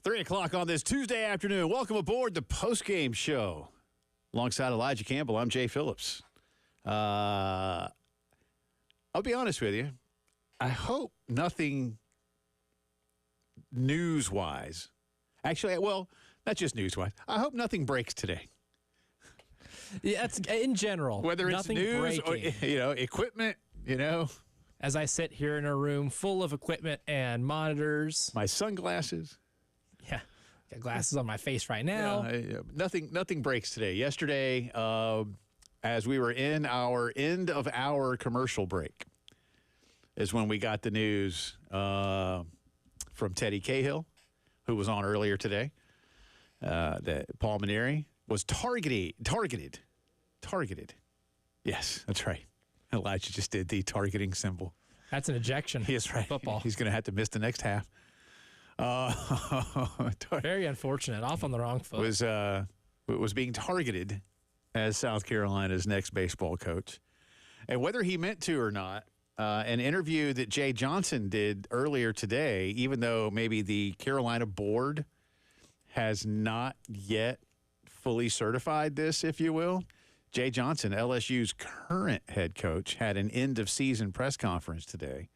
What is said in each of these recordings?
3 o'clock on this Tuesday afternoon. Welcome aboard the Postgame show. Alongside Elijah Campbell, I'm Jay Phillips. I'll be honest with you. I hope nothing news-wise. Actually, well, not just news-wise. I hope nothing breaks today. Yeah, that's in general. Whether it's nothing news breaking. or, equipment, As I sit here in a room full of equipment and monitors. My sunglasses. Yeah, got glasses on my face right now. Nothing breaks today. Yesterday, as we were in our end of our commercial break, is when we got the news from Teddy Cahill, who was on earlier today, that Paul Mainieri was targeted. Yes, that's right. Elijah just did the targeting symbol. That's an ejection. He is right. Football. He's going to have to miss the next half. Very unfortunate. Off on the wrong foot. Was being targeted as South Carolina's next baseball coach. And whether he meant to or not, an interview that Jay Johnson did earlier today, even though maybe the Carolina board has not yet fully certified this, if you will, Jay Johnson, LSU's current head coach, had an end-of-season press conference today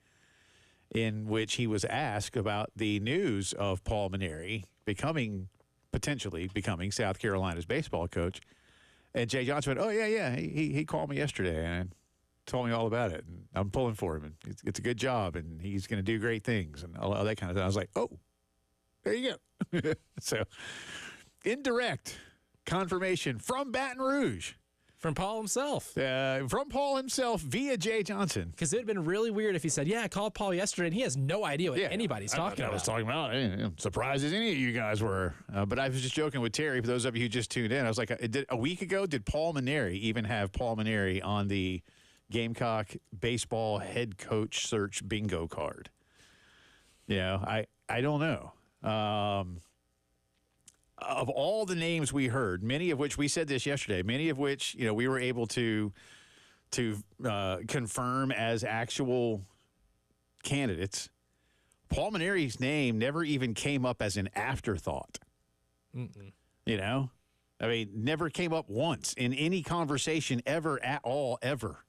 in which he was asked about the news of Paul Mainieri potentially becoming South Carolina's baseball coach. And Jay Johnson went, oh, yeah. He called me yesterday and told me all about it. And I'm pulling for him. And it's a good job, and he's going to do great things and all that kind of thing. I was like, oh, there you go. So, indirect confirmation from Baton Rouge. From Paul himself. From Paul himself via Jay Johnson. Because it would have been really weird if he said, I called Paul yesterday, and he has no idea what anybody's talking about. I was talking about. I'm surprised as any of you guys were. But I was just joking with Terry, for those of you who just tuned in. I was like, a week ago, did Paul Mainieri even have Paul Mainieri on the Gamecock baseball head coach search bingo card? I don't know. Of all the names we heard, many of which we said this yesterday, many of which we were able to confirm as actual candidates, Paul Mainieri's name never even came up as an afterthought. Never came up once in any conversation ever at all, ever.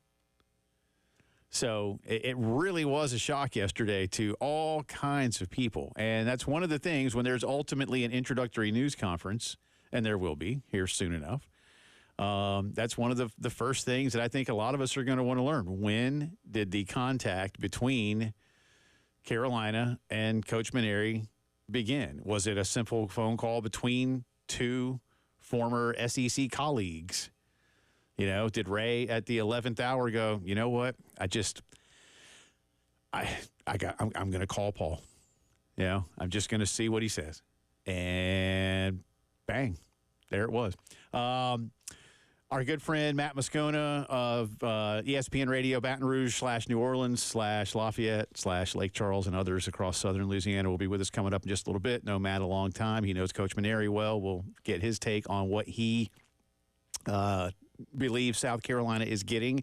So it really was a shock yesterday to all kinds of people. And that's one of the things when there's ultimately an introductory news conference, and there will be here soon enough. That's one of the first things that I think a lot of us are going to want to learn. When did the contact between Carolina and Coach Mainieri begin? Was it a simple phone call between two former SEC colleagues? Did Ray at the 11th hour go, you know what? I'm going to call Paul. I'm just going to see what he says. And bang, there it was. Our good friend Matt Musona of ESPN Radio, Baton Rouge / New Orleans / Lafayette / Lake Charles and others across southern Louisiana will be with us coming up in just a little bit. Know Matt a long time. He knows Coach Mainieri well. We'll get his take on what he believes South Carolina is getting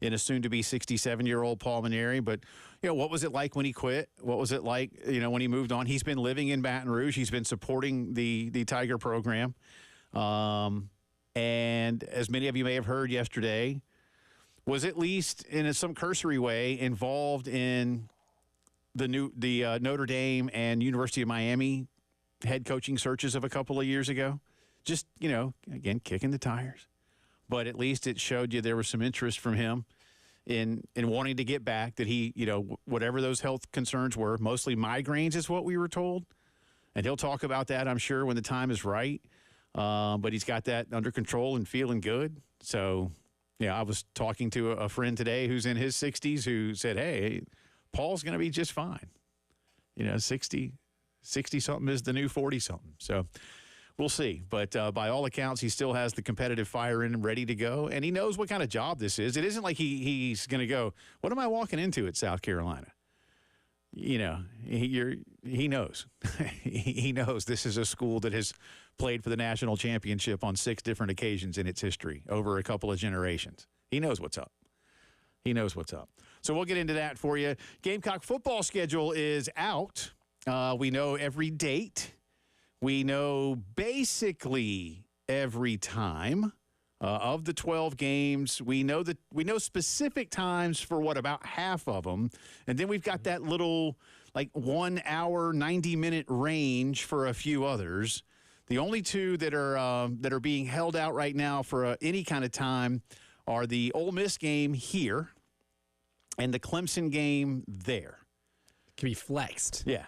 in a soon-to-be 67-year-old Paul Mainieri. But, what was it like when he quit? What was it like, when he moved on? He's been living in Baton Rouge. He's been supporting the Tiger program. And as many of you may have heard yesterday, was at least in some cursory way involved in the Notre Dame and University of Miami head coaching searches of a couple of years ago. Just, again, kicking the tires. But at least it showed you there was some interest from him in wanting to get back, that he, whatever those health concerns were, mostly migraines is what we were told. And he'll talk about that, I'm sure, when the time is right. But he's got that under control and feeling good. So, I was talking to a friend today who's in his 60s who said, hey, Paul's going to be just fine. 60-something is the new 40-something. So we'll see. But by all accounts, he still has the competitive fire in him ready to go. And he knows what kind of job this is. It isn't like he's going to go, what am I walking into at South Carolina? He knows. He knows this is a school that has played for the national championship on 6 different occasions in its history over a couple of generations. He knows what's up. So we'll get into that for you. Gamecock football schedule is out. We know every date We know basically every time of the 12 games. We know specific times for about half of them, and then we've got that little 1 hour, 90-minute range for a few others. The only two that are being held out right now for any kind of time are the Ole Miss game here and the Clemson game there. Can be flexed. Yeah.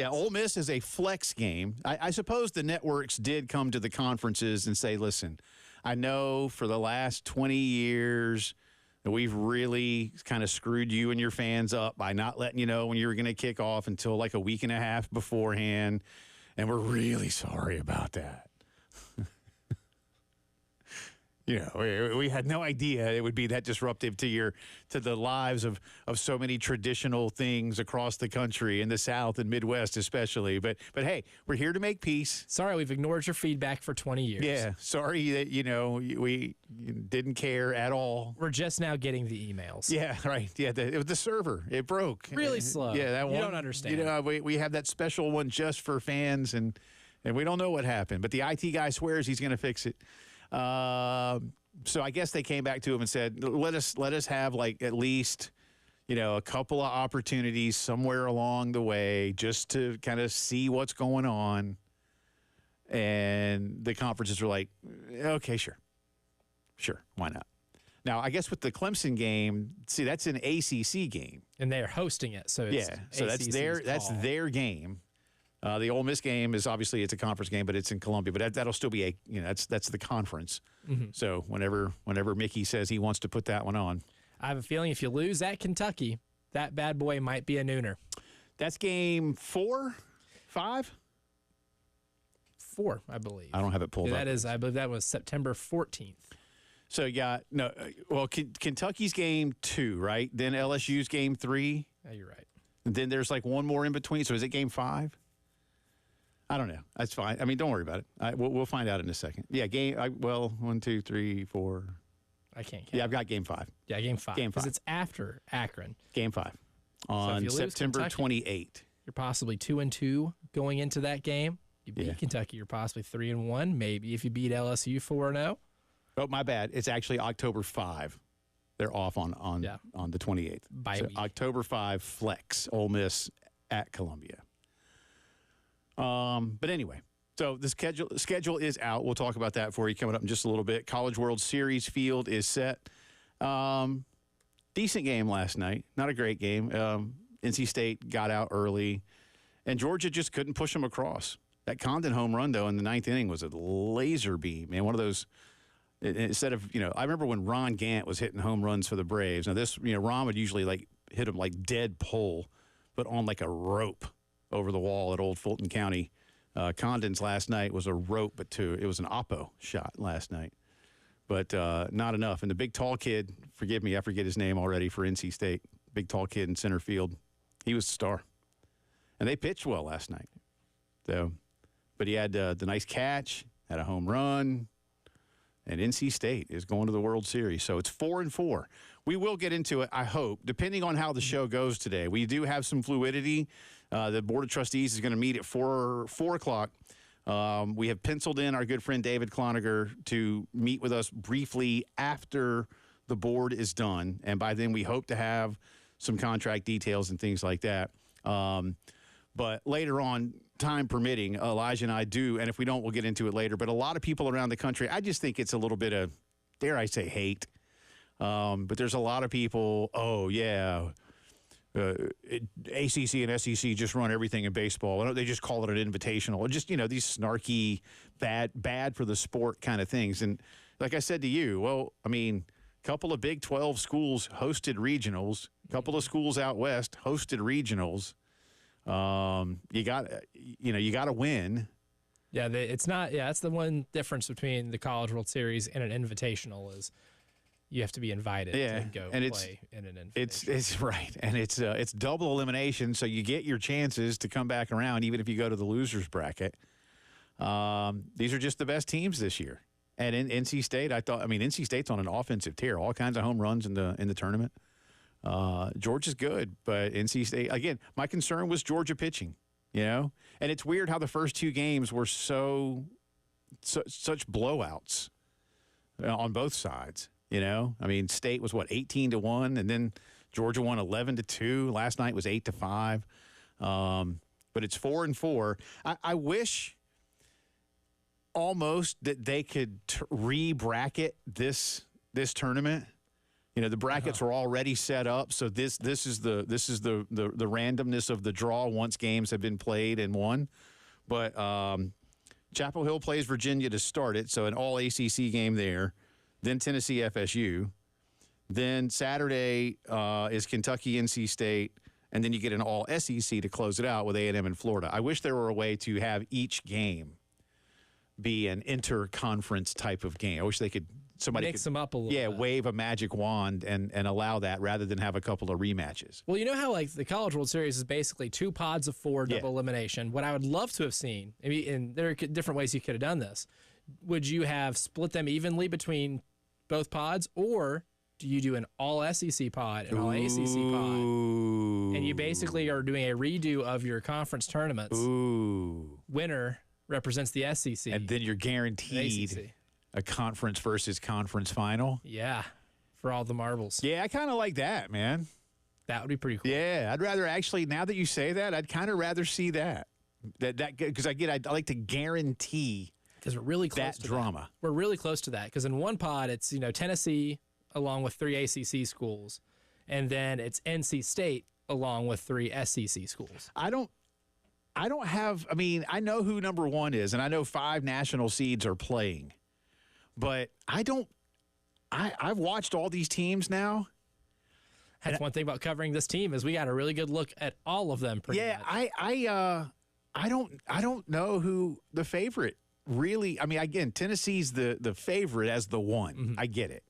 Ole Miss is a flex game. I suppose the networks did come to the conferences and say, listen, I know for the last 20 years that we've really kind of screwed you and your fans up by not letting you know when you were going to kick off until a week and a half beforehand, and we're really sorry about that. We had no idea it would be that disruptive to the lives of so many traditional things across the country, in the South and Midwest especially. But hey, we're here to make peace. Sorry, we've ignored your feedback for 20 years. Yeah, sorry that we didn't care at all. We're just now getting the emails. Yeah, right. Yeah, the server, it broke. Really slow. Yeah, that you one. Don't understand. We have that special one just for fans, and we don't know what happened. But the IT guy swears he's going to fix it. So I guess they came back to him and said, let us have at least, a couple of opportunities somewhere along the way just to kind of see what's going on. And the conferences were like, okay, sure, why not? Now, I guess with the Clemson game, see, that's an ACC game. And they're hosting it. So it's so that's their game. The Ole Miss game is obviously it's a conference game, but it's in Columbia. But that'll still be that's the conference. Mm-hmm. So whenever Mickey says he wants to put that one on, I have a feeling if you lose at Kentucky, that bad boy might be a nooner. That's game 4, 5, 4, I believe. I don't have it pulled up. I believe that was September 14th. So Kentucky's game 2, right? Then LSU's game 3. Yeah, you're right. And then there's one more in between. So is it game 5? I don't know. That's fine. I mean, don't worry about it. We'll find out in a second. Yeah, 1, 2, 3, 4. I can't count. Yeah, I've got game 5. Yeah, game 5. Game 5. Because it's after Akron. Game 5 on September 28th. You're possibly 2-2 going into that game. You beat Kentucky, you're possibly 3-1. Maybe if you beat LSU 4-0. Oh, my bad. It's actually October 5. They're off on the 28th. So October 5 flex Ole Miss at Columbia. But anyway, so the schedule is out. We'll talk about that for you coming up in just a little bit. College World Series field is set. Decent game last night. Not a great game. NC State got out early, and Georgia just couldn't push them across. That Condon home run, though, in the 9th inning was a laser beam, man. One of those, instead of, I remember when Ron Gant was hitting home runs for the Braves. Now this, Ron would usually hit him dead pole, but on a rope over the wall at Old Fulton County. Condon's last night was a rope, but it was an oppo shot last night. But not enough. And the big tall kid, forgive me, I forget his name already for NC State, big tall kid in center field, he was the star. And they pitched well last night. So, but he had the nice catch, had a home run, and NC State is going to the World Series. So it's 4-4. We will get into it, I hope, depending on how the show goes today. We do have some fluidity. The Board of Trustees is going to meet at 4 o'clock. We have penciled in our good friend David Cloninger to meet with us briefly after the board is done. And by then, we hope to have some contract details and things like that. But later on, time permitting, Elijah and I do, and if we don't, we'll get into it later. But a lot of people around the country, I just think it's a little bit of, dare I say, hate. But there's a lot of people, ACC and SEC just run everything in baseball. They just call it an invitational. Or just, these snarky, bad for the sport kind of things. And like I said to you, a couple of Big 12 schools hosted regionals. A couple of schools out west hosted regionals. You got to win. Yeah, that's the one difference between the College World Series and an invitational is you have to be invited to go play in an invitational. It's right, and it's double elimination, so you get your chances to come back around even if you go to the losers bracket. These are just the best teams this year. And in NC State, NC State's on an offensive tear, all kinds of home runs in the tournament. Georgia's good, but NC State, again, my concern was Georgia pitching. you know? And it's weird how the first two games were such blowouts on both sides, you know? I mean, State was, 18-1, and then Georgia won 11-2. Last night was 8-5. But it's 4-4. I wish almost that they could re-bracket this tournament. You know, the brackets were already set up, so this is the randomness of the draw once games have been played and won. But Chapel Hill plays Virginia to start it, so an all ACC game there. Then Tennessee FSU. Then Saturday is Kentucky NC State, and then you get an all SEC to close it out with A&M in Florida. I wish there were a way to have each game be an inter-conference type of game. I wish they could. Somebody mix them up a little bit. Wave a magic wand and allow that rather than have a couple of rematches. Well, you know how like the College World Series is basically 2 pods of 4 double elimination. What I would love to have seen, and there are different ways you could have done this. Would you have split them evenly between both pods, or do you do an all SEC pod and all ACC pod? And you basically are doing a redo of your conference tournaments. Winner represents the SEC. And then you're guaranteed a conference versus conference final. Yeah, for all the marbles. Yeah, I kind of like that, man. That would be pretty cool. Yeah, I'd rather actually, now that you say that, I'd kind of rather see that. Because I like to guarantee because we're really close to drama. That. We're really close to that because in one pod it's Tennessee along with 3 ACC schools, and then it's NC State along with 3 SEC schools. I know who number 1 is, and I know 5 national seeds are playing. But I've watched all these teams now. That's one thing about covering this team is we got a really good look at all of them. Pretty much. I don't know who the favorite really. I mean, again, Tennessee's the favorite as the one. Mm-hmm. I get it,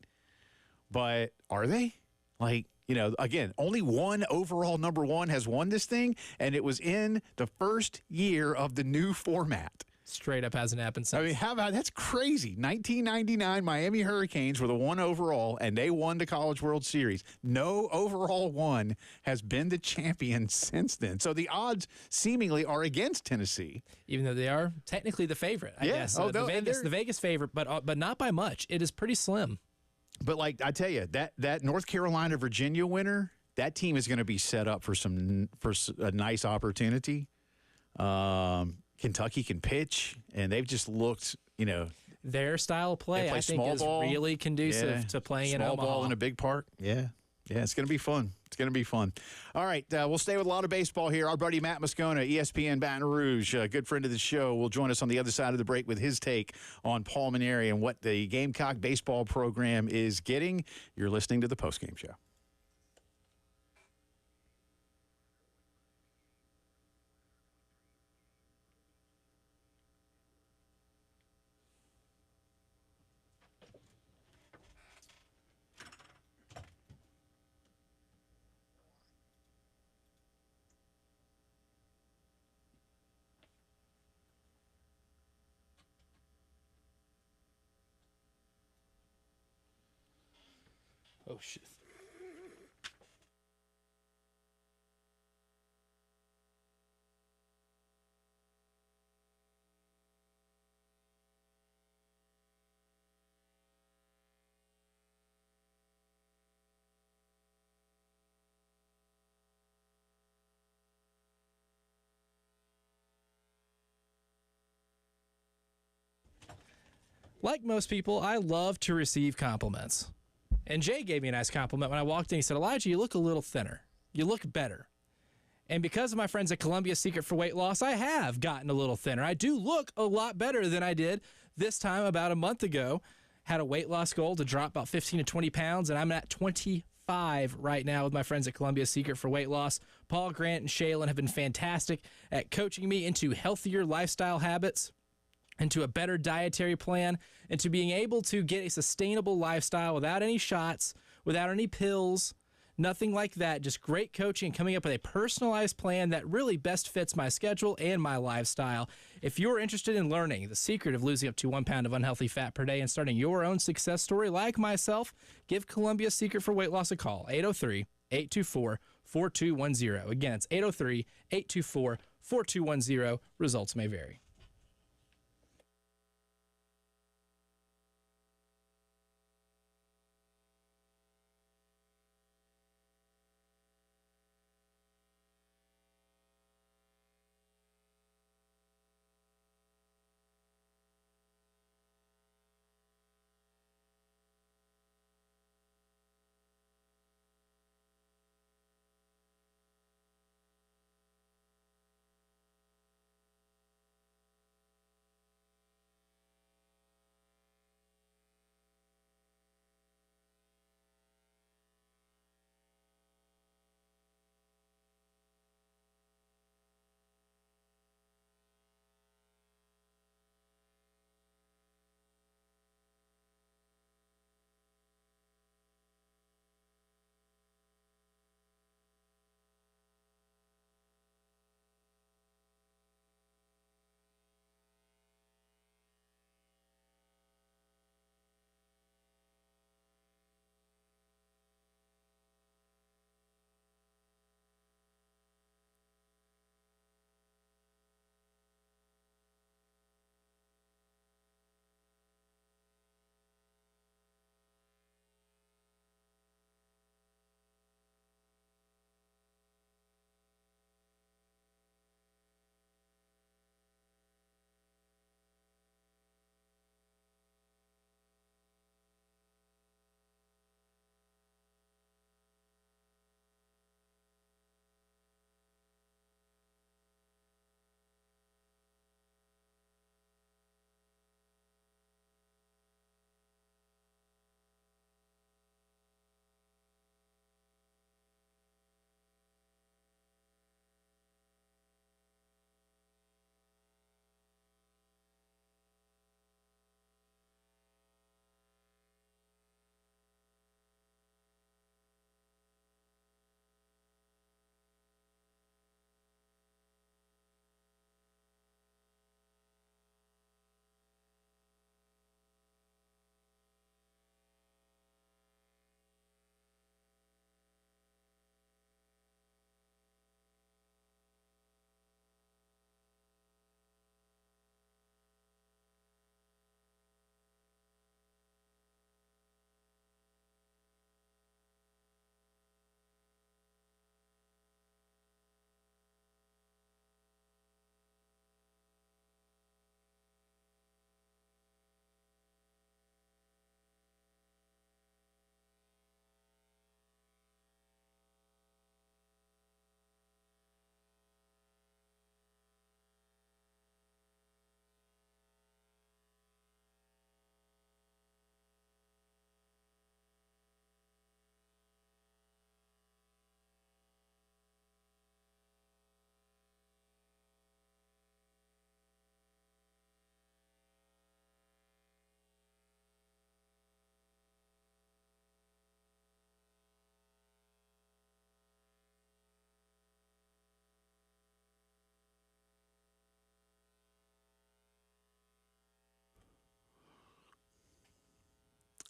but are they? Like, again, only one overall number 1 has won this thing, and it was in the first year of the new format. Straight up hasn't happened since. I mean, how about that's crazy. 1999 Miami Hurricanes were the 1 overall, and they won the College World Series. No overall 1 has been the champion since then. So the odds seemingly are against Tennessee, even though they are technically the favorite. I guess. The Vegas favorite, but not by much. It is pretty slim. But like I tell you, that North Carolina Virginia winner, that team is going to be set up for a nice opportunity. Kentucky can pitch, and they've just looked, their style of play, I think, is really conducive to playing in Omaha. Small ball in a big park. Yeah, it's going to be fun. It's going to be fun. All right, we'll stay with a lot of baseball here. Our buddy Matt Musona, ESPN Baton Rouge, a good friend of the show, will join us on the other side of the break with his take on Paul Mainieri and what the Gamecock baseball program is getting. You're listening to the Postgame Show. Oh, shit. Like most people, I love to receive compliments. And Jay gave me a nice compliment when I walked in. He said, Elijah, you look a little thinner. You look better. And because of my friends at Columbia Secret for Weight Loss, I have gotten a little thinner. I do look a lot better than I did this time about a month ago. Had a weight loss goal to drop about 15 to 20 pounds, and I'm at 25 right now with my friends at Columbia Secret for Weight Loss. Paul, Grant, and Shaylin have been fantastic at coaching me into healthier lifestyle habits, into a better dietary plan, and to being able to get a sustainable lifestyle without any shots, without any pills, nothing like that. Just great coaching and coming up with a personalized plan that really best fits my schedule and my lifestyle. If you're interested in learning the secret of losing up to 1 pound of unhealthy fat per day and starting your own success story like myself, give Columbia Secret for Weight Loss a call, 803-824-4210. Again, it's 803-824-4210. 888-866-4210. Results may vary.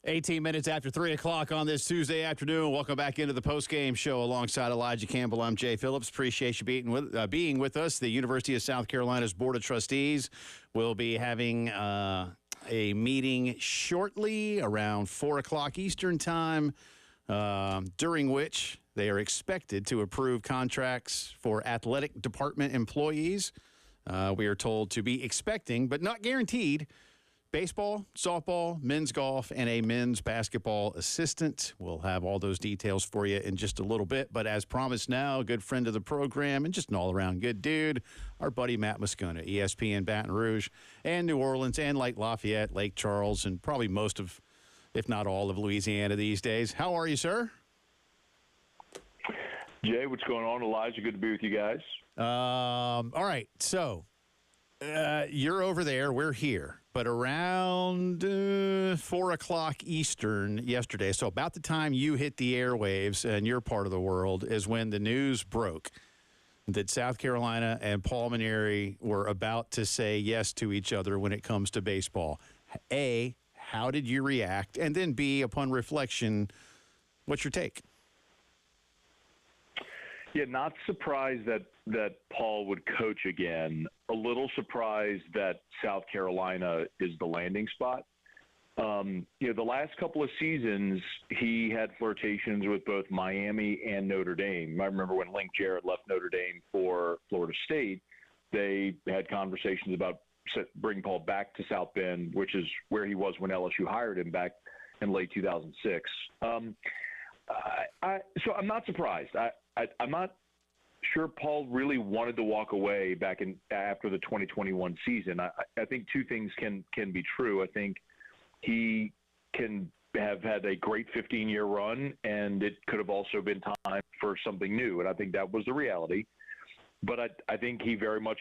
Eighteen minutes after 3 o'clock on this Tuesday afternoon. Welcome back into the postgame show alongside Elijah Campbell. I'm Jay Phillips. Appreciate you being with us. The University of South Carolina's Board of Trustees will be having a meeting shortly around 4 o'clock Eastern time, during which they are expected to approve contracts for athletic department employees. We are told to be expecting, but not guaranteed, baseball, softball, men's golf, and a men's basketball assistant. We'll have all those details for you in just a little bit. But as promised now, a good friend of the program and just an all-around good dude, our buddy Matt Musona, ESPN Baton Rouge and New Orleans and Lake Lafayette, Lake Charles, and probably most of, if not all of Louisiana these days. How are you, sir? Jay, what's going on? Elijah, good to be with you guys. All right, so you're over there, we're here. But around 4 o'clock Eastern yesterday, so about the time you hit the airwaves in your part of the world, is when the news broke that South Carolina and Paul Mainieri were about to say yes to each other when it comes to baseball. A, how did you react? And then B, upon reflection, what's your take? Yeah, not surprised that Paul would coach again. A little surprised that South Carolina is the landing spot. The last couple of seasons, he had flirtations with both Miami and Notre Dame. I remember when Link Jarrett left Notre Dame for Florida State, they had conversations about bringing Paul back to South Bend, which is where he was when LSU hired him back in late 2006. So I'm not surprised. I'm not sure Paul really wanted to walk away after the 2021 season. I think two things can be true. I think he can have had a great 15-year run, and it could have also been time for something new, and I think that was the reality. But I think he very much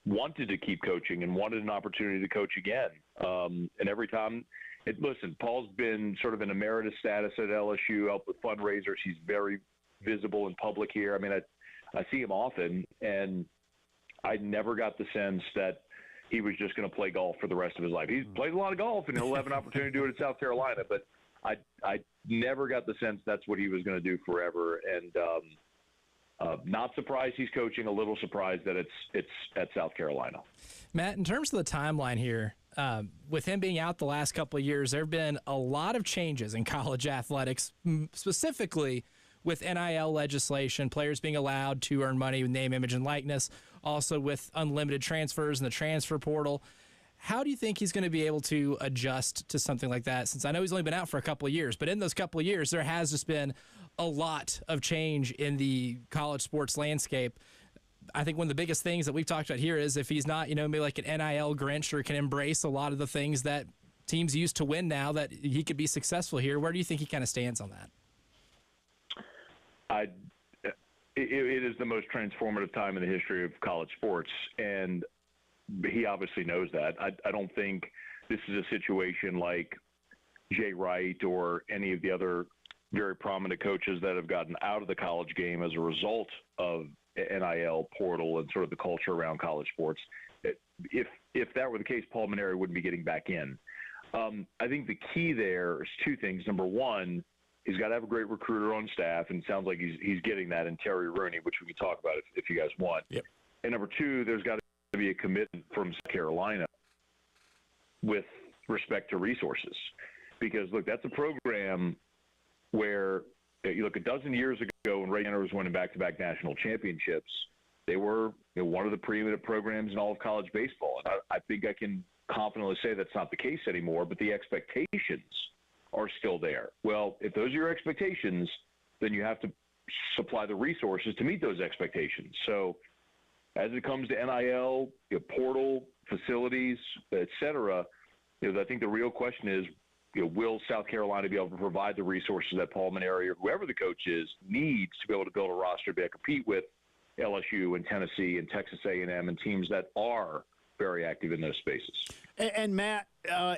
wanted to keep coaching and wanted an opportunity to coach again. And every time listen, Paul's been sort of an emeritus status at LSU, helped with fundraisers. He's very visible in public here. I mean, I see him often, and I never got the sense that he was just going to play golf for the rest of his life. He's played a lot of golf, and he'll have an opportunity to do it at South Carolina, but I never got the sense that's what he was going to do forever. And not surprised he's coaching, a little surprised that it's at South Carolina. Matt, in terms of the timeline here, with him being out the last couple of years, there have been a lot of changes in college athletics, specifically with NIL legislation, players being allowed to earn money with name, image, and likeness, also with unlimited transfers and the transfer portal. How do you think he's going to be able to adjust to something like that? Since I know he's only been out for a couple of years, but in those couple of years, there has just been a lot of change in the college sports landscape. I think one of the biggest things that we've talked about here is if he's not, maybe like an NIL Grinch or can embrace a lot of the things that teams used to win now, that he could be successful here. Where do you think he kind of stands on that? It is the most transformative time in the history of college sports, and he obviously knows that. I don't think this is a situation like Jay Wright or any of the other very prominent coaches that have gotten out of the college game as a result of NIL portal and sort of the culture around college sports. If that were the case, Paul Mainieri wouldn't be getting back in. I think the key there is two things. Number one, he's got to have a great recruiter on staff, and it sounds like he's getting that in Terry Rooney, which we can talk about if you guys want. Yep. And number two, there's got to be a commitment from South Carolina with respect to resources. Because, look, that's a program where, you look, a dozen years ago when Ray Tanner was winning back-to-back national championships, they were one of the preeminent programs in all of college baseball. And I think I can confidently say that's not the case anymore, but the expectations are still there. Well, if those are your expectations, then you have to supply the resources to meet those expectations. So as it comes to NIL, portal, facilities, et cetera, I think the real question is, will South Carolina be able to provide the resources that Paul Mainieri or whoever the coach is needs to be able to build a roster to be able to compete with LSU and Tennessee and Texas A&M and teams that are very active in those spaces. And Matt,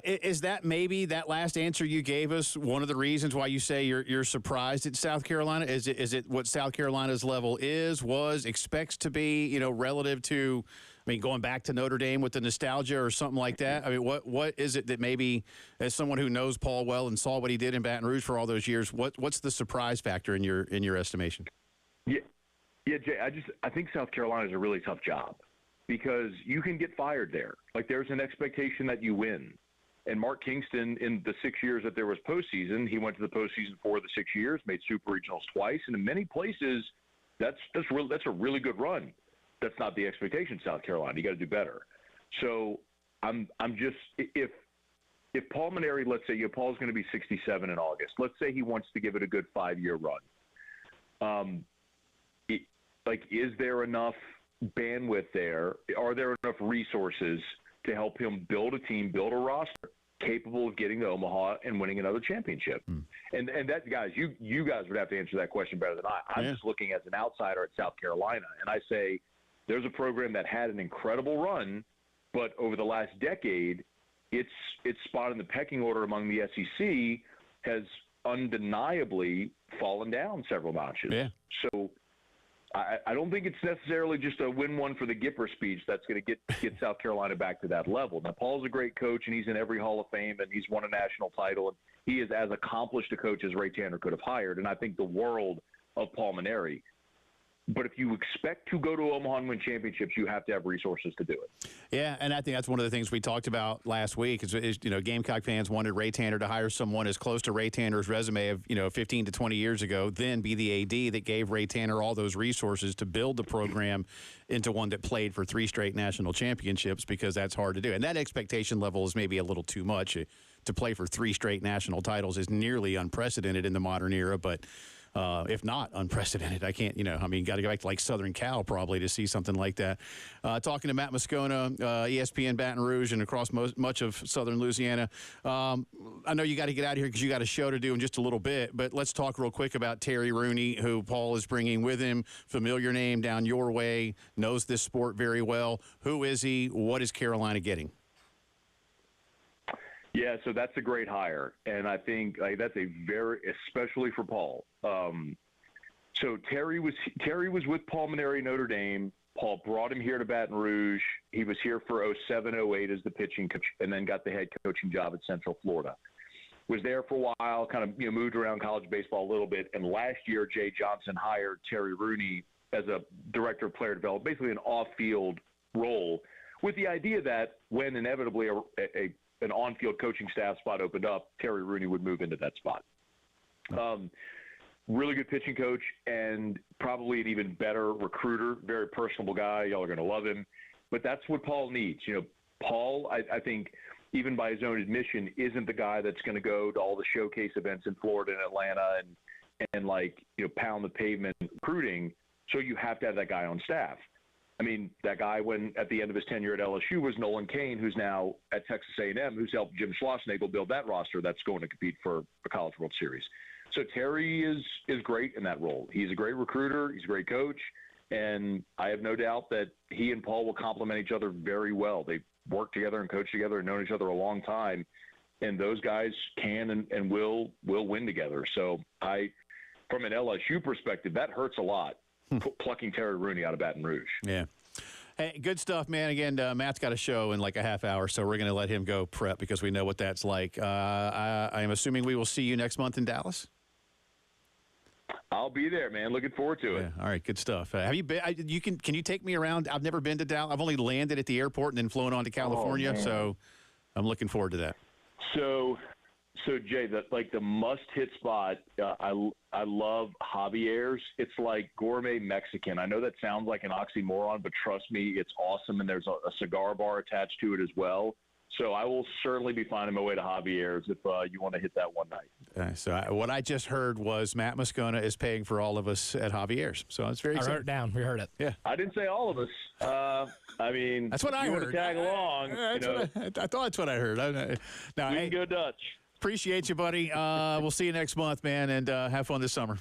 is that maybe that last answer you gave us one of the reasons why you say you're surprised at South Carolina? Is it what South Carolina's level was, expects to be, relative to, going back to Notre Dame with the nostalgia or something like that? I mean, what is it that maybe, as someone who knows Paul well and saw what he did in Baton Rouge for all those years, what's the surprise factor in your estimation? Yeah, Jay, I think South Carolina is a really tough job, because you can get fired there. Like, there's an expectation that you win. And Mark Kingston, in the 6 years that there was postseason, he went to the postseason for the 6 years, made super regionals twice, and in many places, that's a really good run. That's not the expectation, South Carolina. You got to do better. So I'm just, if Paul Mainieri, let's say Paul's going to be 67 in August. Let's say he wants to give it a good 5-year run. Is there enough bandwidth there? Are there enough resources to help him build a team, build a roster capable of getting to Omaha and winning another championship? And that, guys, you guys would have to answer that question better than I. I'm just looking as an outsider at South Carolina, and I say there's a program that had an incredible run, but over the last decade, its spot in the pecking order among the SEC has undeniably fallen down several notches. Yeah. So I don't think it's necessarily just a win one for the Gipper speech that's going to get South Carolina back to that level. Now, Paul's a great coach, and he's in every Hall of Fame, and he's won a national title, and he is as accomplished a coach as Ray Tanner could have hired. And I think the world of Paul Mainieri. But if you expect to go to Omaha and win championships, you have to have resources to do it. Yeah, and I think that's one of the things we talked about last week is Gamecock fans wanted Ray Tanner to hire someone as close to Ray Tanner's resume of, 15 to 20 years ago, then be the AD that gave Ray Tanner all those resources to build the program into one that played for 3 straight national championships, because that's hard to do. And that expectation level is maybe a little too much. To play for 3 straight national titles is nearly unprecedented in the modern era, but if not unprecedented. I can't, got to go back to like Southern Cal probably to see something like that. Talking to Matt Musona, ESPN Baton Rouge and across much of southern Louisiana. I know you got to get out of here because you got a show to do in just a little bit, but let's talk real quick about Terry Rooney, who Paul is bringing with him. Familiar name down your way, knows this sport very well. Who is he? What is Carolina getting? Yeah, so that's a great hire, and I think that's especially for Paul. So Terry was with Paul Mainieri, Notre Dame. Paul brought him here to Baton Rouge. He was here for 07-08 as the pitching coach, and then got the head coaching job at Central Florida. Was there for a while, kind of moved around college baseball a little bit, and last year Jay Johnson hired Terry Rooney as a director of player development, basically an off-field role, with the idea that when inevitably an on-field coaching staff spot opened up, Terry Rooney would move into that spot. Really good pitching coach and probably an even better recruiter, very personable guy. Y'all are going to love him. But that's what Paul needs. Paul, I think, even by his own admission, isn't the guy that's going to go to all the showcase events in Florida and Atlanta and pound the pavement recruiting. So you have to have that guy on staff. I mean, that guy, when at the end of his tenure at LSU, was Nolan Cain, who's now at Texas A&M, who's helped Jim Schlossnagle build that roster that's going to compete for a College World Series. So Terry is great in that role. He's a great recruiter. He's a great coach. And I have no doubt that he and Paul will complement each other very well. They've worked together and coached together and known each other a long time. And those guys can and will win together. So from an LSU perspective, that hurts a lot. Plucking Terry Rooney out of Baton Rouge. Yeah. Hey, good stuff, man. Again, Matt's got a show in like a half hour, so we're going to let him go prep because we know what that's like. I am assuming we will see you next month in Dallas? I'll be there, man. Looking forward to it. Yeah, all right, good stuff. Have you been? Can you take me around? I've never been to Dallas. I've only landed at the airport and then flown on to California, so I'm looking forward to that. So Jay, the must-hit spot, I love Javier's. It's like gourmet Mexican. I know that sounds like an oxymoron, but trust me, it's awesome, and there's a cigar bar attached to it as well. So I will certainly be finding my way to Javier's if you want to hit that one night. What I just heard was Matt Musona is paying for all of us at Javier's. So it's very exciting. I wrote it down. We heard it. Yeah. I didn't say all of us. That's what I heard. Want to tag along. I thought that's what I heard. We can go Dutch. Appreciate you, buddy. We'll see you next month, man, and have fun this summer.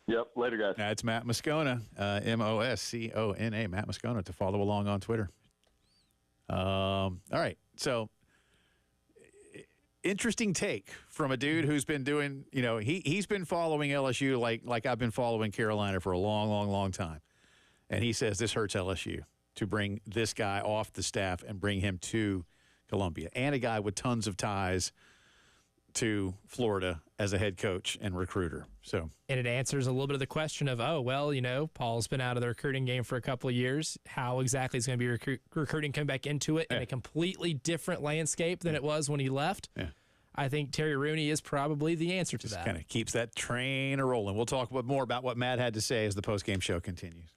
Yep. Later, guys. That's Matt Musona, Moscona, Matt Musona, to follow along on Twitter. All right. So, interesting take from a dude who's been doing, he's been following LSU like I've been following Carolina for a long, long, long time. And he says this hurts LSU to bring this guy off the staff and bring him to Columbia, and a guy with tons of ties to Florida as a head coach and recruiter. So, and it answers a little bit of the question of, Paul's been out of the recruiting game for a couple of years. How exactly is going to be recruiting come back into it in a completely different landscape than it was when he left? Yeah. I think Terry Rooney is probably the answer to that. Kind of keeps that train rolling. We'll talk more about what Matt had to say as the postgame show continues.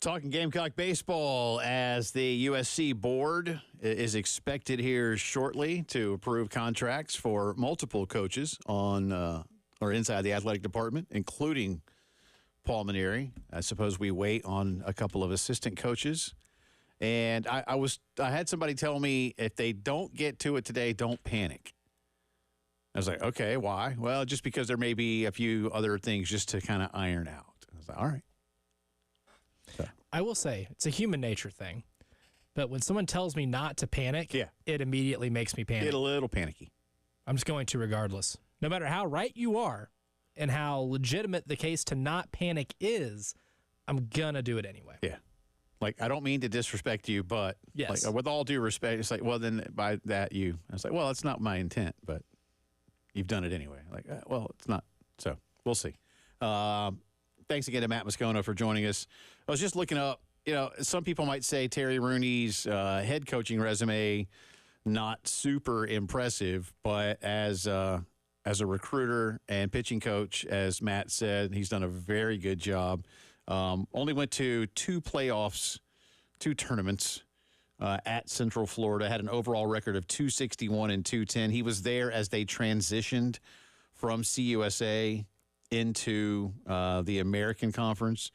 Talking Gamecock baseball as the USC board is expected here shortly to approve contracts for multiple coaches on or inside the athletic department, including Paul Mainieri. I suppose we wait on a couple of assistant coaches. And I had somebody tell me if they don't get to it today, don't panic. I was like, okay, why? Well, just because there may be a few other things just to kind of iron out. I was like, all right. So. I will say, it's a human nature thing. But when someone tells me not to panic, it immediately makes me panic. Get a little panicky. I'm just going to regardless. No matter how right you are and how legitimate the case to not panic is, I'm going to do it anyway. Yeah. Like, I don't mean to disrespect you, but yes. Like, with all due respect, it's like, well, then by that I was like, well, it's not my intent, but you've done it anyway. Like, well, it's not. So we'll see. Thanks again to Matt Musona for joining us. I was just looking up, some people might say Terry Rooney's head coaching resume, not super impressive, but as a recruiter and pitching coach, as Matt said, he's done a very good job. Only went to 2 playoffs, 2 tournaments at Central Florida, had an overall record of 261 and 210. He was there as they transitioned from CUSA into the American Conference.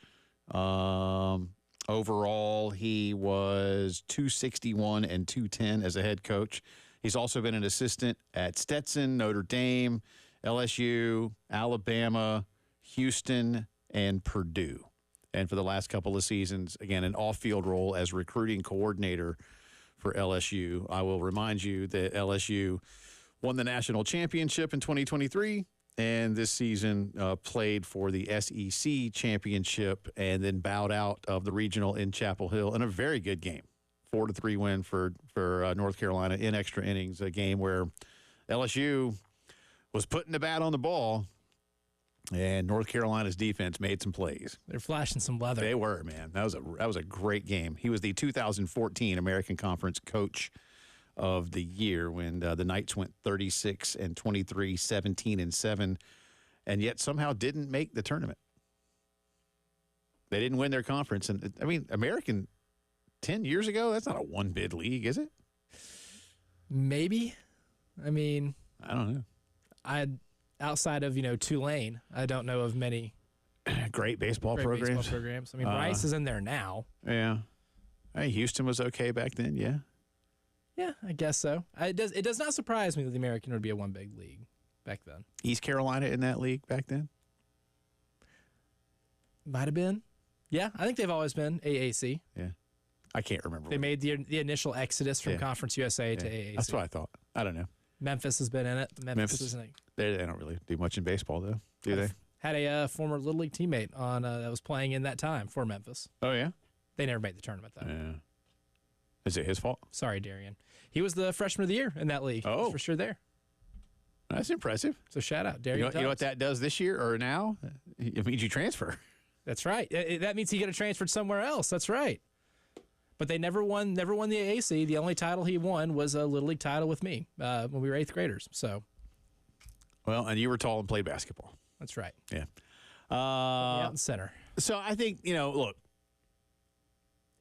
Overall, he was 261 and 210 as a head coach. He's also been an assistant at Stetson, Notre Dame, LSU, Alabama, Houston, and Purdue. And for the last couple of seasons, again, an off-field role as recruiting coordinator for LSU. I will remind you that LSU won the national championship in 2023, and this season played for the SEC championship and then bowed out of the regional in Chapel Hill in a very good game. 4-3 win for North Carolina in extra innings, a game where LSU was putting the bat on the ball, and North Carolina's defense made some plays. They're flashing some leather. They were, man. That was a great game. He was the 2014 American Conference Coach of the Year when the Knights went 36-23, 17-7, and yet somehow didn't make the tournament. They didn't win their conference. And, I mean, American 10 years ago, that's not a one-bid league, is it? Maybe. I mean, I don't know. Outside of, Tulane, I don't know of many great baseball programs. I mean, Rice is in there now. Yeah. Hey, Houston was okay back then, yeah. Yeah, I guess so. It does not surprise me that the American would be a one big league back then. East Carolina in that league back then? Might have been. Yeah, I think they've always been AAC. Yeah. I can't remember. They made the initial exodus from Conference USA to AAC. That's what I thought. I don't know. Memphis has been in it. Memphis isn't. They don't really do much in baseball, though, do they? Had a former Little League teammate on that was playing in that time for Memphis. Oh, yeah? They never made the tournament, though. Yeah. Is it his fault? Sorry, Darian. He was the freshman of the year in that league. Oh. He was for sure there. That's impressive. So shout out, Darian. You know what that does this year or now? It means you transfer. That's right. That means he got transferred somewhere else. That's right. But they never won the AAC. The only title he won was a Little League title with me when we were 8th graders. So, well, and you were tall and played basketball. That's right. Yeah. Out in center. So I think, look,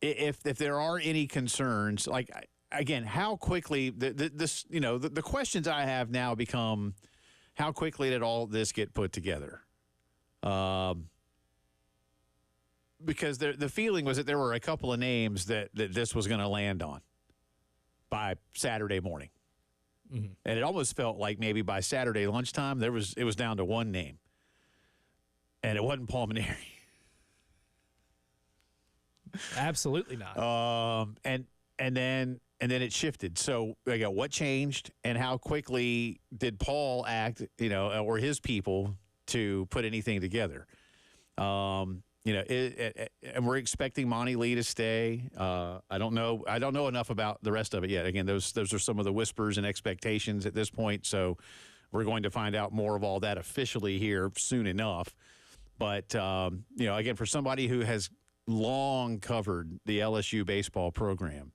if there are any concerns, like, again, how quickly the questions I have now become, how quickly did all this get put together? Because the feeling was that there were a couple of names that this was going to land on by Saturday morning. Mm-hmm. And it almost felt like maybe by Saturday lunchtime, it was down to one name. And it wasn't Paul Mainieri. Absolutely not. And then it shifted. So what changed and how quickly did Paul act, or his people to put anything together? And we're expecting Monty Lee to stay. I don't know enough about the rest of it yet. Again, those are some of the whispers and expectations at this point. So we're going to find out more of all that officially here soon enough. But again, for somebody who has long covered the LSU baseball program,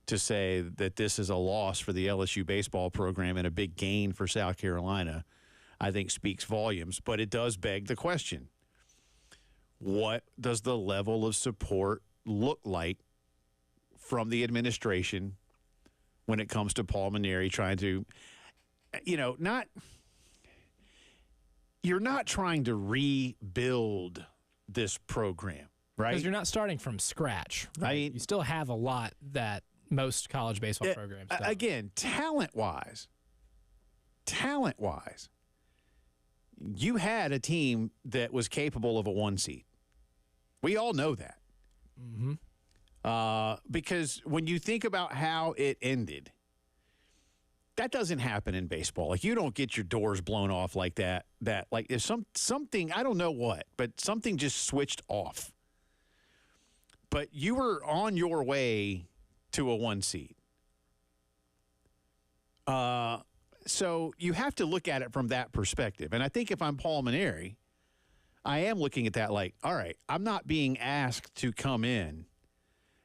to say that this is a loss for the LSU baseball program and a big gain for South Carolina, I think speaks volumes. But it does beg the question. What does the level of support look like from the administration when it comes to Paul Mainieri trying to, you're not trying to rebuild this program, right? Because you're not starting from scratch, right? I mean, you still have a lot that most college baseball programs don't. Again, talent-wise, you had a team that was capable of a 1 seed. We all know that. Mm-hmm. Because when you think about how it ended, that doesn't happen in baseball. Like, you don't get your doors blown off like that. Like, if something, I don't know what, but something just switched off. But you were on your way to a 1 seed. So you have to look at it from that perspective. And I think if I'm Paul Mainieri, I am looking at that like, all right, I'm not being asked to come in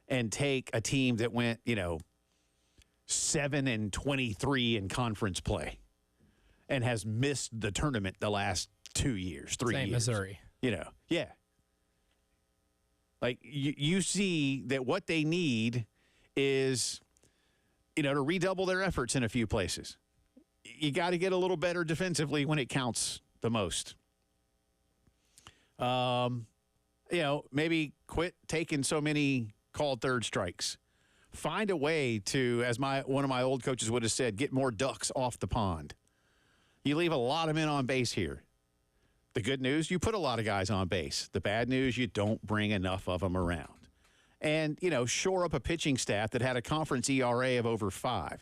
and take a team that went, 7-23 in conference play and has missed the tournament the last 2 years, 3 years. St. Missouri. Yeah. Like, you see that what they need is, to redouble their efforts in a few places. You got to get a little better defensively when it counts the most. Maybe quit taking so many called third strikes. Find a way to, as one of my old coaches would have said, get more ducks off the pond. You leave a lot of men on base here. The good news, you put a lot of guys on base. The bad news, you don't bring enough of them around. And, shore up a pitching staff that had a conference ERA of over 5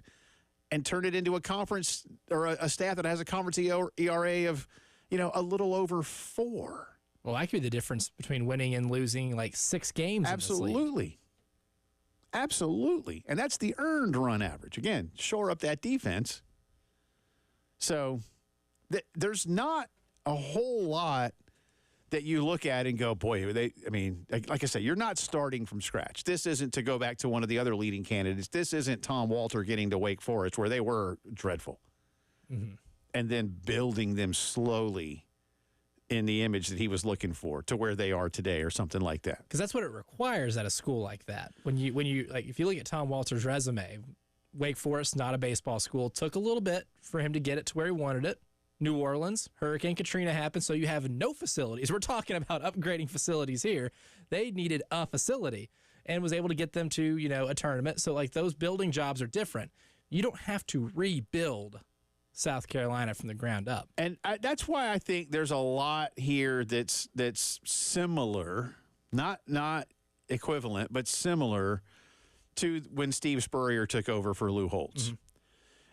and turn it into a conference or a staff that has a conference ERA of, a little over 4. Well, that could be the difference between winning and losing like 6 games. Absolutely. Absolutely. And that's the earned run average. Again, shore up that defense. So there's not a whole lot that you look at and go, boy, like I said, you're not starting from scratch. This isn't, to go back to one of the other leading candidates, this isn't Tom Walter getting to Wake Forest where they were dreadful. Mm-hmm. And then building them slowly in the image that he was looking for to where they are today or something like that. Because that's what it requires at a school like that. When you like, if you look at Tom Walter's resume, Wake Forest, not a baseball school, took a little bit for him to get it to where he wanted it. New Orleans, Hurricane Katrina happened, so you have no facilities. We're talking about upgrading facilities here. They needed a facility and was able to get them to, a tournament. So, like, those building jobs are different. You don't have to rebuild South Carolina from the ground up. And that's why I think there's a lot here that's similar, not equivalent, but similar to when Steve Spurrier took over for Lou Holtz. Mm-hmm.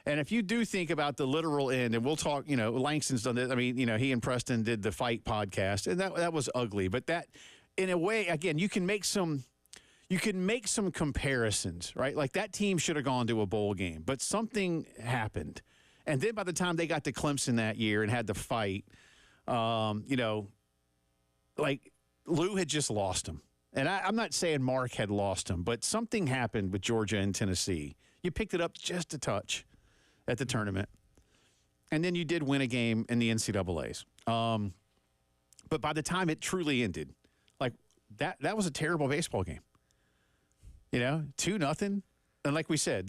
And if you do think about the literal end, and we'll talk, Langston's done this. I mean, he and Preston did the Fight podcast, and that was ugly. But that, in a way, again, you can make some comparisons, right? Like, that team should have gone to a bowl game, but something happened. And then by the time they got to Clemson that year and had the fight, like, Lou had just lost him. And I'm not saying Mark had lost him, but something happened with Georgia and Tennessee. You picked it up just a touch at the tournament. And then you did win a game in the NCAAs. But by the time it truly ended, like, that was a terrible baseball game. 2-0. And like we said,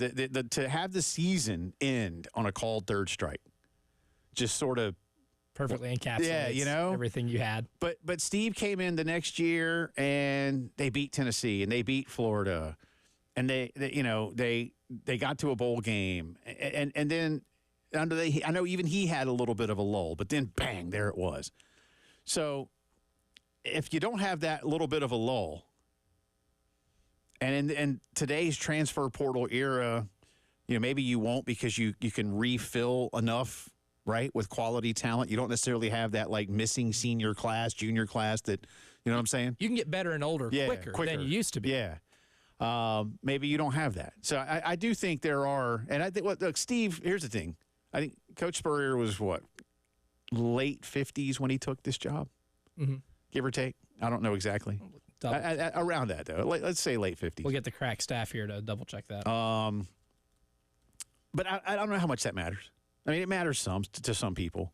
to have the season end on a called third strike just sort of perfectly encapsulates everything you had. But Steve came in the next year and they beat Tennessee and they beat Florida, and they got to a bowl game, and then I know even he had a little bit of a lull, but then bang, there it was. So if you don't have that little bit of a lull, and in today's transfer portal era, maybe you won't, because you can refill enough, right, with quality talent. You don't necessarily have that, like, missing senior class, junior class that, you know what I'm saying? You can get better and older quicker than you used to be. Yeah. Maybe you don't have that. So I do think there are, and I think, look, Steve, here's the thing. I think Coach Spurrier was, late 50s when he took this job? Mm-hmm. Give or take? I don't know exactly. Around that, though. Let's say late 50s. We'll get the crack staff here to double check that. But I don't know how much that matters. I mean, it matters some to some people.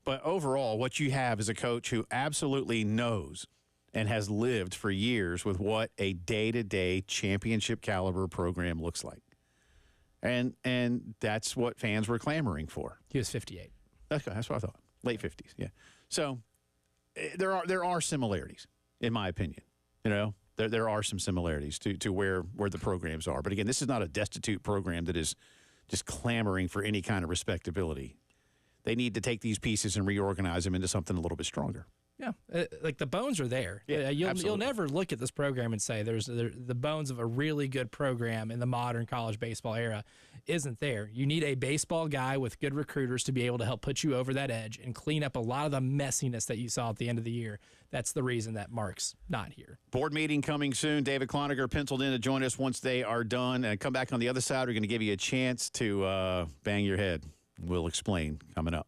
But overall, what you have is a coach who absolutely knows and has lived for years with what a day-to-day championship caliber program looks like. And that's what fans were clamoring for. He was 58. That's what I thought. Late 50s, yeah. So there are similarities, in my opinion. You know, there are some similarities to where the programs are. But again, this is not a destitute program that is just clamoring for any kind of respectability. They need to take these pieces and reorganize them into something a little bit stronger. Yeah, like the bones are there. Yeah, you'll never look at this program and say there's the bones of a really good program in the modern college baseball era isn't there. You need a baseball guy with good recruiters to be able to help put you over that edge and clean up a lot of the messiness that you saw at the end of the year. That's the reason that Mark's not here. Board meeting coming soon. David Cloninger penciled in to join us once they are done. And come back on the other side. We're going to give you a chance to bang your head. We'll explain coming up.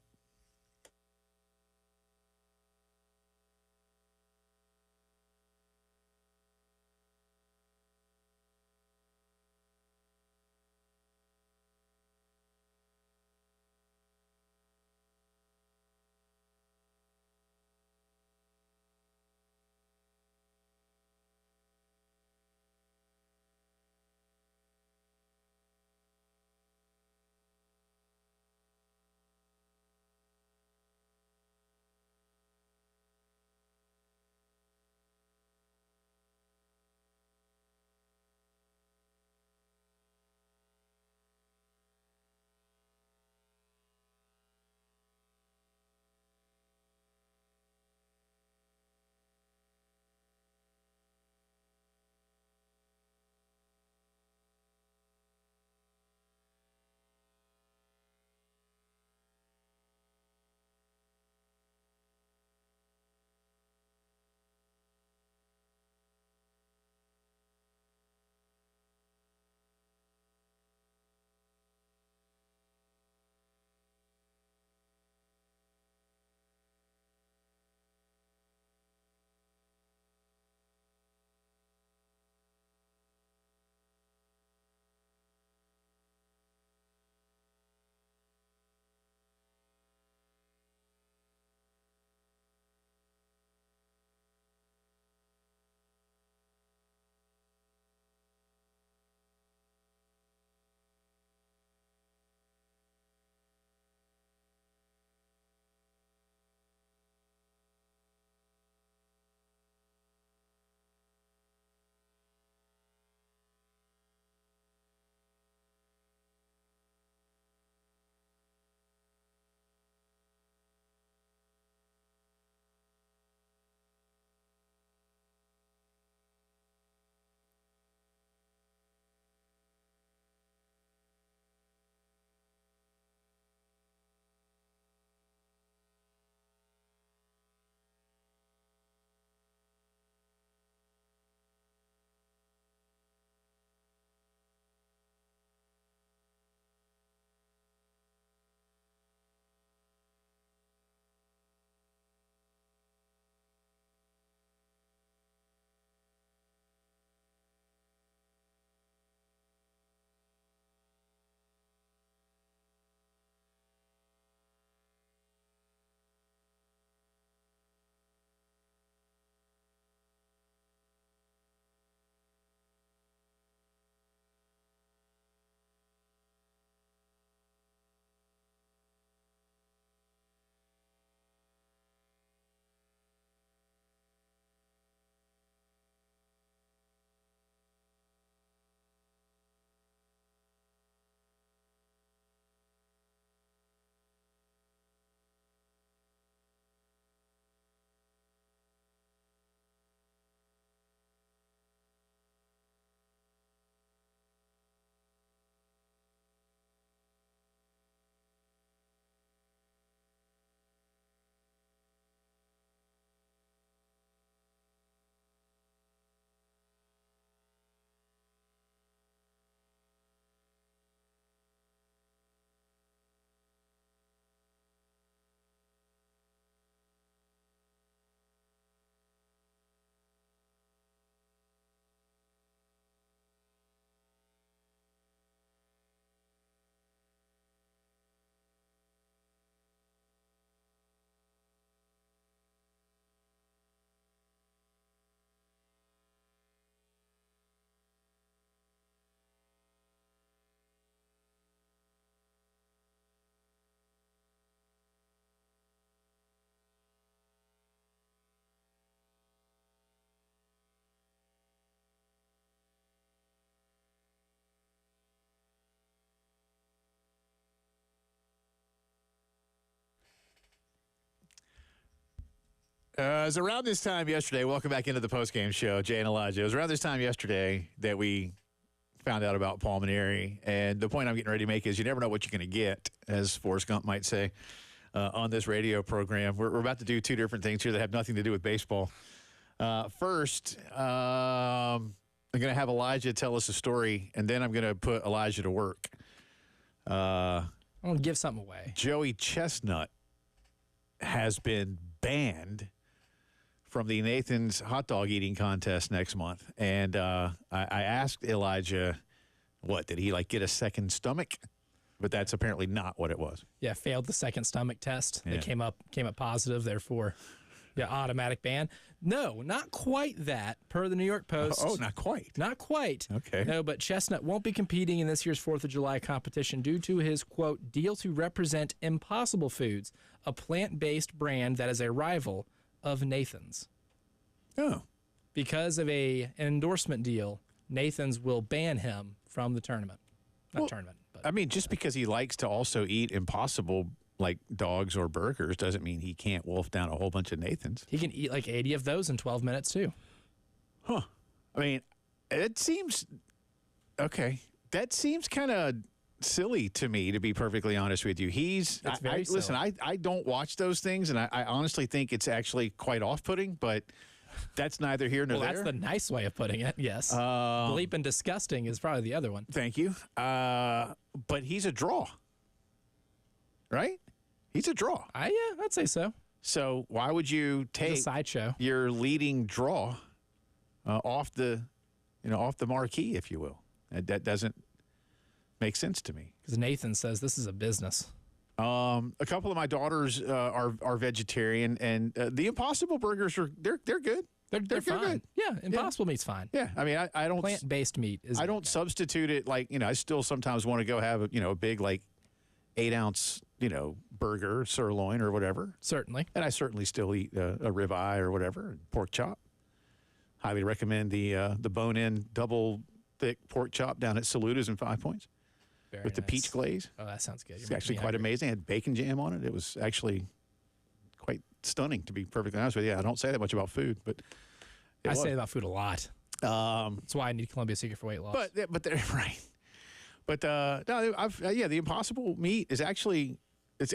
It was around this time yesterday. Welcome back into the postgame show, Jay and Elijah. It was around this time yesterday that we found out about Paul Mainieri. And the point I'm getting ready to make is you never know what you're going to get, as Forrest Gump might say, on this radio program. We're about to do two different things here that have nothing to do with baseball. First, I'm going to have Elijah tell us a story, and then I'm going to put Elijah to work. I'm going to give something away. Joey Chestnut has been banned from the Nathan's hot dog eating contest next month. And I asked Elijah, what, did he, get a second stomach? But that's apparently not what it was. Yeah, failed the second stomach test. Yeah. It came up positive, therefore, automatic ban. No, not quite that, per the New York Post. Oh, not quite. Not quite. Okay. No, but Chestnut won't be competing in this year's 4th of July competition due to his, quote, deal to represent Impossible Foods, a plant-based brand that is a rival of Nathan's. Oh. Because of an endorsement deal, Nathan's will ban him from the tournament. Not tournament, but. I mean, just because he likes to also eat Impossible dogs or burgers doesn't mean he can't wolf down a whole bunch of Nathan's. He can eat 80 of those in 12 minutes, too. Huh. I mean, it seems, okay, that seems kind of silly to me, to be perfectly honest with you. It's very silly. Listen, I don't watch those things, and I honestly think it's actually quite off-putting, but that's neither here nor there. That's the nice way of putting it, yes. Bleep and disgusting is probably the other one. Thank you. But he's a draw, right? He's a draw. Yeah, I'd say so. So why would you take a sideshow, your leading draw off the marquee, if you will? That doesn't make sense to me. Because Nathan says this is a business. A couple of my daughters are vegetarian, and the Impossible burgers they're good. They're fine. Good. Yeah, Impossible meat's fine. Yeah, I mean I don't plant-based meat is. I don't substitute it I still sometimes want to go have a big 8-ounce burger, sirloin or whatever. Certainly. And I certainly still eat a ribeye or whatever, pork chop. Highly recommend the bone-in double thick pork chop down at Saluta's in 5 Points. Very with nice. the peach glaze. Oh, that sounds good. It's actually quite amazing. It had bacon jam on it. It was actually quite stunning, to be perfectly honest with you. I don't say that much about food, but I say about food a lot. That's why I need Columbia Secret for weight loss. But they're right. But no, the Impossible meat is actually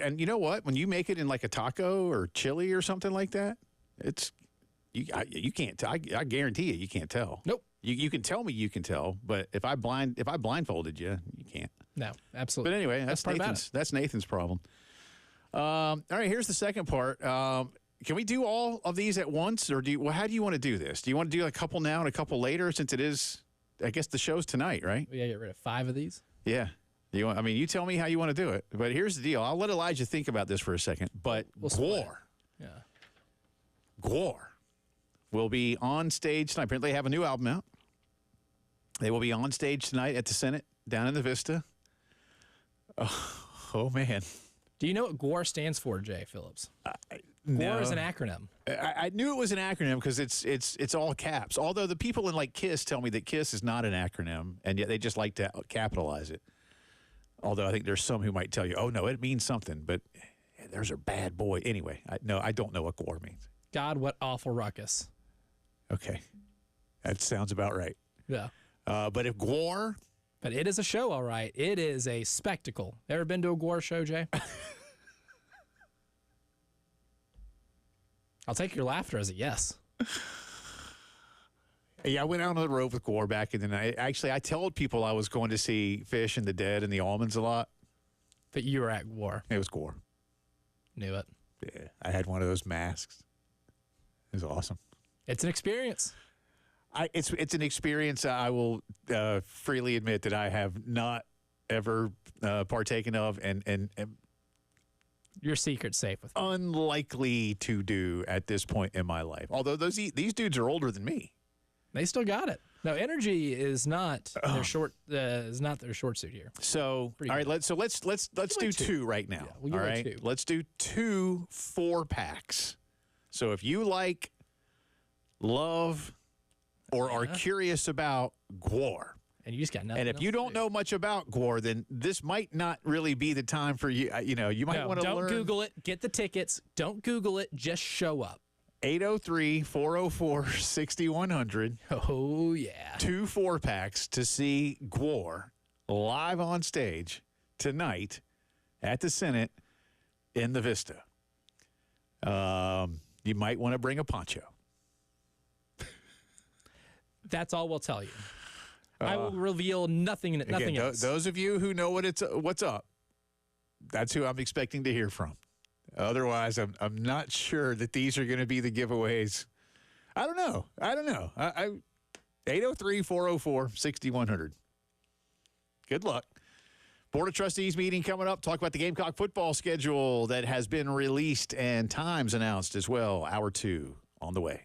and you know what? When you make it in a taco or chili or something like that, you can't. I guarantee you can't tell. Nope. You can tell me you can tell, but if I blindfolded you, you can't. No, absolutely. But anyway, that's Nathan's problem. All right, here's the second part. Can we do all of these at once, or how do you want to do this? Do you want to do a couple now and a couple later, since it is, I guess the show's tonight, right? We gotta get rid of 5 of these. Yeah. You tell me how you want to do it. But here's the deal. I'll let Elijah think about this for a second. But GWAR. Yeah. GWAR will be on stage tonight. Apparently they have a new album out. They will be on stage tonight at the Senate down in the Vista. Oh man. Do you know what GWAR stands for, Jay Phillips? No. GWAR is an acronym. I knew it was an acronym because it's all caps. Although the people in KISS tell me that KISS is not an acronym, and yet they just like to capitalize it. Although I think there's some who might tell you, oh no, it means something. But there's a bad boy. Anyway, I don't know what GWAR means. God, what awful ruckus. Okay, that sounds about right. Yeah. But if GWAR. But it is a show, all right. It is a spectacle. Ever been to a GWAR show, Jay? I'll take your laughter as a yes. Yeah, I went out on the road with GWAR back in the night. Actually, I told people I was going to see Fish and the Dead and the Almonds a lot. But you were at GWAR. It was GWAR. Knew it. Yeah, I had one of those masks. It was awesome. It's an experience. It's an experience I will freely admit that I have not ever partaken of and your secret's safe with me. Unlikely to do at this point in my life. Although these dudes are older than me. They still got it. No, energy is not their short suit here. So pretty all right, good. let's do two right now. Yeah, we'll give all it right, 2. let's do 2 4-packs. So if you love or are curious about GWAR, and you just got nothing. And if you don't know much about GWAR, then this might not really be the time for you. You might want to learn. Don't Google it. Get the tickets. Don't Google it. Just show up. 803-404-6100. Oh, yeah. 2 4-packs to see GWAR live on stage tonight at the Senate in the Vista. You might want to bring a poncho. That's all we'll tell you. I will reveal nothing else. Those of you who know what's up, that's who I'm expecting to hear from. Otherwise, I'm not sure that these are going to be the giveaways. I don't know. 803-404-6100. Good luck. Board of Trustees meeting coming up. Talk about the Gamecock football schedule that has been released and times announced as well. Hour 2 on the way.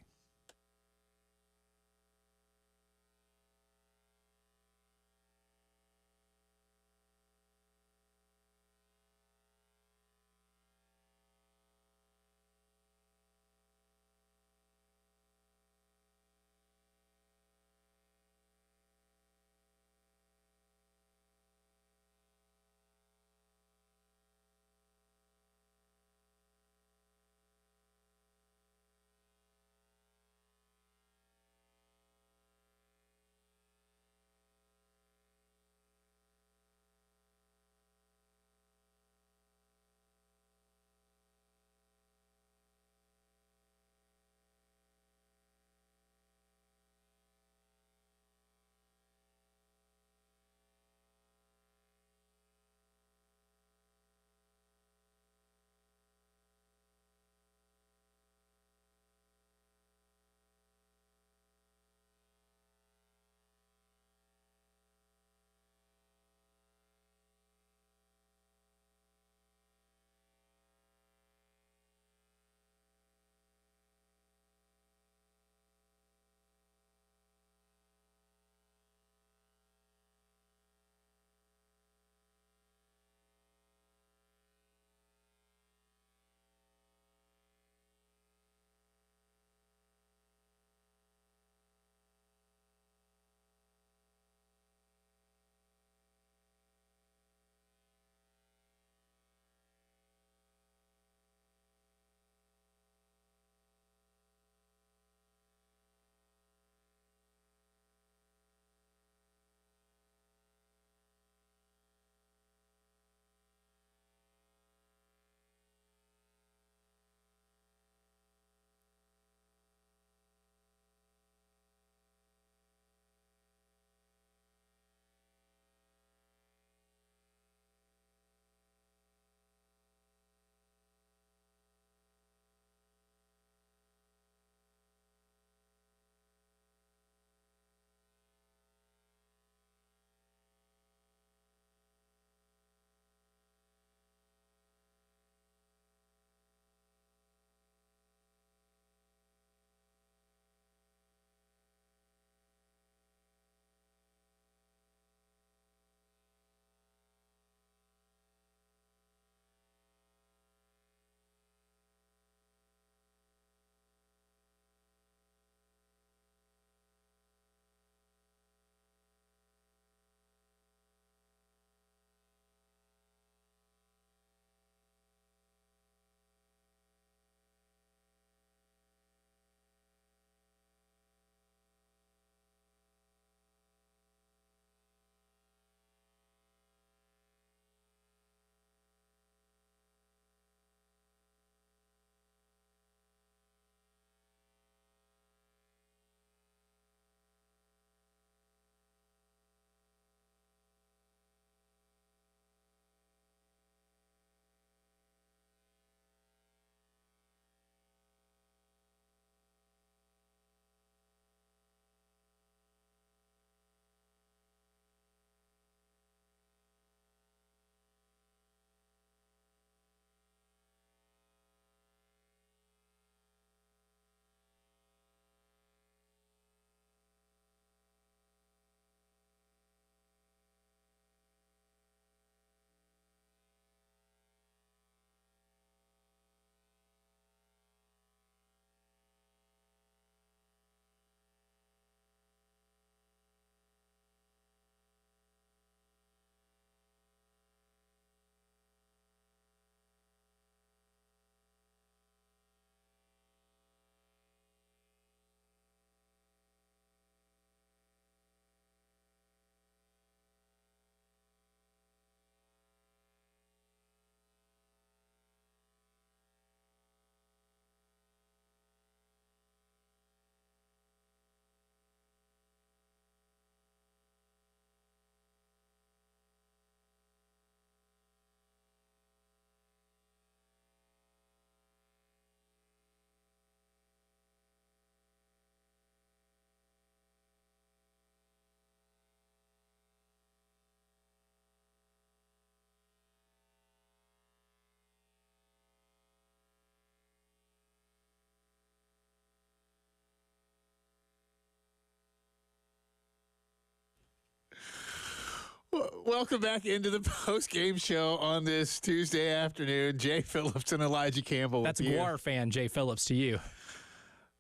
Welcome back into the post-game show on this Tuesday afternoon. Jay Phillips and Elijah Campbell. That's GWAR fan Jay Phillips to you.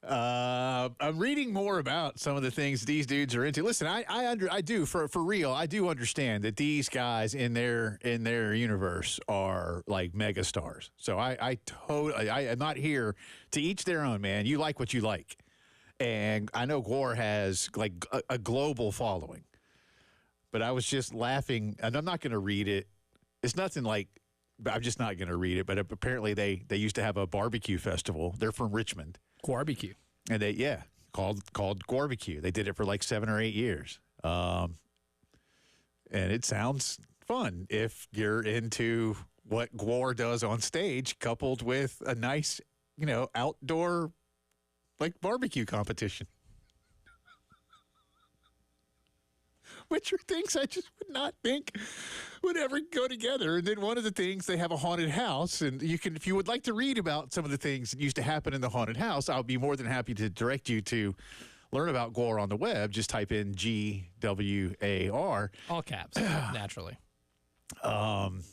I'm reading more about some of the things these dudes are into. Listen, I do for real. I do understand that these guys in their universe are like mega stars. So I am not here to each their own, man. You like what you like, and I know GWAR has like a global following. But I was just laughing, and I'm not going to read it. It's nothing like, I'm just not going to read it. But apparently they used to have a barbecue festival. They're from Richmond. Barbecue. And called Barbecue. They did it for like 7 or 8 years. And it sounds fun if you're into what GWAR does on stage, coupled with a nice, outdoor like barbecue competition. Which are things I just would not think would ever go together. And then one of the things, they have a haunted house. And you can, if you would like to read about some of the things that used to happen in the haunted house, I'll be more than happy to direct you to learn about GWAR on the web. Just type in GWAR. All caps, naturally. And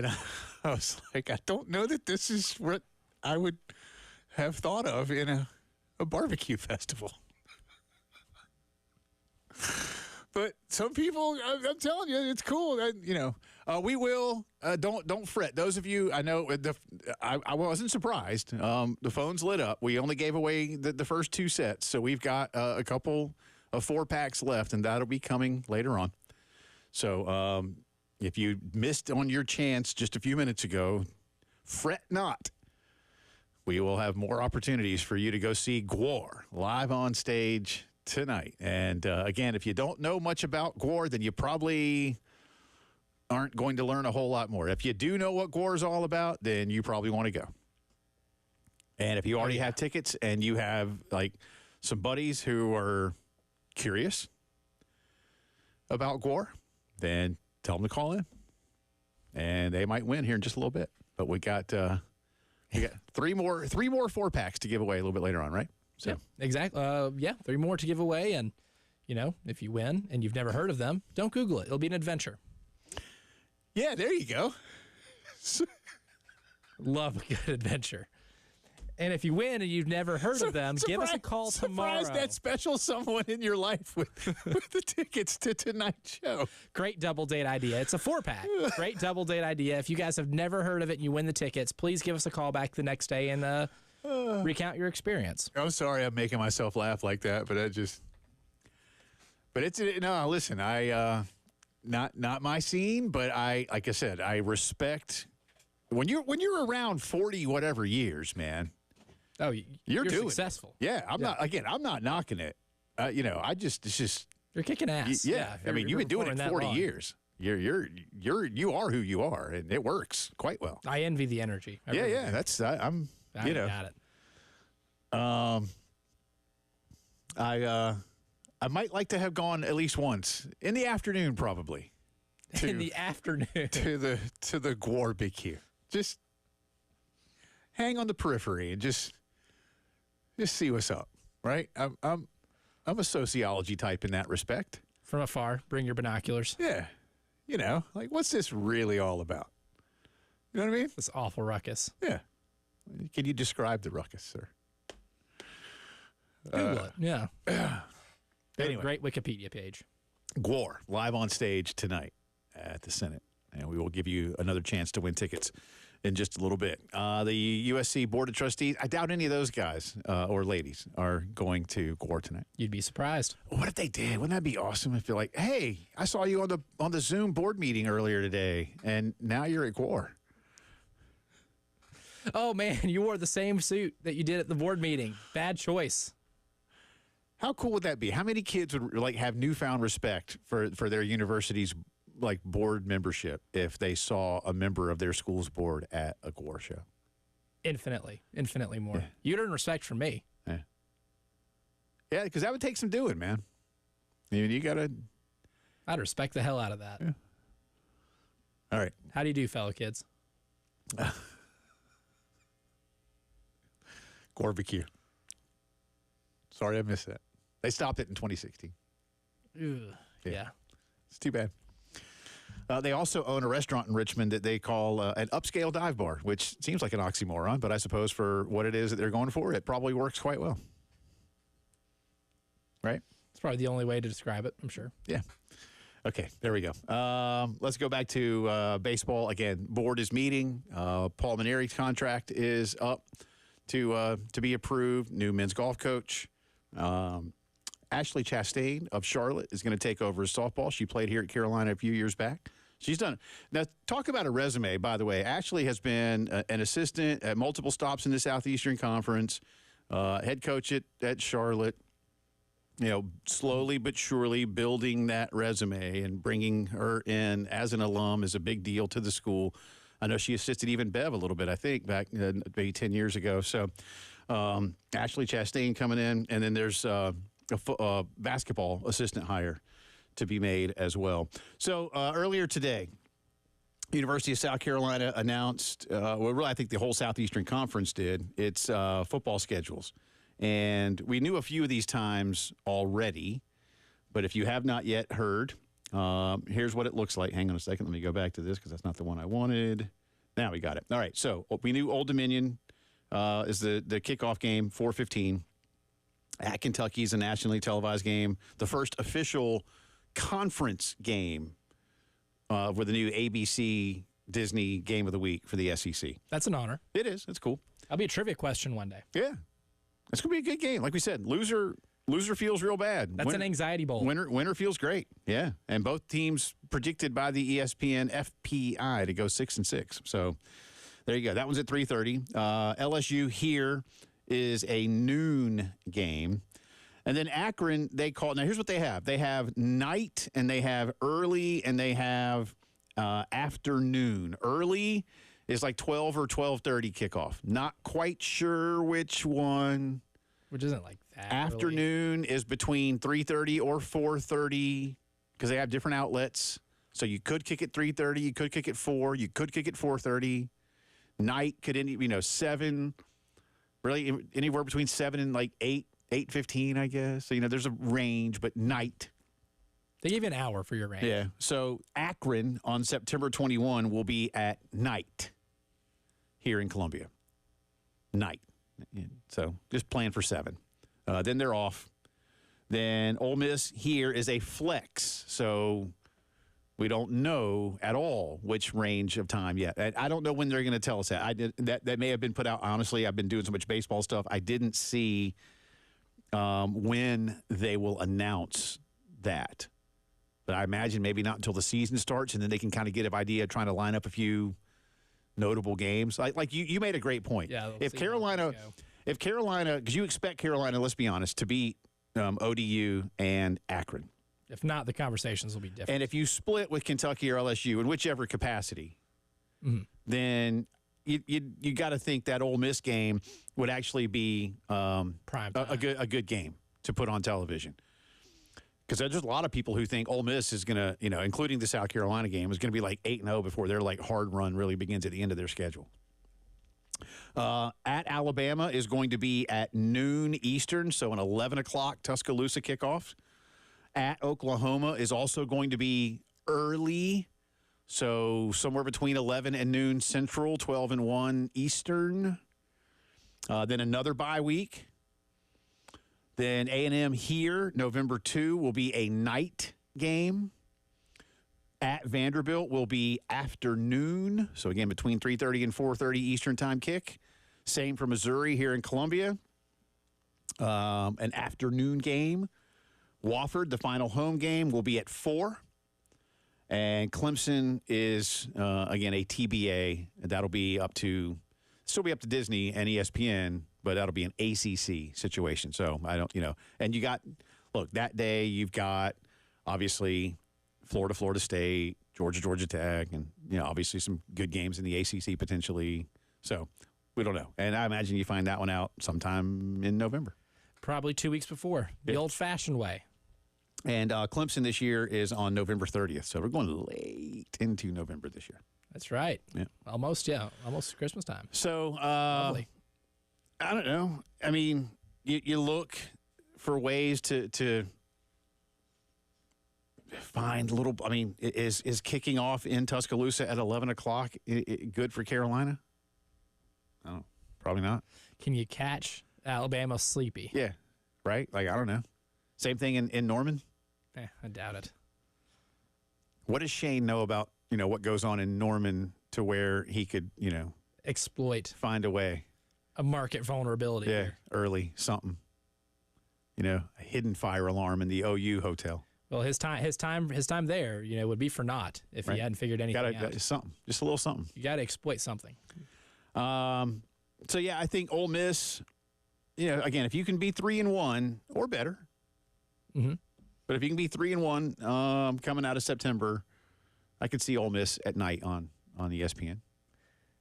I was like, I don't know that this is what I would have thought of in a barbecue festival. But some people, I'm telling you, it's cool. We will. Don't fret. Those of you, I know, I wasn't surprised. The phones lit up. We only gave away the first 2 sets, so we've got a couple of 4-packs left, and that'll be coming later on. So if you missed on your chance just a few minutes ago, fret not. We will have more opportunities for you to go see GWAR live on stage tonight. And again, if you don't know much about GWAR, then you probably aren't going to learn a whole lot more. If you do know what GWAR is all about, then you probably want to go. And if you already have tickets and you have like some buddies who are curious about GWAR, then tell them to call in, and they might win here in just a little bit. But we got 3 more 4-packs to give away a little bit later on, right? So. Yeah, exactly. 3 more to give away. And, if you win and you've never heard of them, don't Google it. It'll be an adventure. Yeah, there you go. Love a good adventure. And if you win and you've never heard of them, give us a call tomorrow. Surprise that special someone in your life with the tickets to tonight's show. Great double date idea. It's a 4-pack. Great double date idea. If you guys have never heard of it and you win the tickets, please give us a call back the next day and recount your experience. I'm sorry I'm making myself laugh like that, but listen, not my scene, but like I said, I respect when you're around 40 whatever years, man. Oh, you're doing successful. It. Yeah, I'm not knocking it. It's just you're kicking ass. Yeah. I mean, you've been doing it 40 years. You are who you are, and it works quite well. I envy the energy. I'm got it. I might like to have gone at least once in the afternoon, probably. In the afternoon to the GWAR. Just hang on the periphery and just see what's up, right? I'm a sociology type in that respect. From afar, bring your binoculars. Yeah, like what's this really all about? You know what I mean? This awful ruckus. Yeah. Can you describe the ruckus, sir? Google it. Yeah. Anyway, great Wikipedia page. GWAR live on stage tonight at the Senate, and we will give you another chance to win tickets in just a little bit. The USC Board of Trustees, I doubt any of those guys or ladies are going to GWAR tonight. You'd be surprised. What if they did? Wouldn't that be awesome if you're like, hey, I saw you on the Zoom board meeting earlier today, and now you're at GWAR. Oh, man, you wore the same suit that you did at the board meeting. Bad choice. How cool would that be? How many kids would like have newfound respect for their university's like board membership if they saw a member of their school's board at a GWAR show? Infinitely more. Yeah. You'd earn respect from me. Yeah, because that would take some doing, man. I mean, you gotta. I'd respect the hell out of that. Yeah. All right. How do you do, fellow kids? Barbecue. Sorry, I missed that. They stopped it in 2016. Yeah. It's too bad. They also own a restaurant in Richmond that they call an upscale dive bar, which seems like an oxymoron, but I suppose for what it is that they're going for, it probably works quite well. Right? It's probably the only way to describe it, I'm sure. Yeah. Okay, there we go. Let's go back to baseball. Again, board is meeting. Paul Mainieri's contract is up to be approved. New men's golf coach. Ashley Chastain of Charlotte is going to take over as softball. She played here at Carolina a few years back. She's done. Now, talk about a resume, by the way. Ashley has been an assistant at multiple stops in the Southeastern Conference, head coach at Charlotte. You know, slowly but surely building that resume and bringing her in as an alum is a big deal to the school. I know she assisted even Bev a little bit, I think, back maybe 10 years ago. So Ashley Chastain coming in, and then there's a basketball assistant hire to be made as well. So earlier today, University of South Carolina announced, well, really, I think the whole Southeastern Conference did, its football schedules. And we knew a few of these times already, but if you have not yet heard, here's what it looks like. Hang on a second. Let me go back to this because that's not the one I wanted. Now we got it. All right, so we knew Old Dominion is the kickoff game, 4:15. At Kentucky is a nationally televised game, the first official conference game with the new ABC Disney Game of the Week for the SEC. That's an honor. It is. It's cool. That'll be a trivia question one day. Yeah. It's going to be a good game. Like we said, loser feels real bad. That's an anxiety bowl. Winner feels great. Yeah. And both teams predicted by the ESPN FPI to go 6-6. So there you go. That one's at 3:30. LSU here is a noon game. And then Akron, they call. Now, here's what they have. They have night, and they have early, and they have afternoon. Early is like 12 or 12:30 kickoff. Not quite sure which one. Which isn't like that. Afternoon early. is between 3:30 or 4:30 because they have different outlets. So you could kick at 3:30, you could kick at 4, you could kick at 4:30. Night could end, 7. Really anywhere between 7 and like 8:15, I guess. So there's a range, but night. They gave you an hour for your range. Yeah. So Akron on September 21 will be at night here in Columbia. Night. So just plan for 7. Then they're off. Then Ole Miss here is a flex. So we don't know at all which range of time yet. I don't know when they're going to tell us that. That may have been put out. Honestly, I've been doing so much baseball stuff. I didn't see when they will announce that. But I imagine maybe not until the season starts, and then they can kind of get an idea trying to line up a few notable games. Like you made a great point. Yeah, if Carolina, because you expect Carolina, let's be honest, to beat ODU and Akron. If not, the conversations will be different. And if you split with Kentucky or LSU in whichever capacity, then you got to think that Ole Miss game would actually be prime time. a good game to put on television. Because there's a lot of people who think Ole Miss is going to, including the South Carolina game, is going to be like 8-0 before their hard run really begins at the end of their schedule. At Alabama is going to be at noon Eastern, so an 11 o'clock Tuscaloosa kickoff. At Oklahoma is also going to be early, so somewhere between 11 and noon Central, 12 and 1 Eastern. Then another bye week. Then A&M here, November 2, will be a night game. At Vanderbilt will be afternoon. So, again, between 3:30 and 4:30 Eastern time kick. Same for Missouri here in Columbia. An afternoon game. Wofford, the final home game, will be at 4. And Clemson is, again, a TBA. That'll be still be up to Disney and ESPN, but that'll be an ACC situation. So I don't, and that day you've got obviously Florida State, Georgia Tech, and, obviously some good games in the ACC potentially. So we don't know. And I imagine you find that one out sometime in November. Probably 2 weeks before, the old-fashioned way. And Clemson this year is on November 30th. So we're going late into November this year. That's right. Yeah. Almost Christmas time. So, lovely. I don't know. I mean, you look for ways to find little. I mean, is kicking off in Tuscaloosa at 11 o'clock good for Carolina? Oh, probably not. Can you catch Alabama sleepy? Yeah, right. Like I don't know. Same thing in Norman. I doubt it. What does Shane know about what goes on in Norman to where he could exploit, find a way, a market vulnerability? Yeah, here. Early something. A hidden fire alarm in the OU hotel. Well, his time there, would be for naught if he hadn't figured anything out. Something, just a little something. You got to exploit something. So yeah, I think Ole Miss. Again, if you can be 3-1 or better, but if you can be 3-1 coming out of September, I could see Ole Miss at night on ESPN.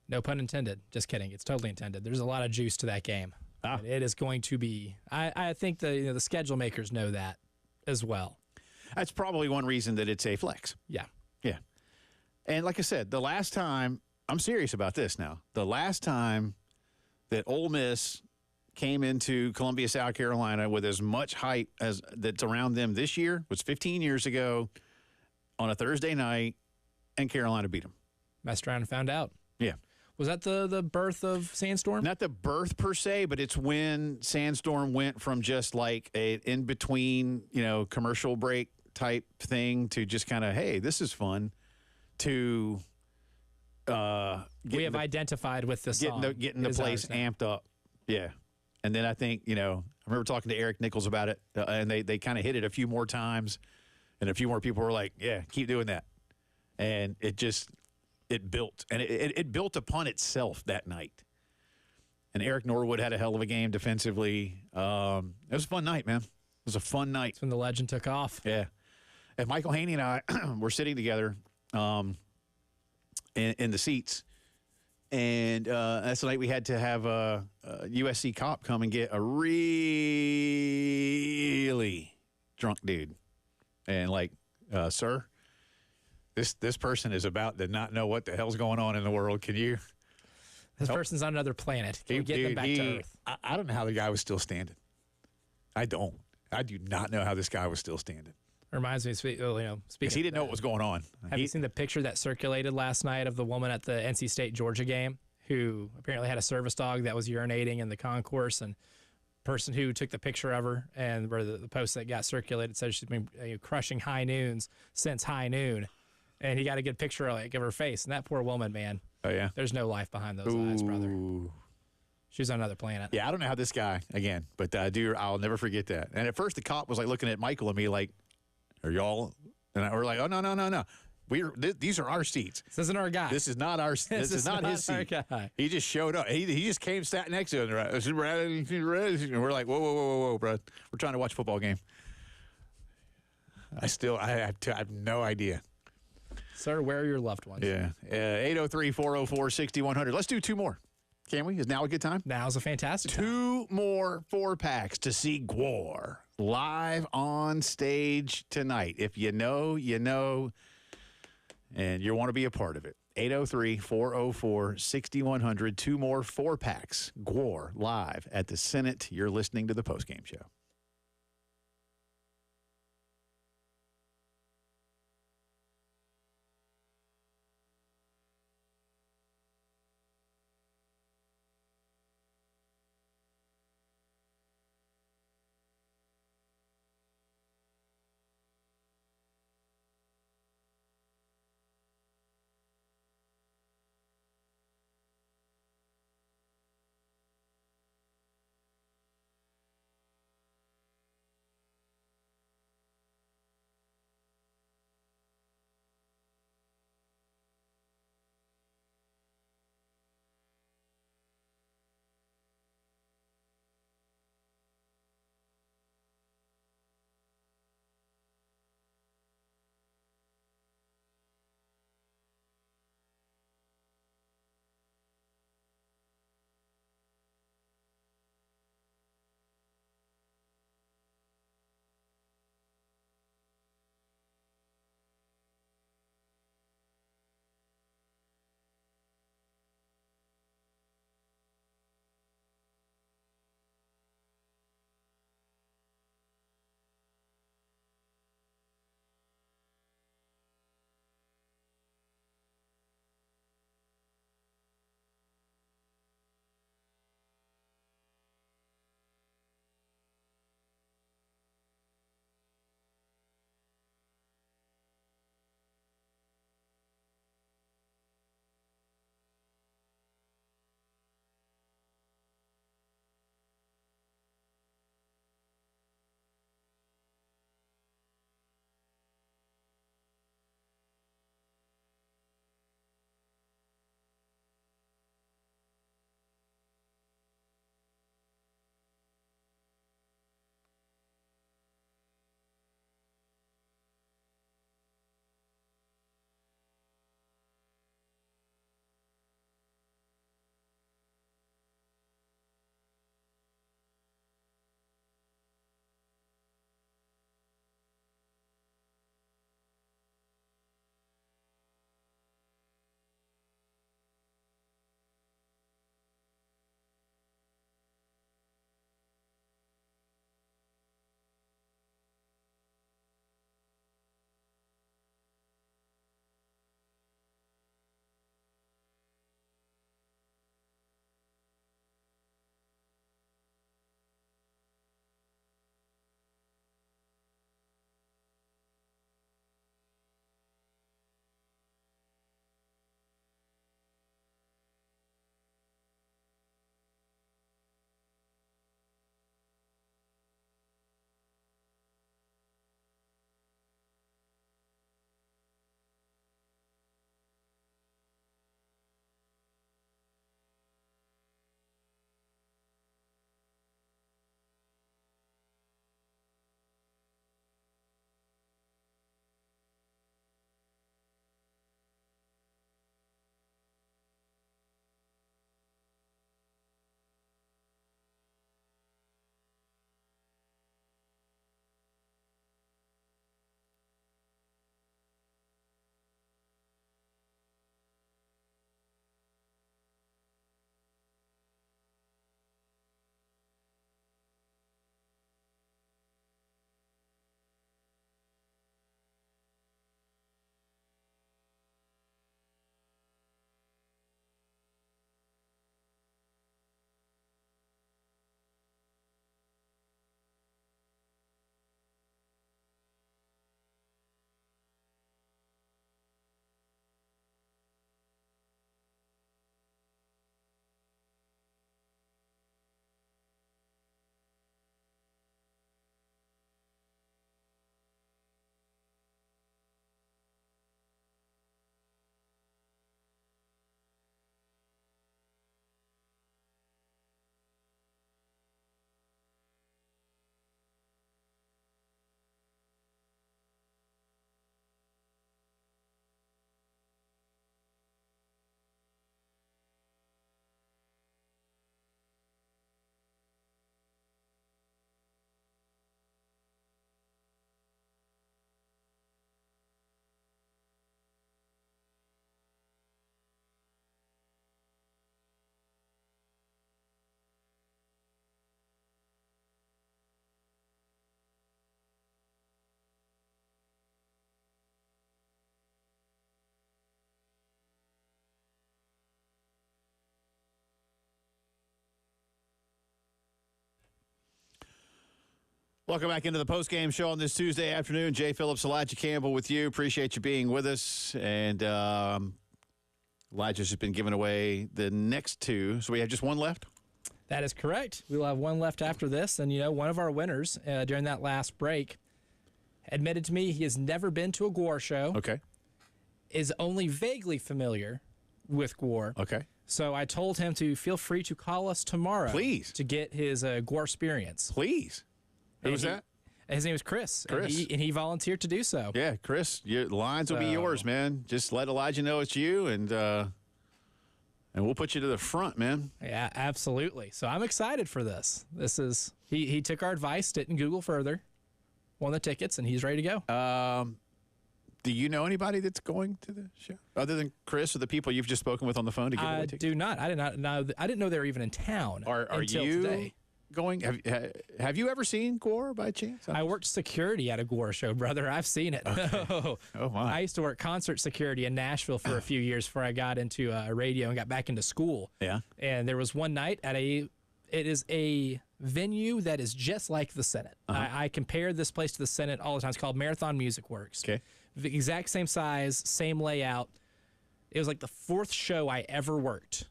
No pun intended. Just kidding. It's totally intended. There's a lot of juice to that game. It is going to be. I think the schedule makers know that as well. That's probably one reason that it's a flex. Yeah. Yeah. And like I said, the last time, I'm serious about this now, the last time that Ole Miss came into Columbia, South Carolina with as much hype as that's around them this year was 15 years ago on a Thursday night, and Carolina beat them. Messed around and found out. Yeah. Was that the birth of Sandstorm? Not the birth per se, but it's when Sandstorm went from just like a in-between, commercial break type thing to just kind of, hey, this is fun, to we have identified with the song. Getting the place amped up. Yeah. And then I think, I remember talking to Eric Nichols about it, and they kind of hit it a few more times, and a few more people were like, yeah, keep doing that. And it built, and it built upon itself that night. And Eric Norwood had a hell of a game defensively. It was a fun night, man. It was a fun night. That's when the legend took off. Yeah. And Michael Haney and I were sitting together in the seats, and that's the night we had to have a USC cop come and get a really drunk dude. And like, sir, this person is about to not know what the hell's going on in the world. Can you? This person's on another planet. Can we get them back to Earth? I don't know how the guy was still standing. I do not know how this guy was still standing. Reminds me, speaking. He didn't know what was going on. Have you seen the picture that circulated last night of the woman at the NC State Georgia game who apparently had a service dog that was urinating in the concourse, and person who took the picture of her, and where the post that got circulated said she's been crushing high noons since high noon, and he got a good picture of her face, and that poor woman, man. Oh yeah, there's no life behind those eyes, brother. She's on another planet. Yeah, I don't know how this guy again, but I'll never forget that. And at first, the cop was like looking at Michael and me like, "Are y'all?" And we're like, "Oh no. These are our seats. This isn't our guy. This is not our. This is not his seat. Guy. He just showed up. He just came, sat next to him. And we're like, whoa, bro. We're trying to watch a football game. I have no idea. Sir, where are your loved ones? Yeah. 803-404-6100. Let's do two more. Can we? Is now a good time? Now's a fantastic time. Two more 4-packs to see GWAR live on stage tonight. If you know, you know, and you want to be a part of it. 803-404-6100. Two more 4-packs. GWAR live at the Senate. You're listening to the Postgame Show. Welcome back into the post-game show on this Tuesday afternoon. Jay Phillips, Elijah Campbell with you. Appreciate you being with us. And Elijah's just been giving away the next two. So we have just one left? That is correct. We'll have one left after this. And, one of our winners during that last break admitted to me he has never been to a GWAR show. Okay. Is only vaguely familiar with GWAR. Okay. So I told him to feel free to call us tomorrow. Please. To get his GWAR experience. Please. Who was that? His name was Chris. Chris. And he volunteered to do so. Yeah, Chris, the lines will be yours, man. Just let Elijah know it's you, and we'll put you to the front, man. Yeah, absolutely. So I'm excited for this. This is he took our advice, didn't Google further, won the tickets, and he's ready to go. Do you know anybody that's going to the show other than Chris or the people you've just spoken with on the phone to give away tickets? I do not. I did not know. I didn't know they were even in town. Are until you today. Going? Have you ever seen GWAR by chance? I worked security at a GWAR show, brother. I've seen it. Okay. Oh my! I used to work concert security in Nashville for a few years before I got into radio and got back into school. Yeah. And there was one night at it is a venue that is just like the Senate. I compare this place to the Senate all the time. It's called Marathon Music Works. Okay. The exact same size, same layout. It was like the fourth show I ever worked.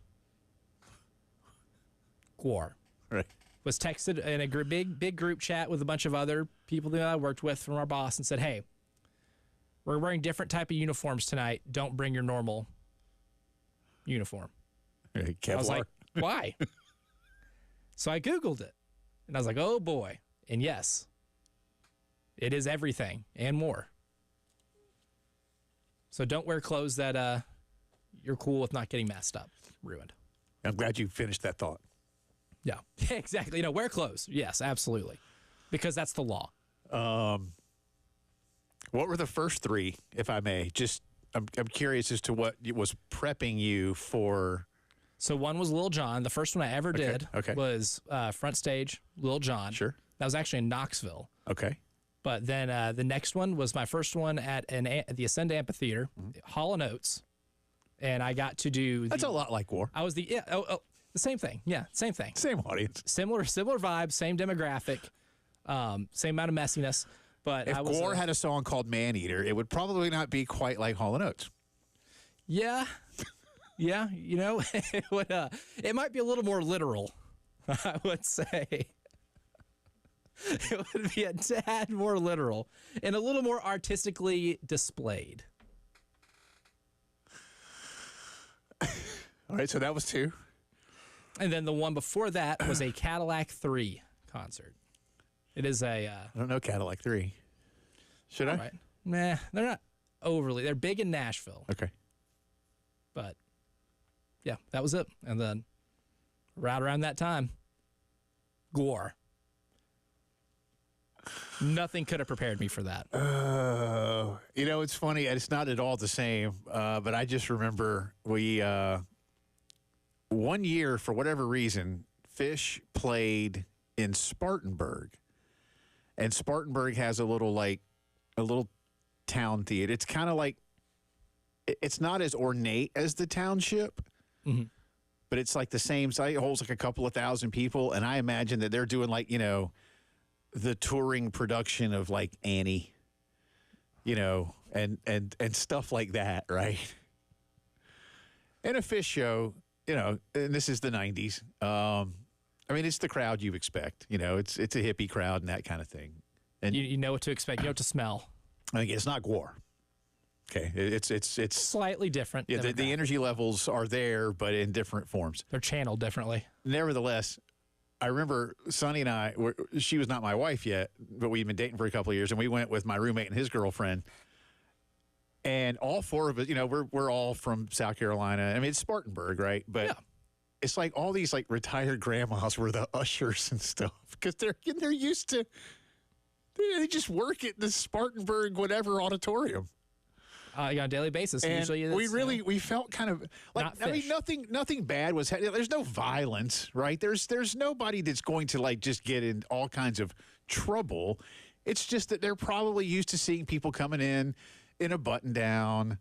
GWAR. Right. Was texted in a big group chat with a bunch of other people that I worked with from our boss and said, hey, we're wearing different type of uniforms tonight. Don't bring your normal uniform. Kevlar. I was like, why? So I Googled it, and I was like, oh, boy. And yes, it is everything and more. So don't wear clothes that you're cool with not getting messed up, ruined. I'm glad you finished that thought. Yeah, exactly. Wear clothes. Yes, absolutely. Because that's the law. What were the first three, if I may? Just, I'm curious as to what was prepping you for. So one was Lil Jon. The first one I ever did was front stage, Lil Jon. Sure. That was actually in Knoxville. Okay. But then the next one was my first one at the Ascend Amphitheater, Hall & Oates. And I got to do. That's a lot like GWAR. I was the same thing. Yeah, same thing. Same audience. Similar vibe, same demographic, same amount of messiness. But if GWAR had a song called Man-Eater, it would probably not be quite like Hall & Oates. Yeah. Yeah, it would. It might be a little more literal, I would say. It would be a tad more literal and a little more artistically displayed. All right, so that was two. And then the one before that was a Cadillac 3 concert. It is a... I don't know Cadillac 3. Should I? Right. Nah, they're not overly... They're big in Nashville. Okay. But, yeah, that was it. And then right around that time, GWAR. Nothing could have prepared me for that. It's funny. It's not at all the same, but I just remember we... one year, for whatever reason, Fish played in Spartanburg. And Spartanburg has a little town theater. It's kind of like, it's not as ornate as the township, but it's like the same size. It holds like a couple of thousand people. And I imagine that they're doing the touring production of like Annie, and stuff like that, right? And a Fish show, and this is the 90s. It's the crowd you expect. It's a hippie crowd and that kind of thing. And you know what to expect. You know what to smell. I think it's not GWAR. Okay, it's slightly different. Yeah, the energy levels are there, but in different forms. They're channeled differently. Nevertheless, I remember Sonny and I. She was not my wife yet, but we'd been dating for a couple of years, and we went with my roommate and his girlfriend. And all four of us, we're all from South Carolina. It's Spartanburg, right? But it's like all these like retired grandmas were the ushers and stuff because they're used to. They just work at the Spartanburg whatever auditorium. On a daily basis. And usually we felt kind of like nothing bad was. There's no violence, right? There's nobody that's going to like just get in all kinds of trouble. It's just that they're probably used to seeing people coming in a button down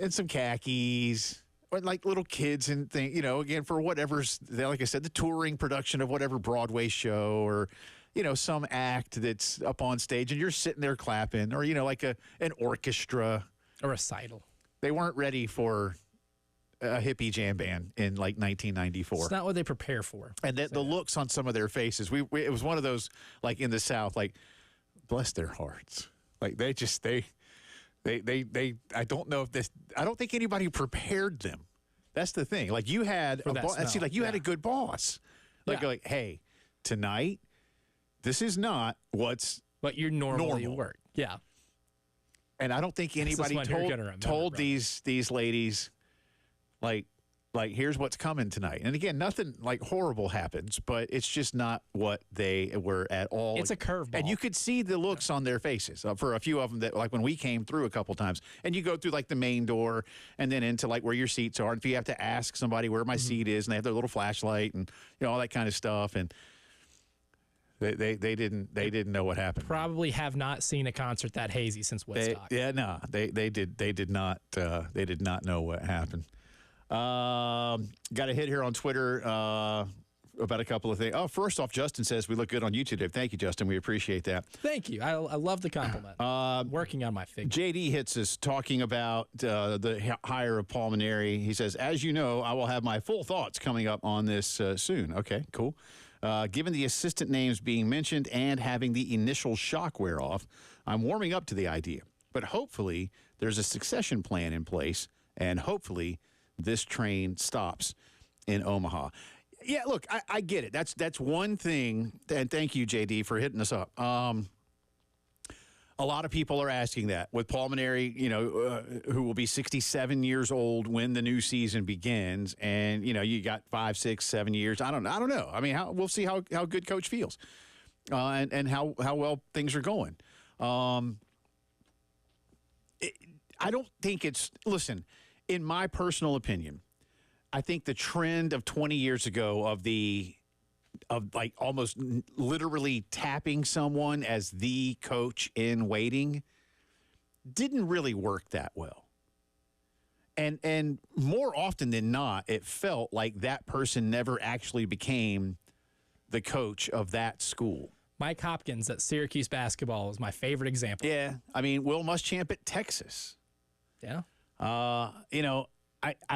and some khakis, or like little kids and things. Again for whatever's like I said, the touring production of whatever Broadway show or some act that's up on stage and you're sitting there clapping, or, like an orchestra. A recital. They weren't ready for a hippie jam band in like 1994. It's not what they prepare for. And the looks on some of their faces, it was one of those, like in the South, like, bless their hearts. Like they I don't know if this, I don't think anybody prepared them. That's the thing. Like you had a boss, see, like you had a good boss. Like, hey, tonight, this is not what you normally work. Yeah. And I don't think anybody told these ladies, like here's what's coming tonight. And again, nothing like horrible happens, but it's just not what they were at all. It's a curveball. And you could see the looks on their faces for a few of them that, like when we came through a couple times, and you go through like the main door and then into like where your seats are. And if you have to ask somebody where my seat is, and they have their little flashlight and all that kind of stuff. And they didn't know what happened. Probably have not seen a concert that hazy since Woodstock. They did not know what happened. Got a hit here on Twitter about a couple of things. Oh, first off, Justin says we look good on YouTube. Thank you, Justin. We appreciate that. Thank you. I love the compliment. Working on my figure. JD hits us talking about the hire of Paul Mainieri. He says, as you know, I will have my full thoughts coming up on this soon. Okay, cool. Given the assistant names being mentioned and having the initial shock wear off, I'm warming up to the idea. But hopefully there's a succession plan in place, and hopefully this train stops in Omaha. Yeah, look, I get it. That's one thing, and thank you, JD, for hitting us up. A lot of people are asking that with Paul Mainieri, who will be 67 years old when the new season begins, and you got 5, 6, 7 years. I don't know. I mean, we'll see how good coach feels, and how well things are going. I don't think it's listen. In my personal opinion, I think the trend of 20 years ago of like almost literally tapping someone as the coach in waiting didn't really work that well. And more often than not, it felt like that person never actually became the coach of that school. Mike Hopkins at Syracuse basketball was my favorite example. Yeah. I mean, Will Muschamp at Texas. Yeah. I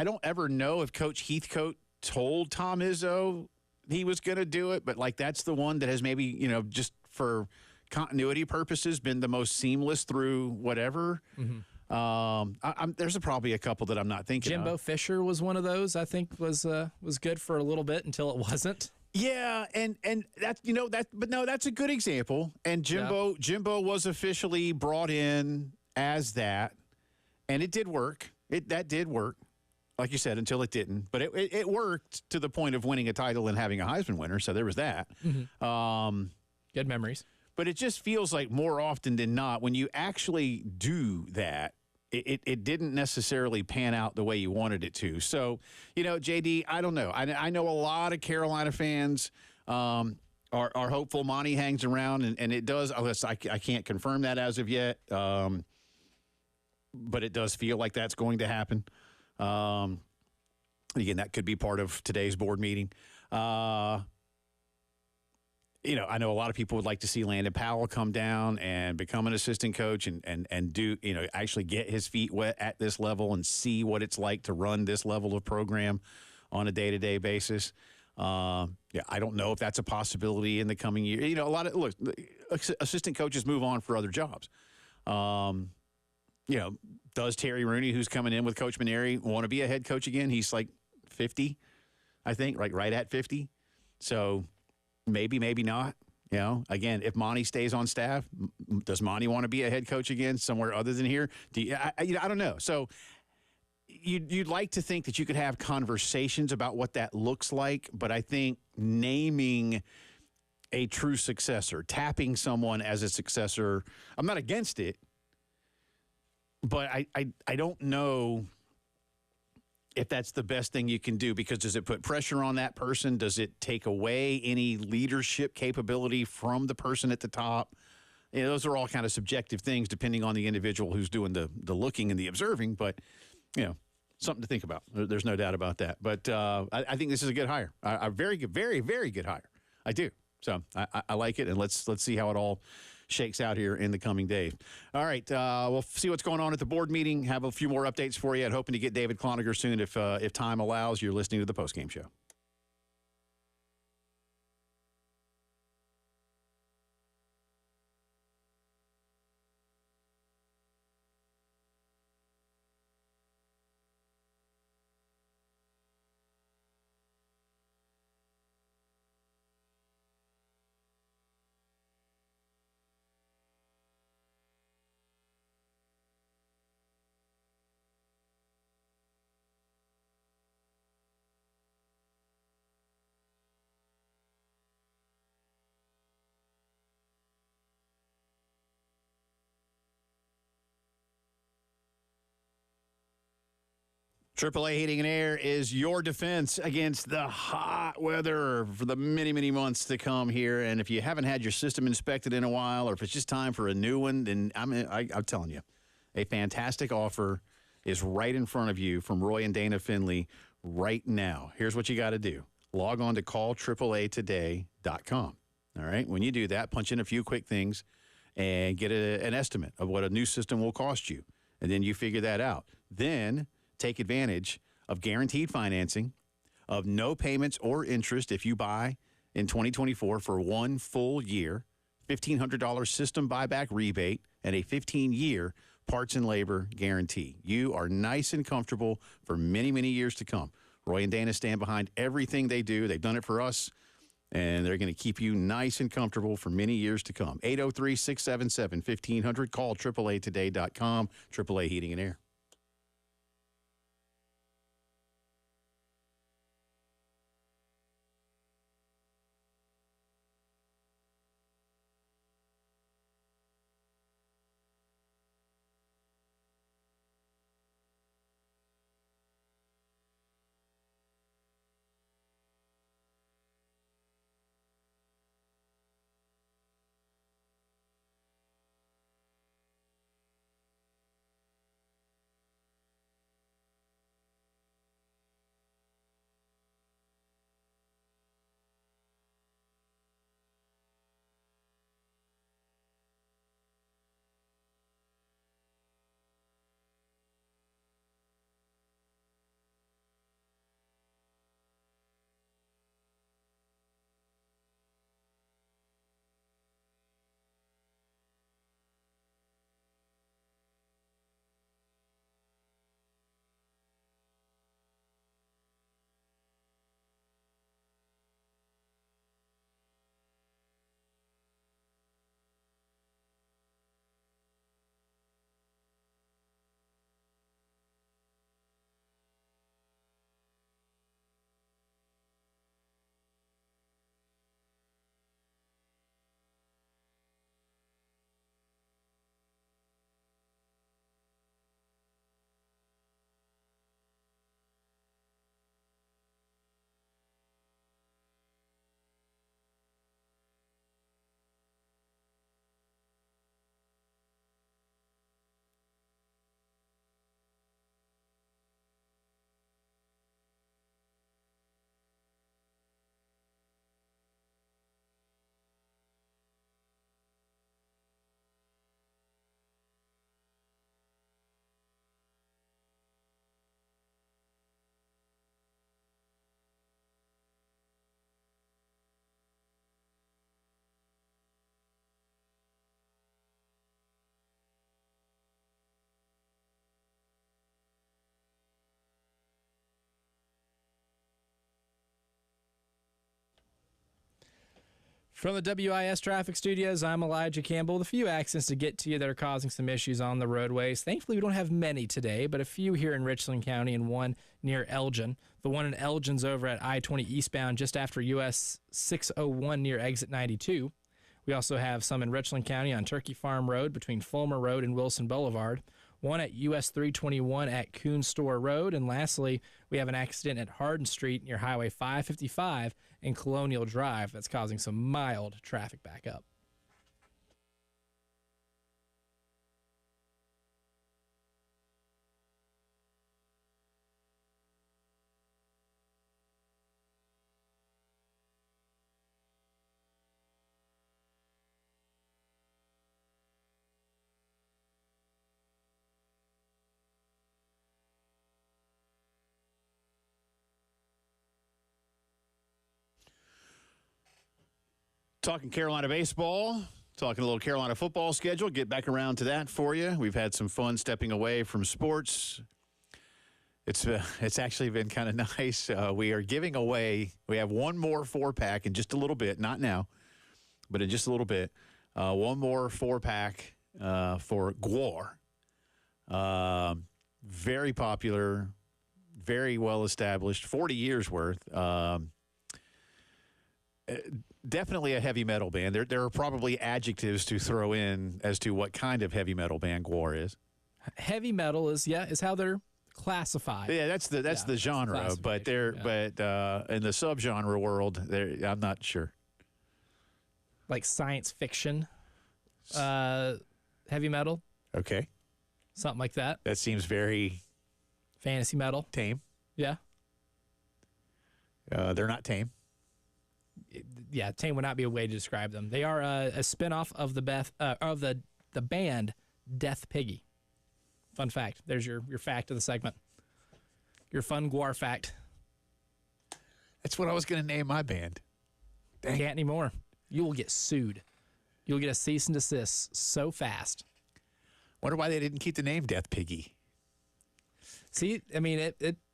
don't ever know if Coach Heathcote told Tom Izzo he was going to do it, but like that's the one that has maybe, just for continuity purposes been the most seamless through whatever. Mm-hmm. There's probably a couple that I'm not thinking Jimbo of. Fisher was one of those, I think was good for a little bit until it wasn't. Yeah, and that's that's a good example. And Jimbo was officially brought in as that. And it did work. That did work, like you said, until it didn't. But it worked to the point of winning a title and having a Heisman winner. So there was that. Mm-hmm. Good memories. But it just feels like more often than not, when you actually do that, it didn't necessarily pan out the way you wanted it to. So, JD, I don't know. I know a lot of Carolina fans are hopeful Monty hangs around, and it does. I can't confirm that as of yet. But it does feel like that's going to happen. Again, that could be part of today's board meeting. I know a lot of people would like to see Landon Powell come down and become an assistant coach and do, actually get his feet wet at this level and see what it's like to run this level of program on a day-to-day basis. I don't know if that's a possibility in the coming year. Assistant coaches move on for other jobs. Does Terry Rooney, who's coming in with Coach Mainieri, want to be a head coach again? He's like 50, I think, right at 50. So maybe not. Again, if Monty stays on staff, does Monty want to be a head coach again somewhere other than here? I don't know. So you'd like to think that you could have conversations about what that looks like, but I think naming a true successor, tapping someone as a successor, I'm not against it. But I don't know if that's the best thing you can do, because does it put pressure on that person? Does it take away any leadership capability from the person at the top? Those are all kind of subjective things depending on the individual who's doing the looking and the observing. But, something to think about. There's no doubt about that. But I think this is a good hire. A very good, very, very good hire. I do. So I like it, and let's see how it all shakes out here in the coming days. All right, we'll see what's going on at the board meeting. Have a few more updates for you, and hoping to get David Cloninger soon if time allows. You're listening to the Postgame Show. AAA Heating and Air is your defense against the hot weather for the many, many months to come here. And if you haven't had your system inspected in a while, or if it's just time for a new one, then I'm telling you, a fantastic offer is right in front of you from Roy and Dana Finley right now. Here's what you got to do. Log on to callAAAtoday.com. All right? When you do that, punch in a few quick things and get an estimate of what a new system will cost you. And then you figure that out. Then take advantage of guaranteed financing, of no payments or interest if you buy in 2024 for 1 full year, $1,500 system buyback rebate, and a 15-year parts and labor guarantee. You are nice and comfortable for many, many years to come. Roy and Dana stand behind everything they do. They've done it for us, and they're going to keep you nice and comfortable for many years to come. 803-677-1500. Call AAAtoday.com, AAA Heating and Air. From the WIS Traffic Studios, I'm Elijah Campbell with a few accidents to get to you that are causing some issues on the roadways. Thankfully, we don't have many today, but a few here in Richland County and one near Elgin. The one in Elgin's over at I-20 eastbound just after US 601 near exit 92. We also have some in Richland County on Turkey Farm Road between Fulmer Road and Wilson Boulevard. One at US 321 at Coon Store Road. And lastly, we have an accident at Hardin Street near Highway 555 and Colonial Drive that's causing some mild traffic backup. Talking Carolina baseball, talking a little Carolina football schedule. Get back around to that for you. We've had some fun stepping away from sports. It's actually been kind of nice. We are giving away. We have one more 4-pack in just a little bit. Not now, but in just a little bit. One more 4-pack for GWAR. Very popular, very well established. 40 years worth. Definitely a heavy metal band. There are probably adjectives to throw in as to what kind of heavy metal band GWAR is. Heavy metal is how they're classified. Yeah, that's the genre, but in the subgenre world, I'm not sure. Like science fiction, heavy metal. Okay, something like that. That seems very fantasy metal. Tame. Yeah. They're not tame. Yeah, tame would not be a way to describe them. They are a spinoff of the band Death Piggy. Fun fact. There's your fact of the segment. Your fun GWAR fact. That's what I was going to name my band. Dang. Can't anymore. You will get sued. You'll get a cease and desist so fast. Wonder why they didn't keep the name Death Piggy. See, I mean,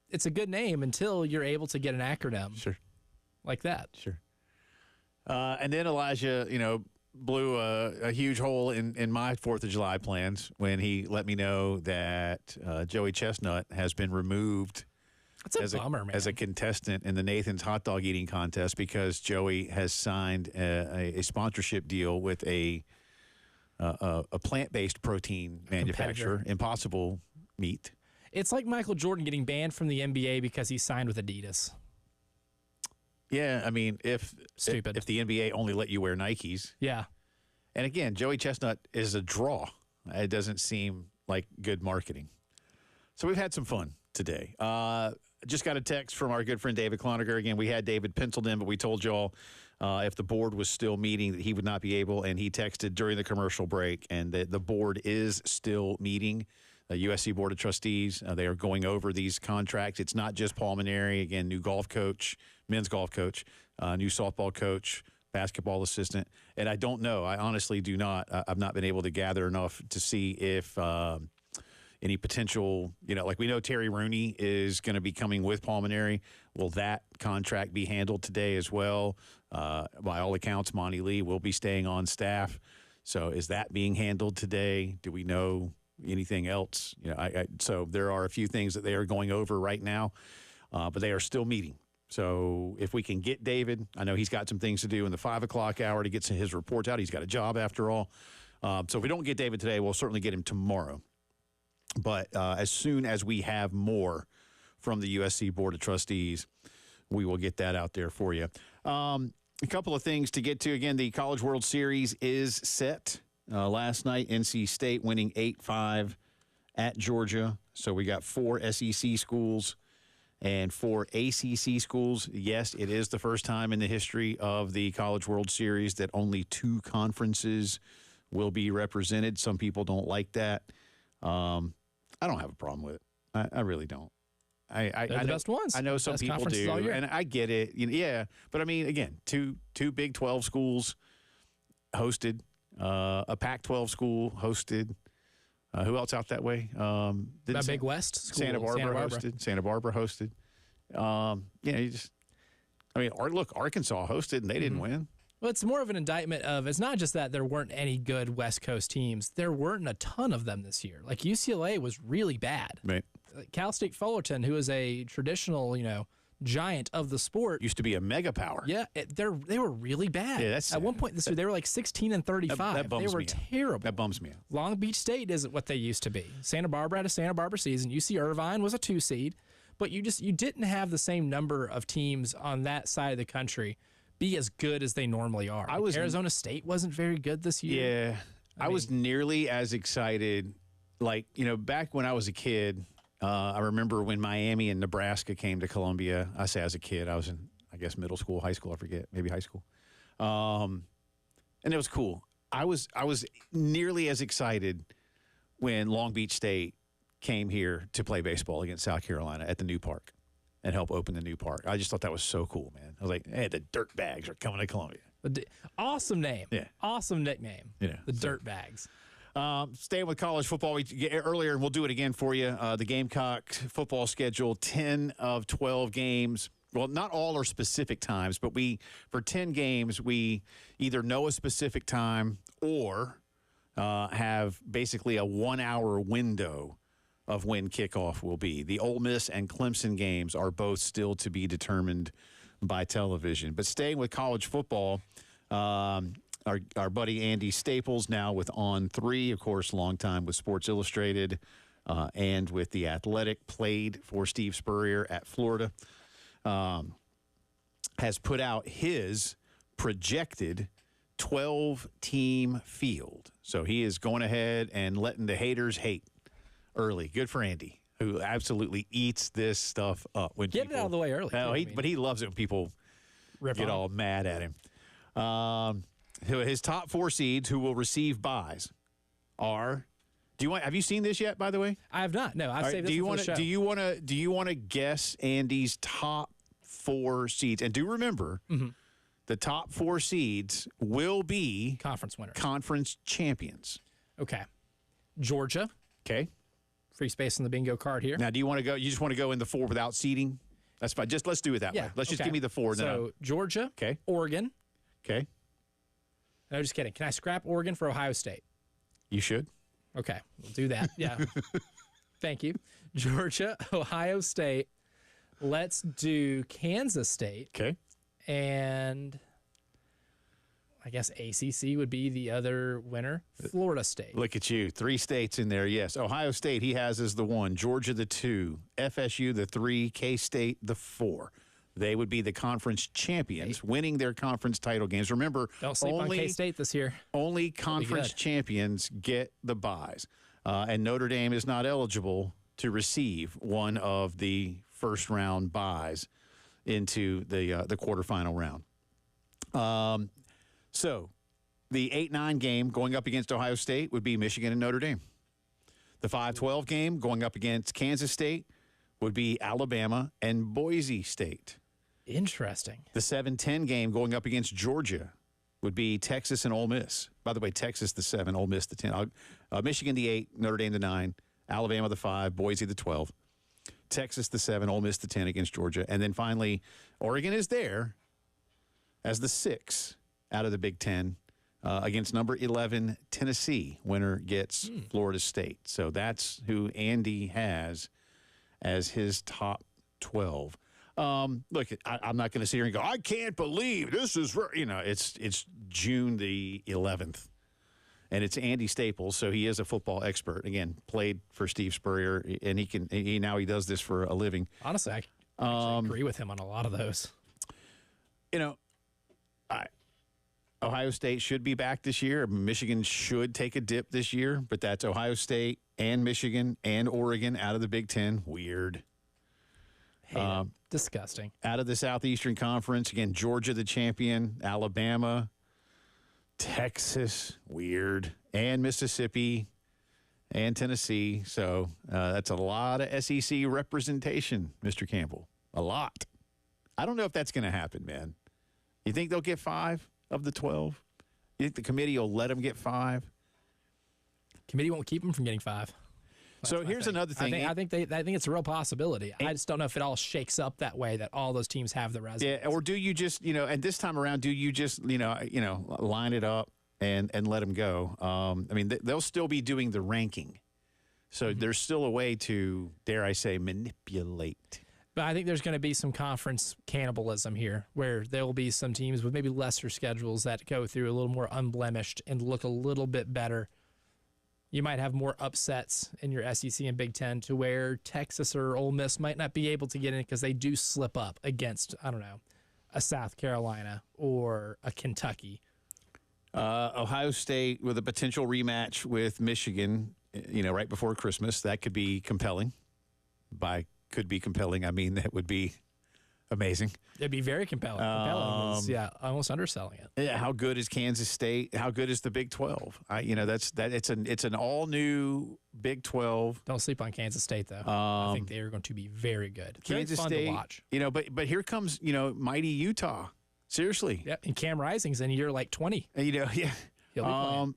it's a good name until you're able to get an acronym. Sure. Like that. Sure. And then Elijah, blew a huge hole in my 4th of July plans when he let me know that Joey Chestnut has been removed That's a bummer, man. As a contestant in the Nathan's hot dog eating contest because Joey has signed a sponsorship deal with a plant-based protein manufacturer, Impossible Meat. It's like Michael Jordan getting banned from the NBA because he signed with Adidas. Yeah, I mean, if the NBA only let you wear Nikes. Yeah. And again, Joey Chestnut is a draw. It doesn't seem like good marketing. So we've had some fun today. Just got a text from our good friend David Cloninger. Again, we had David penciled in, but we told y'all if the board was still meeting that he would not be able, and he texted during the commercial break, and the board is still meeting. The USC Board of Trustees, they are going over these contracts. It's not just Paul Mainieri, again, new golf coach, men's golf coach, new softball coach, basketball assistant. And I don't know. I honestly do not. I've not been able to gather enough to see if any potential, like we know Terry Rooney is going to be coming with Paul Mainieri. Will that contract be handled today as well? By all accounts, Monty Lee will be staying on staff. So is that being handled today? Do we know anything else? So there are a few things that they are going over right now, but they are still meeting. So if we can get David, I know he's got some things to do in the 5 o'clock hour to get his reports out. He's got a job after all. So if we don't get David today, we'll certainly get him tomorrow. But as soon as we have more from the USC Board of Trustees, we will get that out there for you. A couple of things to get to. Again, the College World Series is set. Last night, NC State winning 8-5 at Georgia. So we got 4 SEC schools and 4 ACC schools. Yes, it is the first time in the history of the College World Series that only 2 conferences will be represented. Some people don't like that. I don't have a problem with it. I really don't. They're the best ones. I know some people do, and I get it. Yeah, but I mean, again, two Big 12 schools hosted. A Pac-12 school hosted. Who else out that way? Big West school. Santa Barbara hosted. Santa Barbara hosted. Look, Arkansas hosted, and they didn't win. Well, it's more of an indictment of, it's not just that there weren't any good West Coast teams. There weren't a ton of them this year. Like UCLA was really bad. Right. Cal State Fullerton, who is a traditional, giant of the sport, used to be a mega power. Yeah, they were really bad. Yeah, that's at one point this year they were like 16-35. That bums they were me terrible. Out. That bums me out. Long Beach State isn't what they used to be. Santa Barbara had a Santa Barbara season. UC Irvine was a 2 seed, but you didn't have the same number of teams on that side of the country be as good as they normally are. Arizona State wasn't very good this year. Yeah, I was nearly as excited. Like back when I was a kid. I remember when Miami and Nebraska came to Columbia. I say as a kid, I was in, I guess, middle school, high school, I forget, maybe high school. And it was cool. I was nearly as excited when Long Beach State came here to play baseball against South Carolina at the new park and help open the new park. I just thought that was so cool, man. I was like, hey, the Dirtbags are coming to Columbia. Awesome name. Yeah. Awesome nickname. Yeah. The Dirtbags. Staying with college football, earlier, and we'll do it again for you. The Gamecock football schedule, 10 of 12 games. Well, not all are specific times, but for 10 games, we either know a specific time or have basically a 1-hour window of when kickoff will be. The Ole Miss and Clemson games are both still to be determined by television. But staying with college football, our buddy Andy Staples now with On 3, of course, long time with Sports Illustrated and with The Athletic, played for Steve Spurrier at Florida, has put out his projected 12-team field. So he is going ahead and letting the haters hate early. Good for Andy, who absolutely eats this stuff up. When Get it out of the way early. But he loves it when people get all mad at him. His top 4 seeds who will receive buys are. Have you seen this yet? By the way, I have not. No, I've saved this for the show. Do you want to guess Andy's top 4 seeds? And do remember, the top 4 seeds will be conference winners, conference champions. Okay, Georgia. Okay, free space on the bingo card here. Now, do you want to go? You just want to go in the 4 without seeding? That's fine. Let's do it that way. Let's just give me the 4. So Georgia. Okay. Oregon. Okay. No, just kidding. Can I scrap Oregon for Ohio State? You should. Okay, we'll do that. Yeah. Thank you. Georgia, Ohio State. Let's do Kansas State. Okay. And I guess ACC would be the other winner. Florida State. Look at you. 3 states in there, yes. Ohio State he has as the 1. Georgia the 2. FSU the 3. K-State the 4. They would be the conference champions, winning their conference title games. Remember, don't sleep on K-State this year. Only conference champions get the buys. And Notre Dame is not eligible to receive one of the first-round buys into the quarterfinal round. So the 8-9 game going up against Ohio State would be Michigan and Notre Dame. The 5-12 game going up against Kansas State would be Alabama and Boise State. Interesting. The 7-10 game going up against Georgia would be Texas and Ole Miss. By the way, Texas the 7, Ole Miss the 10. Michigan the 8, Notre Dame the 9, Alabama the 5, Boise the 12. Texas the 7, Ole Miss the 10 against Georgia. And then finally, Oregon is there as the 6 out of the Big Ten against number 11, Tennessee. Winner gets Florida State. So that's who Andy has as his top 12. Look, I'm not going to sit here and go, I can't believe this is, it's June the 11th. And it's Andy Staples, so he is a football expert. Again, played for Steve Spurrier, and he does this for a living. Honestly, I actually agree with him on a lot of those. Ohio State should be back this year. Michigan should take a dip this year, but that's Ohio State and Michigan and Oregon out of the Big Ten. Weird. Disgusting. Out of the Southeastern Conference, again, Georgia the champion, Alabama, Texas, weird, and Mississippi and Tennessee. So that's a lot of SEC representation, Mr. Campbell. A lot. I don't know if that's going to happen, man. You think they'll get 5 of the 12? You think the committee will let them get 5? Committee won't keep them from getting 5. So here's another thing. I think it's a real possibility. I just don't know if it all shakes up that way, that all those teams have the resumes. Yeah, or do you just, and this time around, do you just, line it up and let them go? I mean, they'll still be doing the ranking. So there's still a way to, dare I say, manipulate. But I think there's going to be some conference cannibalism here, where there will be some teams with maybe lesser schedules that go through a little more unblemished and look a little bit better. You might have more upsets in your SEC and Big Ten, to where Texas or Ole Miss might not be able to get in because they do slip up against, I don't know, a South Carolina or a Kentucky. Ohio State with a potential rematch with Michigan, right before Christmas. That could be compelling. Could be compelling, I mean, that would be amazing. It'd be very compelling. Almost underselling it. Yeah, how good is Kansas State? How good is the Big 12? It's an all new Big 12. Don't sleep on Kansas State though. I think they are going to be very good. Kansas Very fun State, to watch. But here comes mighty Utah. Seriously. Yeah, and Cam Rising's in year like 20. You know, yeah.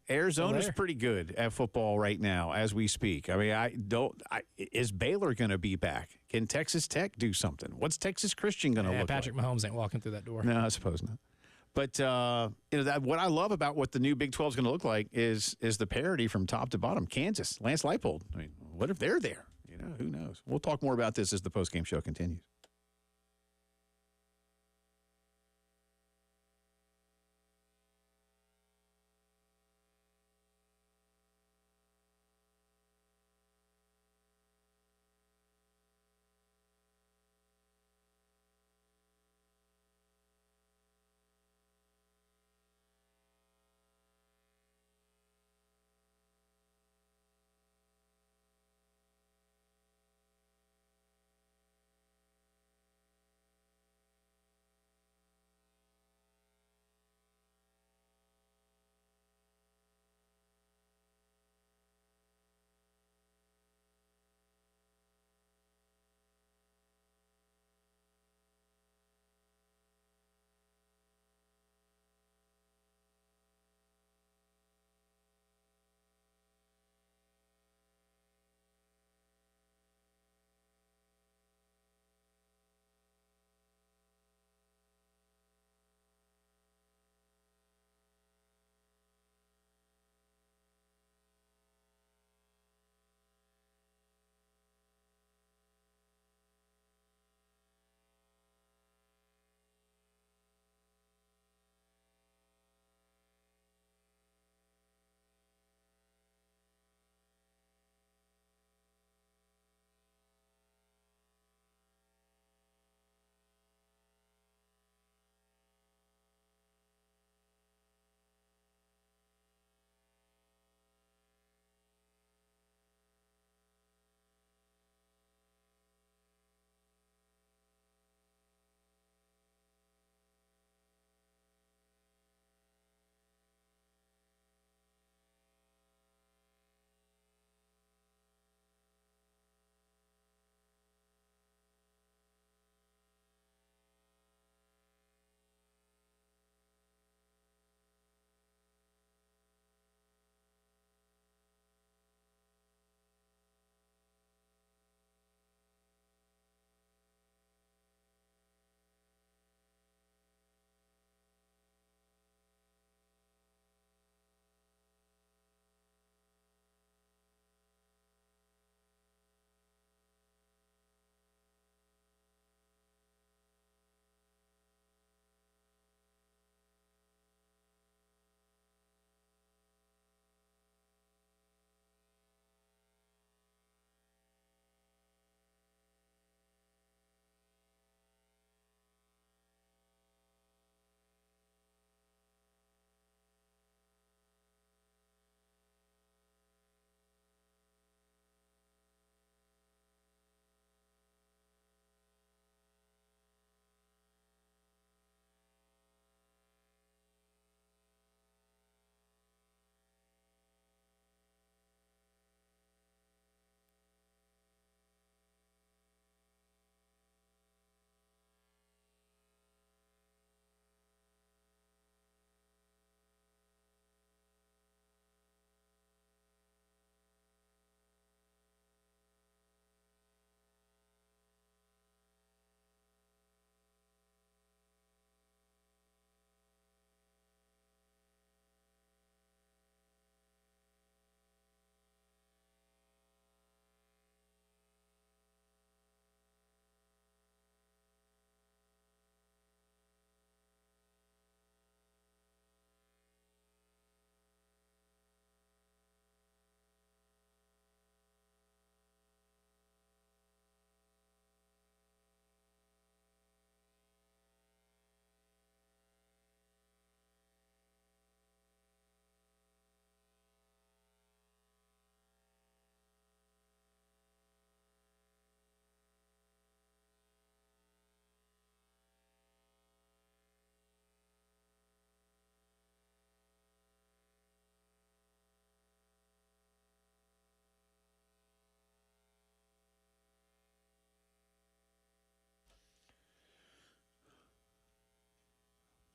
Arizona's Oh, pretty good at football right now as we speak. I mean, is Baylor going to be back? Can Texas Tech do something? What's Texas Christian going to look Patrick like? Mahomes ain't walking through that door. No, I suppose not. But what I love about what the new Big 12 is going to look like is the parity from top to bottom. Kansas, Lance Leipold. I mean, what if they're there? You know, who knows? We'll talk more about this as the postgame show continues.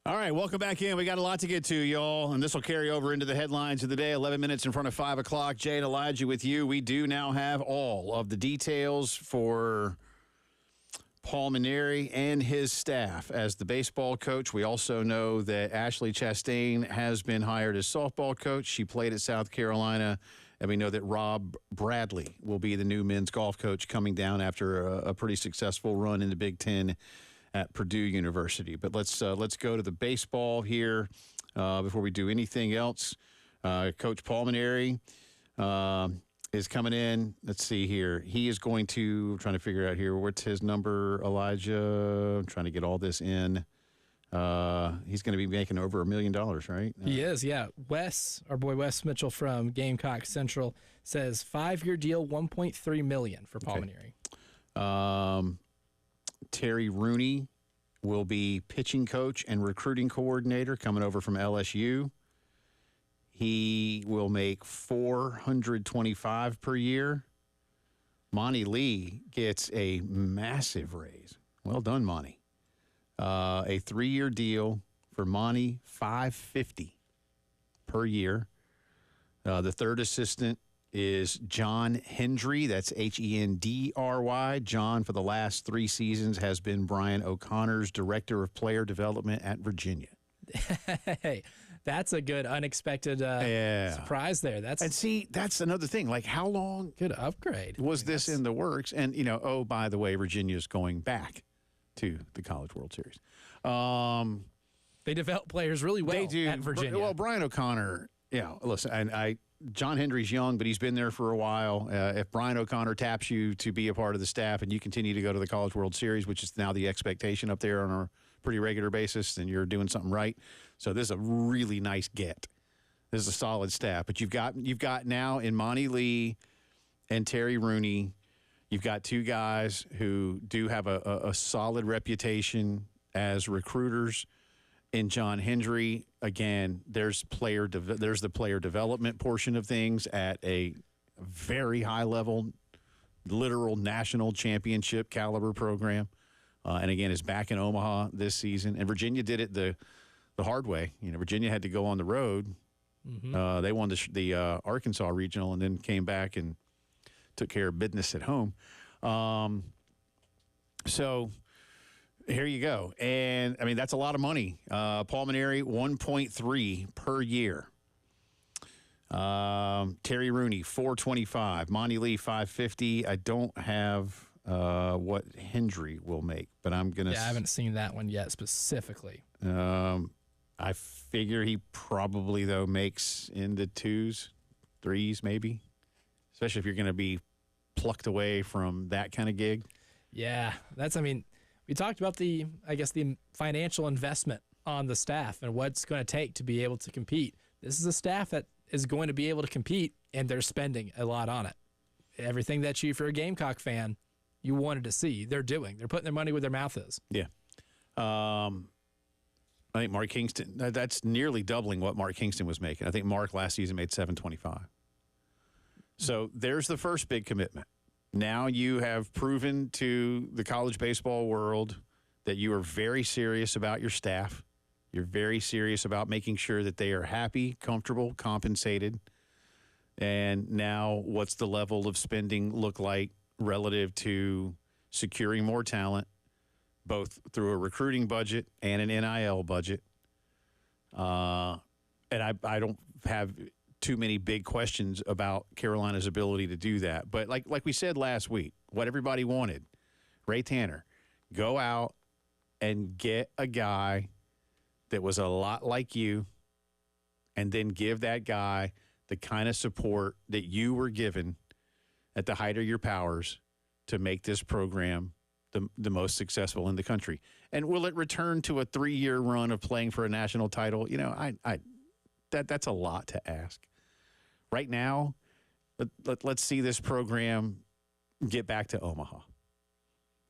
All right, welcome back in. We got a lot to get to, y'all, and this will carry over into the headlines of the day. 11 minutes in front of 5 o'clock. Jay and Elijah with you. We do now have all of the details for Paul Mainieri and his staff as the baseball coach. We also know that Ashley Chastain has been hired as softball coach. She played at South Carolina, and we know that Rob Bradley will be the new men's golf coach coming down after a pretty successful run in the Big Ten at Purdue University. But let's go to the baseball here before we do anything else. Coach Paul Mainieri is coming in. Let's see here. He is going to, I'm trying to figure out here, what's his number, Elijah? I'm trying to get all this in. He's going to be making over $1 million, right? He is, yeah. Our boy Wes Mitchell from Gamecock Central says 5-year deal, $1.3 million for Paul Mainieri. Terry Rooney will be pitching coach and recruiting coordinator coming over from LSU. He will make $425 per year. Monty Lee gets a massive raise. Well done, Monty. A 3-year deal for Monty, $550 per year. The third assistant is John Hendry. That's Hendry. John, for the last 3 seasons, has been Brian O'Connor's director of player development at Virginia. Hey, that's a good unexpected surprise there. And see, that's another thing. Like, how long good upgrade was this in the works? And, oh, by the way, Virginia's going back to the College World Series. They develop players really well at Virginia. Well, Brian O'Connor, listen, John Hendry's young, but he's been there for a while. If Brian O'Connor taps you to be a part of the staff and you continue to go to the College World Series, which is now the expectation up there on a pretty regular basis, then you're doing something right. So this is a really nice get. This is a solid staff. But you've got now in Monty Lee and Terry Rooney, you've got 2 guys who do have a solid reputation as recruiters. In John Hendry, again, there's the player development portion of things at a very high level, literal national championship caliber program. And again, is back in Omaha this season. And Virginia did it the hard way. Virginia had to go on the road. Mm-hmm. They won the Arkansas regional and then came back and took care of business at home. So here you go. And, that's a lot of money. Paul Mainieri, $1.3 per year. Terry Rooney, $425. Monty Lee, $550. I don't have what Hendry will make, but I'm going to... Yeah, I haven't seen that one yet specifically. I figure he probably, though, makes in the 2s, 3s maybe, especially if you're going to be plucked away from that kind of gig. Yeah, we talked about the financial investment on the staff and what's going to take to be able to compete. This is a staff that is going to be able to compete, and they're spending a lot on it. Everything that you, if you're a Gamecock fan, you wanted to see, they're doing. They're putting their money where their mouth is. Yeah. I think Mark Kingston, that's nearly doubling what Mark Kingston was making. I think Mark last season made $725. So there's the first big commitment. Now you have proven to the college baseball world that you are very serious about your staff. You're very serious about making sure that they are happy, comfortable, compensated. And now what's the level of spending look like relative to securing more talent, both through a recruiting budget and an NIL budget? And I don't have too many big questions about Carolina's ability to do that. But like we said last week, what everybody wanted, Ray Tanner, go out and get a guy that was a lot like you and then give that guy the kind of support that you were given at the height of your powers to make this program the most successful in the country. And will it return to a 3-year run of playing for a national title? That's a lot to ask. Right now, let's see this program get back to Omaha.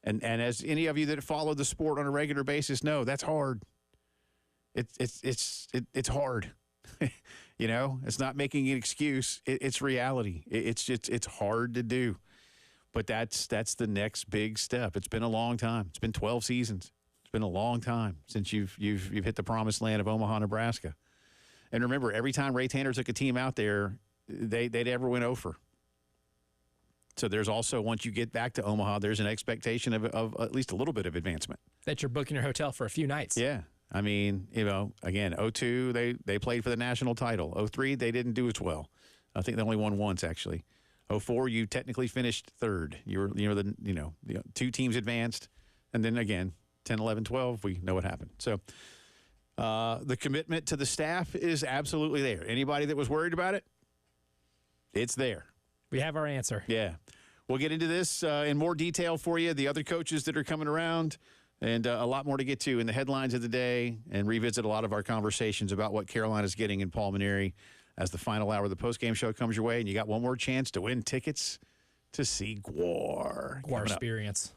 And as any of you that follow the sport on a regular basis know, that's hard. It's hard. It's not making an excuse. It's reality. It's hard to do. But that's the next big step. It's been a long time. It's been 12 seasons. It's been a long time since you've hit the promised land of Omaha, Nebraska. And remember, every time Ray Tanner took a team out there, they'd ever win over. So there's also, once you get back to Omaha, there's an expectation of at least a little bit of advancement. That you're booking your hotel for a few nights. Yeah. I mean, again, 2002, they played for the national title. 2003, they didn't do as well. I think they only won once, actually. 2004, you technically finished third. You were the two teams advanced. And then again, 10, 11, 12, we know what happened. So the commitment to the staff is absolutely there. Anybody that was worried about it, it's there. We have our answer. Yeah. We'll get into this in more detail for you, the other coaches that are coming around, and a lot more to get to in the headlines of the day, and revisit a lot of our conversations about what Carolina's getting in Paul Mainieri as the final hour of the postgame show comes your way. And you got one more chance to win tickets to see GWAR. GWAR experience.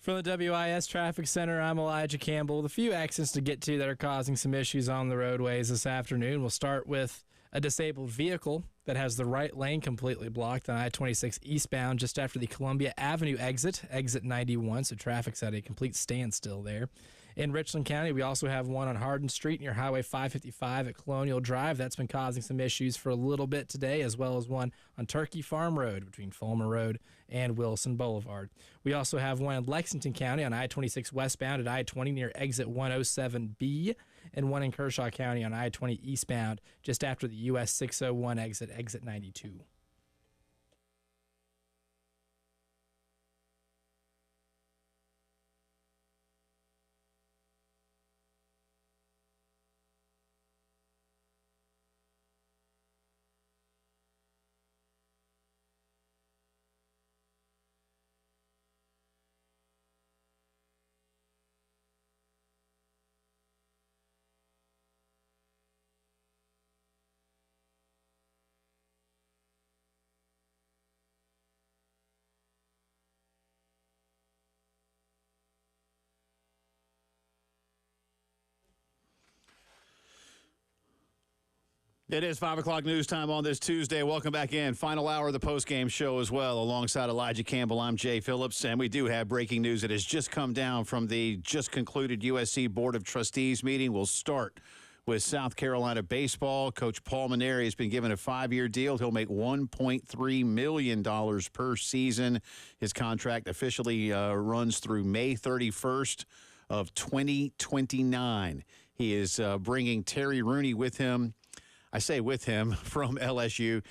From the WIS Traffic Center, I'm Elijah Campbell. With a few accidents to get to that are causing some issues on the roadways this afternoon. We'll start with a disabled vehicle that has the right lane completely blocked on I-26 eastbound just after the Columbia Avenue exit 91, so traffic's at a complete standstill there. In Richland County, we also have one on Hardin Street near Highway 555 at Colonial Drive. That's been causing some issues for a little bit today, as well as one on Turkey Farm Road between Fulmer Road and Wilson Boulevard. We also have one in Lexington County on I-26 westbound at I-20 near exit 107B, and one in Kershaw County on I-20 eastbound just after the US 601 exit 92. It is 5 o'clock news time on this Tuesday. Welcome back in. Final hour of the postgame show as well. Alongside Elijah Campbell, I'm Jay Phillips, and we do have breaking news that has just come down from the just concluded USC Board of Trustees meeting. We'll start with South Carolina baseball. Coach Paul Mainieri has been given a 5-year deal. He'll make $1.3 million per season. His contract officially runs through May 31st of 2029. He is bringing Terry Rooney with him. I say with him from LSU.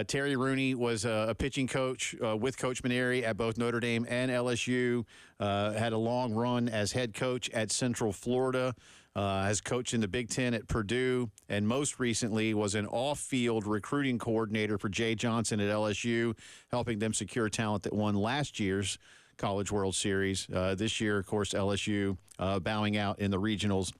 Terry Rooney was a pitching coach with Coach Mainieri at both Notre Dame and LSU. Had a long run as head coach at Central Florida. Has coached in the Big Ten at Purdue, and most recently was an off-field recruiting coordinator for Jay Johnson at LSU, helping them secure talent that won last year's College World Series. This year, of course, LSU bowing out in the regionals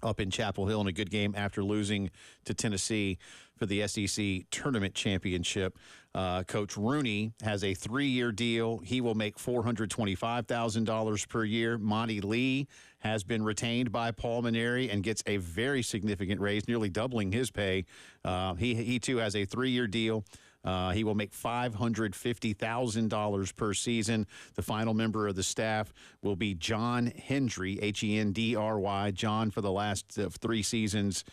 up in Chapel Hill in a good game after losing to Tennessee for the SEC Tournament Championship. Coach Rooney has a 3-year deal. He will make $425,000 per year. Monty Lee has been retained by Paul Mainieri and gets a very significant raise, nearly doubling his pay. He too has a 3-year deal. He will make $550,000 per season. The final member of the staff will be John Hendry, Hendry. John, for the last 4 seasons,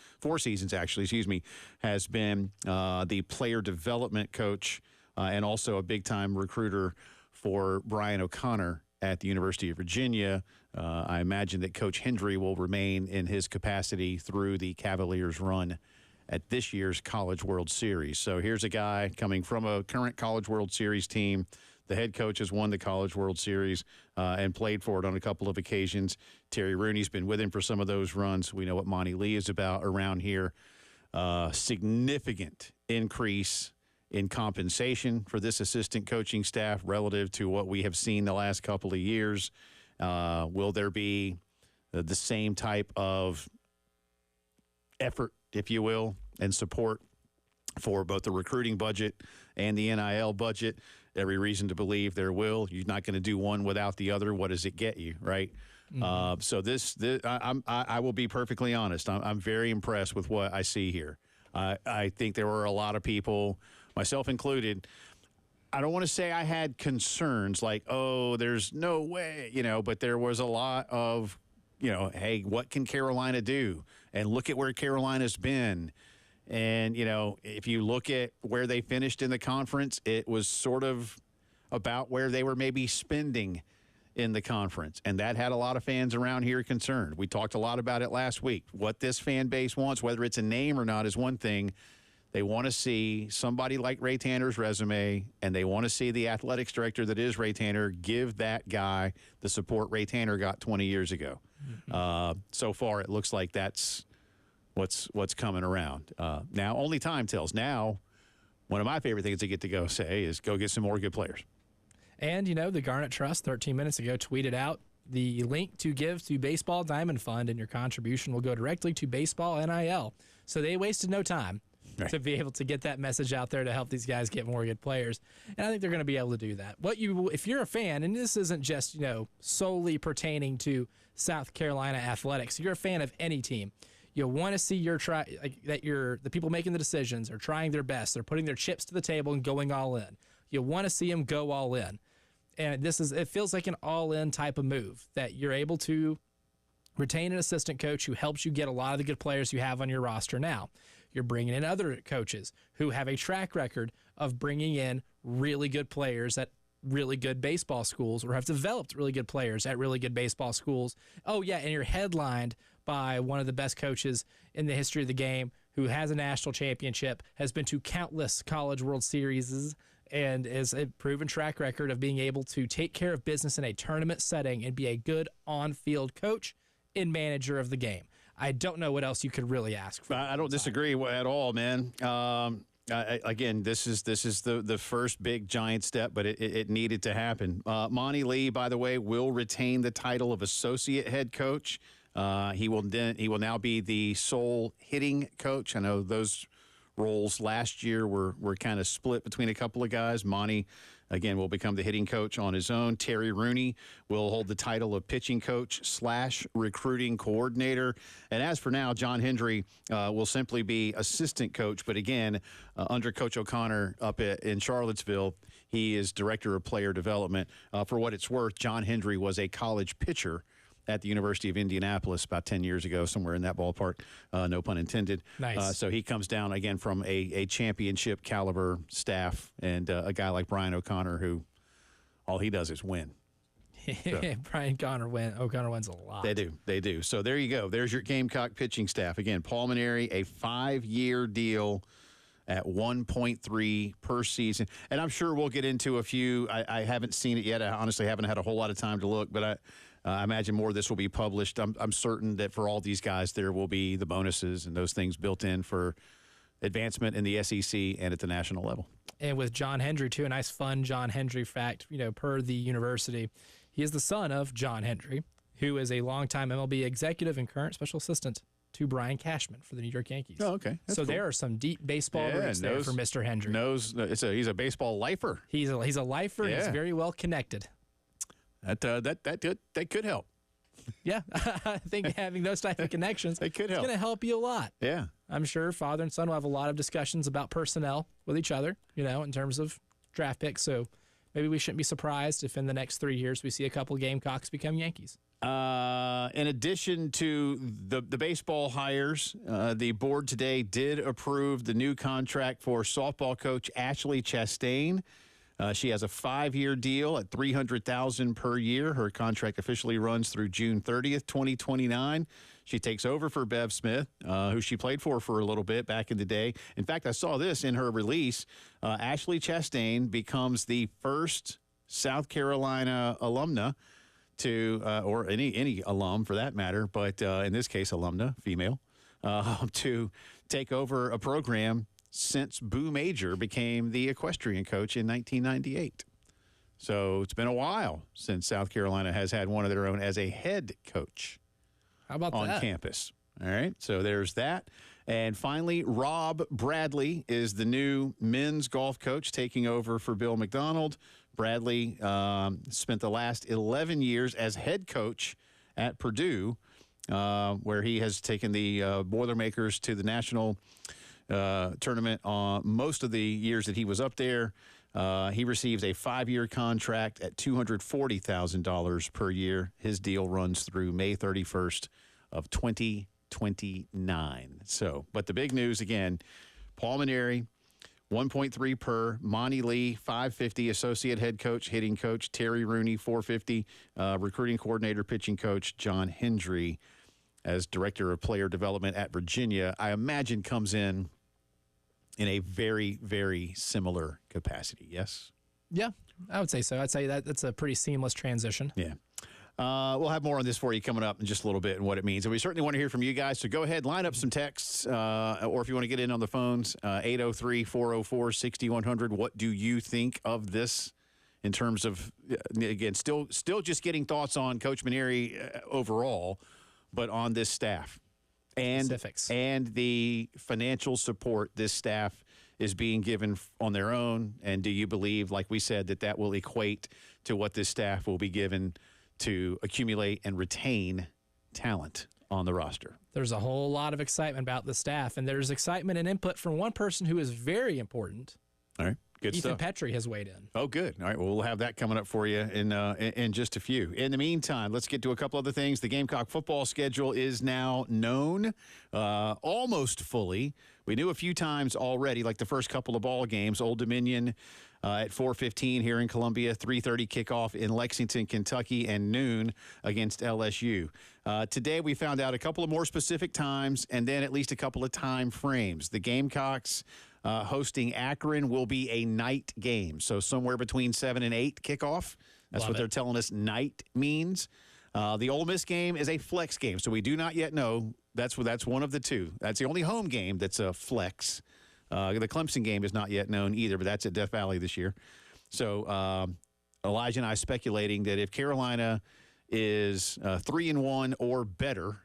has been the player development coach and also a big-time recruiter for Brian O'Connor at the University of Virginia. I imagine that Coach Hendry will remain in his capacity through the Cavaliers' run at this year's College World Series. So here's a guy coming from a current College World Series team. The head coach has won the College World Series and played for it on a couple of occasions. Terry Rooney's been with him for some of those runs. We know what Monty Lee is about around here. Significant increase in compensation for this assistant coaching staff relative to what we have seen the last couple of years. Will there be the same type of effort, if you will, and support for both the recruiting budget and the NIL budget? Every reason to believe there will. You're not going to do one without the other. What does it get you, right? Mm-hmm. So I will be perfectly honest. I'm very impressed with what I see here. I think there were a lot of people, myself included. I don't want to say I had concerns like, oh, there's no way, but there was a lot of, hey, what can Carolina do? And look at where Carolina's been. And, if you look at where they finished in the conference, it was sort of about where they were maybe spending in the conference. And that had a lot of fans around here concerned. We talked a lot about it last week. What this fan base wants, whether it's a name or not, is one thing. They want to see somebody like Ray Tanner's resume, and they want to see the athletics director that is Ray Tanner give that guy the support Ray Tanner got 20 years ago. Mm-hmm. So far, it looks like that's what's coming around. Now, only time tells. Now, one of my favorite things to get to go say is go get some more good players. And, the Garnet Trust 13 minutes ago tweeted out the link to give to Baseball Diamond Fund, and your contribution will go directly to Baseball NIL. So they wasted no time to be able to get that message out there to help these guys get more good players. And I think they're going to be able to do that. If you're a fan, and this isn't just, solely pertaining to South Carolina athletics, you're a fan of any team. You'll want to see the people making the decisions are trying their best. They're putting their chips to the table and going all in. You'll want to see them go all in. And it feels like an all-in type of move that you're able to Retain an assistant coach who helps you get a lot of the good players you have on your roster now. You're bringing in other coaches who have a track record of bringing in really good players at really good baseball schools, or have developed really good players at really good baseball schools. Oh, yeah, and you're headlined by one of the best coaches in the history of the game who has a national championship, has been to countless College World Series, and is a proven track record of being able to take care of business in a tournament setting and be a good on-field coach and manager of the game. I don't know what else you could really ask for. I don't disagree at all, man. Again, this is the first big giant step, but it needed to happen. Monty Lee, by the way, will retain the title of associate head coach. He will now be the sole hitting coach. I know those roles last year were kind of split between a couple of guys. Monty, again, will become the hitting coach on his own. Terry Rooney will hold the title of pitching coach / recruiting coordinator. And as for now, John Hendry will simply be assistant coach. But again, under Coach O'Connor up in Charlottesville, he is director of player development. For what it's worth, John Hendry was a college pitcher at the University of Indianapolis about 10 years ago, somewhere in that ballpark, no pun intended. Nice. So he comes down, again, from a championship caliber staff, and a guy like Brian O'Connor, who all he does is win. So. Brian O'Connor wins a lot. They do. So there you go. There's your Gamecock pitching staff. Again, Paul Mainieri, a 5-year deal at 1.3 per season. And I'm sure we'll get into a few. I haven't seen it yet. I honestly haven't had a whole lot of time to look, but I imagine more of this will be published. I'm certain that for all these guys, there will be the bonuses and those things built in for advancement in the SEC and at the national level. And with John Hendry, too, a nice fun John Hendry fact, per the university. He is the son of John Hendry, who is a longtime MLB executive and current special assistant to Brian Cashman for the New York Yankees. Oh, okay. That's cool. There are some deep baseball roots there for Mr. Hendry. He's a baseball lifer. He's a lifer. Yeah. He's very well connected. That could help. Yeah, I think having those type of connections could help. It's going to help you a lot. Yeah. I'm sure father and son will have a lot of discussions about personnel with each other, in terms of draft picks. So maybe we shouldn't be surprised if in the next 3 years we see a couple Gamecocks become Yankees. In addition to the baseball hires, the board today did approve the new contract for softball coach Ashley Chastain. She has a 5-year deal at $300,000 per year. Her contract officially runs through June 30th, 2029. She takes over for Bev Smith, who she played for a little bit back in the day. In fact, I saw this in her release. Ashley Chastain becomes the first South Carolina alumna to, or any alum for that matter, but in this case, alumna, female, to take over a program since Boo Major became the equestrian coach in 1998. So it's been a while since South Carolina has had one of their own as a head coach. How about on campus. All right, so there's that. And finally, Rob Bradley is the new men's golf coach taking over for Bill McDonald. Bradley spent the last 11 years as head coach at Purdue, where he has taken the Boilermakers to the national tournament on most of the years that he was up there. He receives a 5-year contract at $240,000 per year. His deal runs through May 31st of 2029. So, but the big news again, Paul Mainieri, 1.3 per. Monty Lee, $550. Associate head coach, hitting coach Terry Rooney, $450. Recruiting coordinator, pitching coach John Hendry, as director of player development at Virginia, I imagine comes in a very, very similar capacity. Yes? Yeah, I would say so. I'd say that's a pretty seamless transition. Yeah. We'll have more on this for you coming up in just a little bit and what it means. And we certainly want to hear from you guys. So go ahead, line up some texts, or if you want to get in on the phones, 803-404-6100. What do you think of this in terms of, again, still just getting thoughts on Coach Mainieri overall, but on this staff and specifics and the financial support this staff is being given on their own? And do you believe, like we said, that will equate to what this staff will be given to accumulate and retain talent on the roster? There's a whole lot of excitement about the staff, and there's excitement and input from one person who is very important. All right. Good Ethan stuff. Petrie has weighed in. Oh, good. All right, well, we'll have that coming up for you in just a few. In the meantime, let's get to a couple other things. The Gamecock football schedule is now known almost fully. We knew a few times already, like the first couple of ball games. Old Dominion at 4:15 here in Columbia, 3:30 kickoff in Lexington, Kentucky, and noon against LSU. Today we found out a couple of more specific times and then at least a couple of time frames. The Gamecocks hosting Akron will be a night game, so somewhere between 7 and 8 kickoff. That's what they're telling us night means. The Ole Miss game is a flex game, so we do not yet know. That's one of the two. That's the only home game that's a flex. The Clemson game is not yet known either, but that's at Death Valley this year. So Elijah and I speculating that if Carolina is 3-1 or better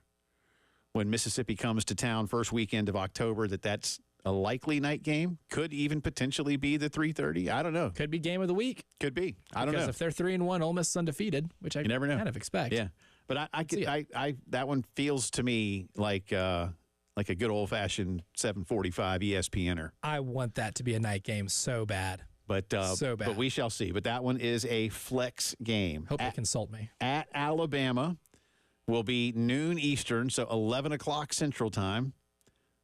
when Mississippi comes to town first weekend of October, that's a likely night game. Could even potentially be the 3:30. I don't know. Could be game of the week. Could be. I don't know. Because if they're 3-1, Ole Miss is undefeated, which I never know. kind of expect. Yeah, but I that one feels to me like a good old fashioned 7:45 ESPNer. I want that to be a night game so bad. But so bad. But we shall see. But that one is a flex game. Hope they consult me. At Alabama will be noon Eastern, so 11 o'clock Central Time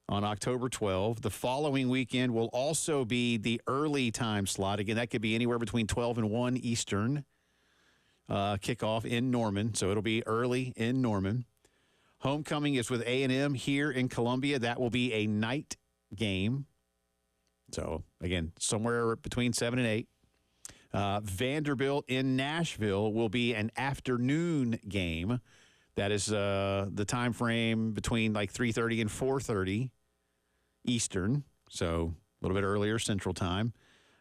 on October 12. The following weekend will also be the early time slot. Again, that could be anywhere between 12 and 1 Eastern kickoff in Norman. So it'll be early in Norman. Homecoming is with A&M here in Columbia. That will be a night game. So, again, somewhere between 7 and 8. Vanderbilt in Nashville will be an afternoon game. That is the time frame between like 3:30 and 4:30 Eastern, so a little bit earlier Central Time.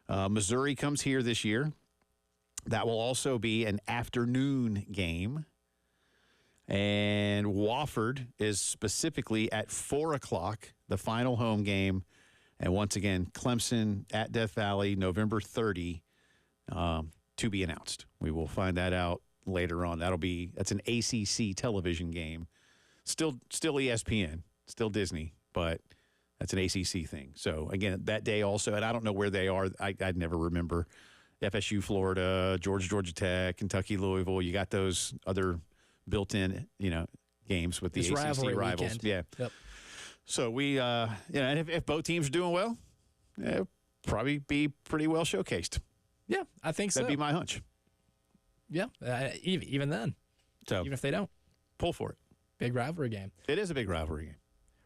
Missouri comes here this year. That will also be an afternoon game. And Wofford is specifically at 4 o'clock, the final home game. And once again, Clemson at Death Valley, November 30, to be announced. We will find that out later on. That's an ACC television game. Still ESPN, still Disney, but that's an ACC thing. So, again, that day also, and I don't know where they are. I'd never remember. FSU, Florida, Georgia Tech, Kentucky, Louisville. You got those other built-in, games with the ACC rivals. Weekend. Yeah. Yep. So and if both teams are doing well, probably be pretty well showcased. Yeah, I think so. That'd be my hunch. Yeah, even then. So even if they don't. Pull for it. Big rivalry game. It is a big rivalry game.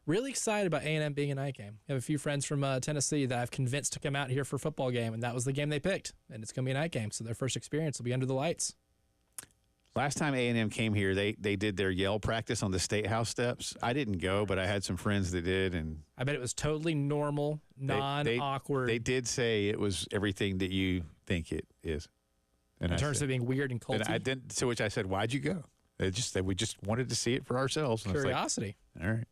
Really excited about A&M being a night game. I have a few friends from Tennessee that I've convinced to come out here for a football game, and that was the game they picked. And it's going to be a night game, so their first experience will be under the lights. Last time A&M came here, they did their yell practice on the State House steps. I didn't go, but I had some friends that did, and I bet it was totally normal, non-awkward. They did say it was everything that you think it is. And in terms of being weird and culty. And I didn't. To which I said, "Why'd you go?" They just said we just wanted to see it for ourselves. And curiosity. Like, all right.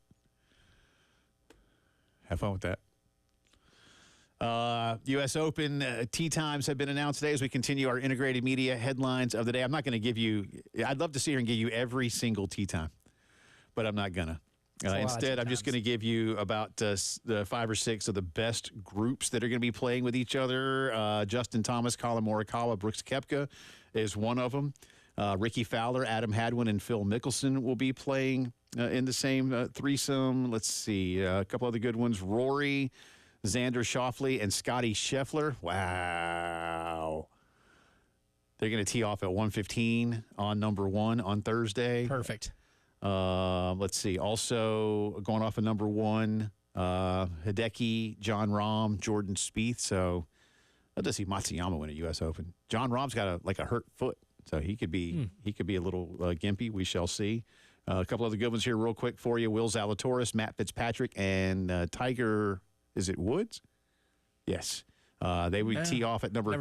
Have fun with that. U.S. Open tee times have been announced today as we continue our integrated media headlines of the day. I'm not going to give you – I'd love to sit here and give you every single tee time, but I'm not going to. Instead, I'm just going to give you about the 5 or 6 of the best groups that are going to be playing with each other. Justin Thomas, Colin Morikawa, Brooks Koepka is one of them. Ricky Fowler, Adam Hadwin, and Phil Mickelson will be playing in the same threesome. Let's see, a couple other good ones. Rory, Xander Schauffele, and Scotty Scheffler. Wow. They're going to tee off at 1:15 on number 1 on Thursday. Perfect. Let's see. Also going off of number 1, Hideki, John Rahm, Jordan Spieth. So I'll just see Matsuyama win a U.S. Open. John Rahm's got a hurt foot, so he could be a little gimpy. We shall see. A couple other good ones here real quick for you. Will Zalatoris, Matt Fitzpatrick, and Tiger, is it Woods? Yes. They would tee off at number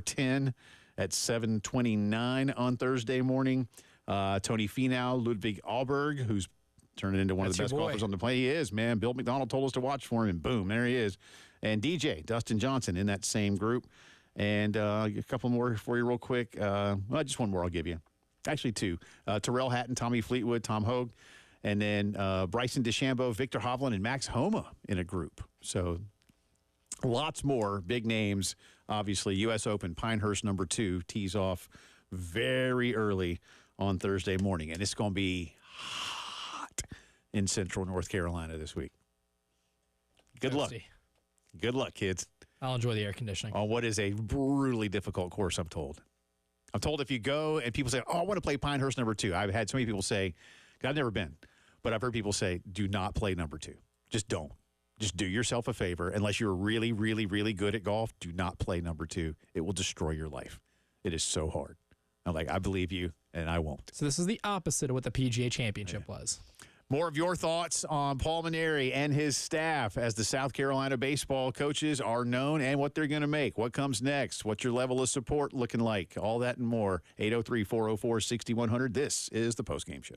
10 at 7:29 on Thursday morning. Tony Finau, Ludwig Ahlberg, who's turning into one of the best golfers on the planet. He is, man. Bill McDonald told us to watch for him, and boom, there he is. And DJ, Dustin Johnson, in that same group. And a couple more for you real quick. Just one more I'll give you. Actually, 2. Terrell Hatton, Tommy Fleetwood, Tom Hogue. And then Bryson DeChambeau, Victor Hovland, and Max Homa in a group. So Lots more big names. Obviously, U.S. Open, Pinehurst #2 tees off very early on Thursday morning. And it's going to be hot in central North Carolina this week. Good luck. Good luck, kids. I'll enjoy the air conditioning. On what is a brutally difficult course, I'm told. I'm told if you go and people say, oh, I want to play Pinehurst #2. I've had so many people say, I've never been, but I've heard people say, do not play #2. Just don't. Just do yourself a favor. Unless you're really, really, really good at golf, do not play #2. It will destroy your life. It is so hard. I'm like, I believe you, and I won't. So this is the opposite of what the PGA Championship was. More of your thoughts on Paul Mainieri and his staff as the South Carolina baseball coaches are known and what they're going to make. What comes next? What's your level of support looking like? All that and more. 803-404-6100. This is the Postgame Show.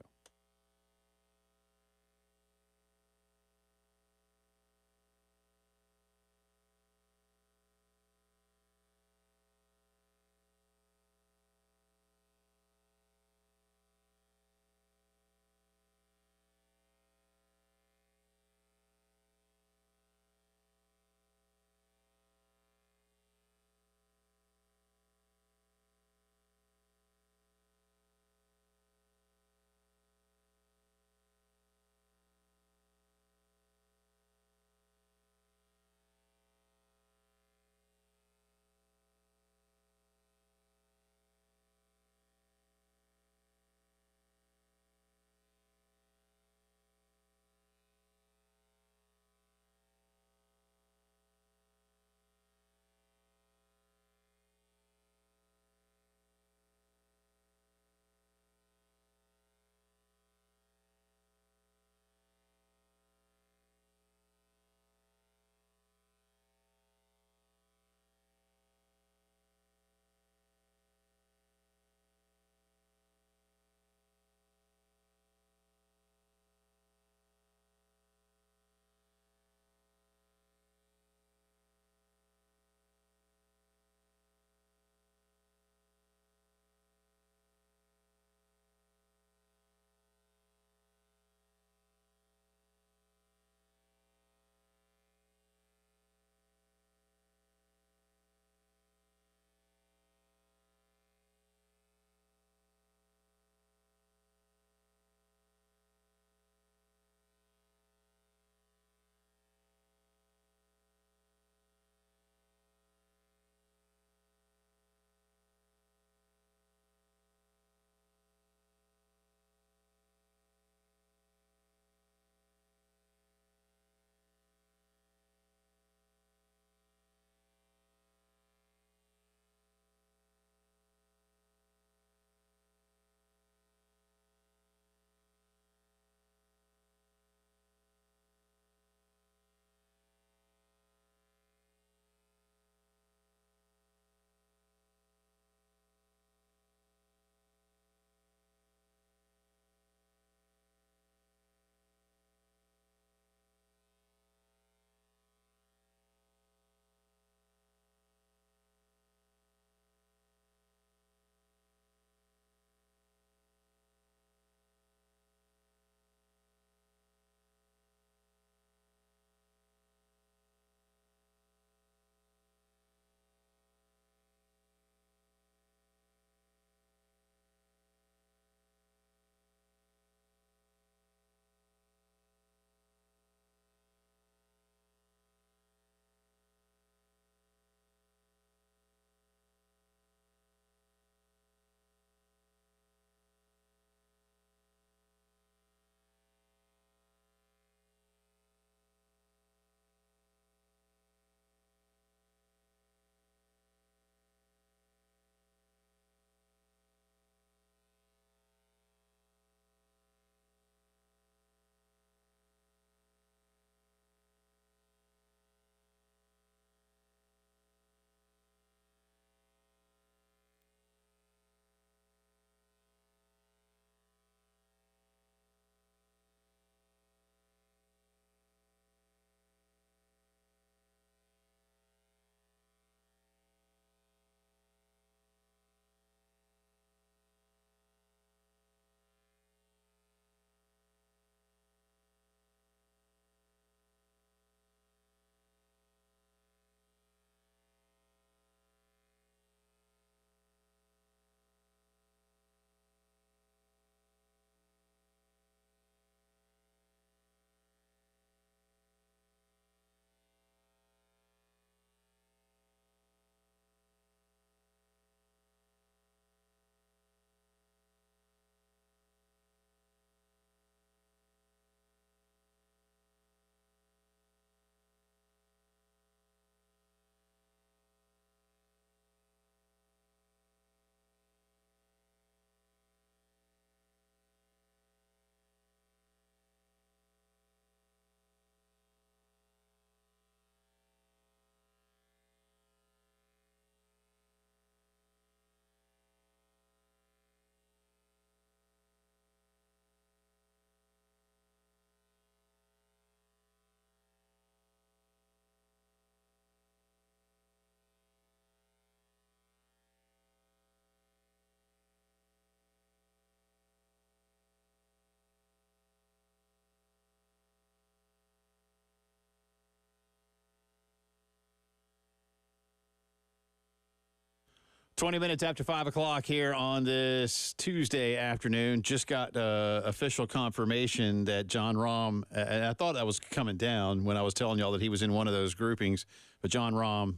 20 minutes after 5 o'clock here on this Tuesday afternoon. Just got official confirmation that John Rahm, and I thought that was coming down when I was telling y'all that he was in one of those groupings, but John Rahm,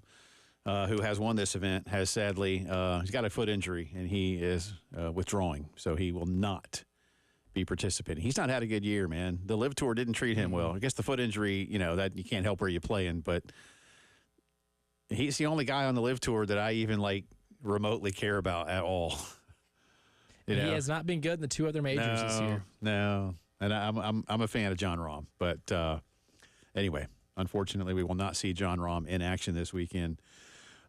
who has won this event, has sadly, he's got a foot injury, and he is withdrawing, so he will not be participating. He's not had a good year, man. The LIV Tour didn't treat him well. I guess the foot injury, that you can't help where you're playing, but he's the only guy on the LIV Tour that I even, remotely care about at all. He has not been good in the two other majors this year. No, and I'm a fan of John Rahm, but anyway, unfortunately, we will not see John Rahm in action this weekend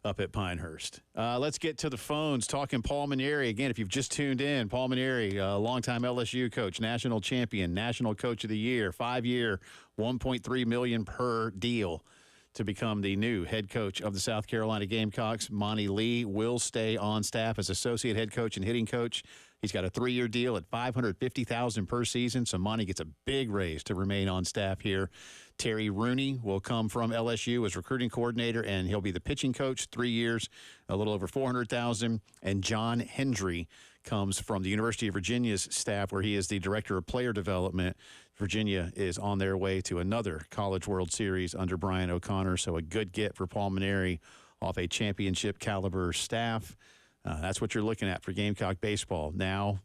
up at Pinehurst. Let's get to the phones. Talking Paul Mainieri again. If you've just tuned in, Paul Mainieri, longtime LSU coach, national champion, national coach of the year, 5-year, $1.3 million per deal to become the new head coach of the South Carolina Gamecocks. Monty Lee will stay on staff as associate head coach and hitting coach. He's got a 3-year deal at $550,000 per season, so Monty gets a big raise to remain on staff here. Terry Rooney will come from LSU as recruiting coordinator, and he'll be the pitching coach, 3 years, a little over $400,000. And John Hendry comes from the University of Virginia's staff, where he is the director of player development. Virginia is on their way to another College World Series under Brian O'Connor, so a good get for Paul Mainieri off a championship caliber staff. That's what you're looking at for Gamecock baseball. Now,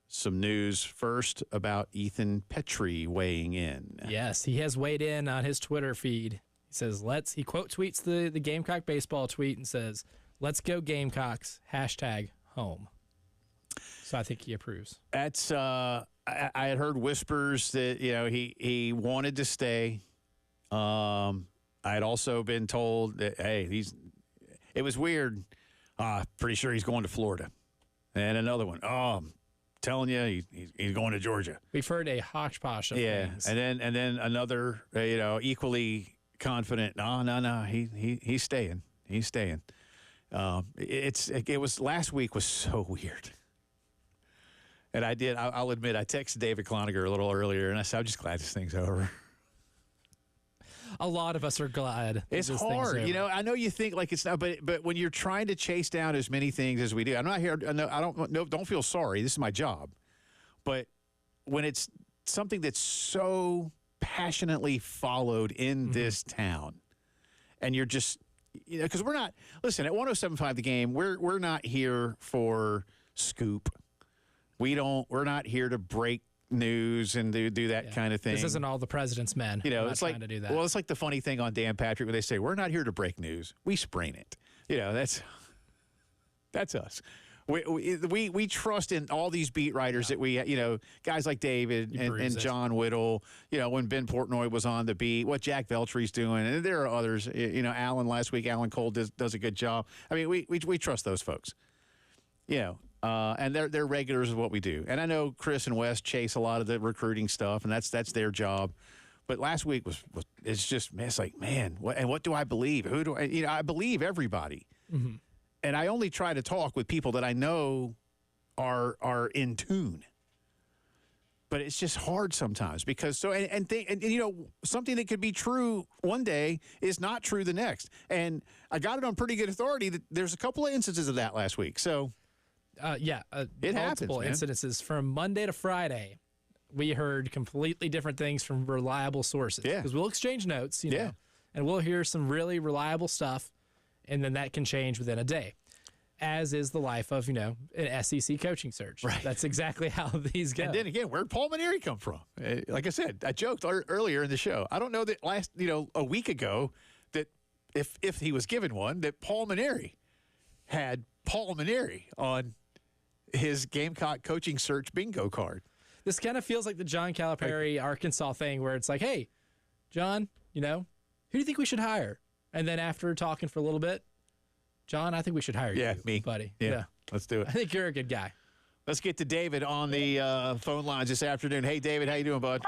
some news first about Ethan Petrie weighing in. Yes, he has weighed in on his Twitter feed. He says, he quote tweets the Gamecock baseball tweet and says, "Let's go Gamecocks, #home." So I think he approves. That's, I had heard whispers that, he wanted to stay. I had also been told that, hey, it was weird. Pretty sure he's going to Florida. And another one, I'm telling you, he's going to Georgia. We've heard a hodgepodge of things. And then another, equally confident, no, he's staying. He's staying. It was last week was so weird. And I'll admit, I texted David Cloninger a little earlier, and I said, I'm just glad this thing's over. A lot of us are glad. It's hard. I know you think it's not, but when you're trying to chase down as many things as we do, I'm not here. Don't feel sorry. This is my job. But when it's something that's so passionately followed in this town, and you're just, because we're not, listen, at 107.5 The Game, we're not here for scoop. We're not here to break news and do that kind of thing. This isn't all the president's men. It's trying to do that. Well, it's like the funny thing on Dan Patrick when they say, we're not here to break news. We sprain it. That's us. We trust in all these beat writers that we, guys like David and John Whittle, when Ben Portnoy was on the beat, what Jack Veltry's doing. And there are others, Alan last week, Alan Cole does a good job. I mean, we trust those folks, and they're regulars of what we do. And I know Chris and Wes chase a lot of the recruiting stuff, and that's their job. But last week it's like, man, what do I believe? Who do I believe everybody. Mm-hmm. And I only try to talk with people that I know are in tune. But it's just hard sometimes because something that could be true one day is not true the next. And I got it on pretty good authority that there's a couple of instances of that last week. So it multiple incidences from Monday to Friday. We heard completely different things from reliable sources. Yeah, because we'll exchange notes, and we'll hear some really reliable stuff, and then that can change within a day. As is the life of, an SEC coaching search. Right. That's exactly how these go. And then again, where'd Paul Mainieri come from? Like I said, I joked earlier in the show. I don't know that a week ago that if he was given one, that Paul Mainieri had Paul Mainieri on his Gamecock coaching search bingo card. This kind of feels like the John Calipari Arkansas thing where it's like, hey, John, who do you think we should hire? And then after talking for a little bit, John, I think we should hire you. Yeah, me. Buddy. Yeah, let's do it. I think you're a good guy. Let's get to David on the phone lines this afternoon. Hey, David, how you doing, bud?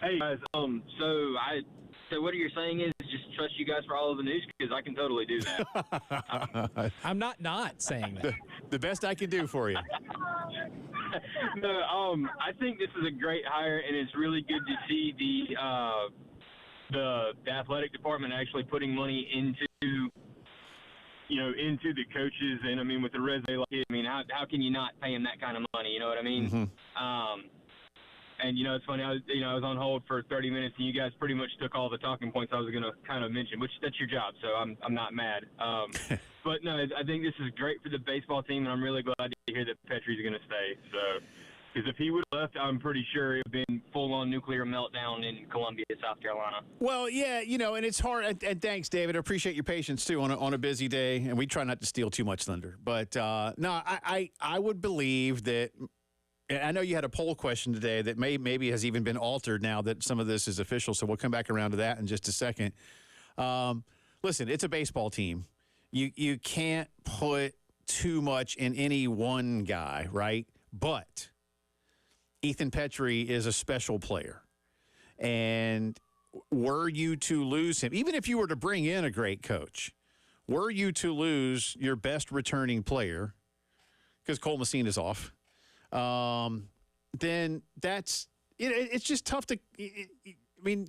Hey, guys. So what you're saying is just trust you guys for all of the news because I can totally do that. I'm not saying that. The best I can do for you. No, I think this is a great hire, and it's really good to see the athletic department actually putting money into into the coaches. And, I mean, with the resume like it, I mean, how can you not pay him that kind of money? You know what I mean? Mm-hmm. And, it's funny, I was on hold for 30 minutes, and you guys pretty much took all the talking points I was going to kind of mention, which that's your job, so I'm not mad. But, no, I think this is great for the baseball team, and I'm really glad to hear that Petrie's going to stay. So, because if he would have left, I'm pretty sure it would have been full-on nuclear meltdown in Columbia, South Carolina. Well, yeah, and it's hard. And thanks, David. I appreciate your patience, too, on a busy day. And we try not to steal too much thunder. But, no, I would believe that – and I know you had a poll question today that maybe has even been altered now that some of this is official, so we'll come back around to that in just a second. Listen, it's a baseball team. You can't put too much in any one guy, right? But Ethan Petrie is a special player. And were you to lose him, even if you were to bring in a great coach, were you to lose your best returning player, because Cole Messina's off, then that's it's just tough to. I mean,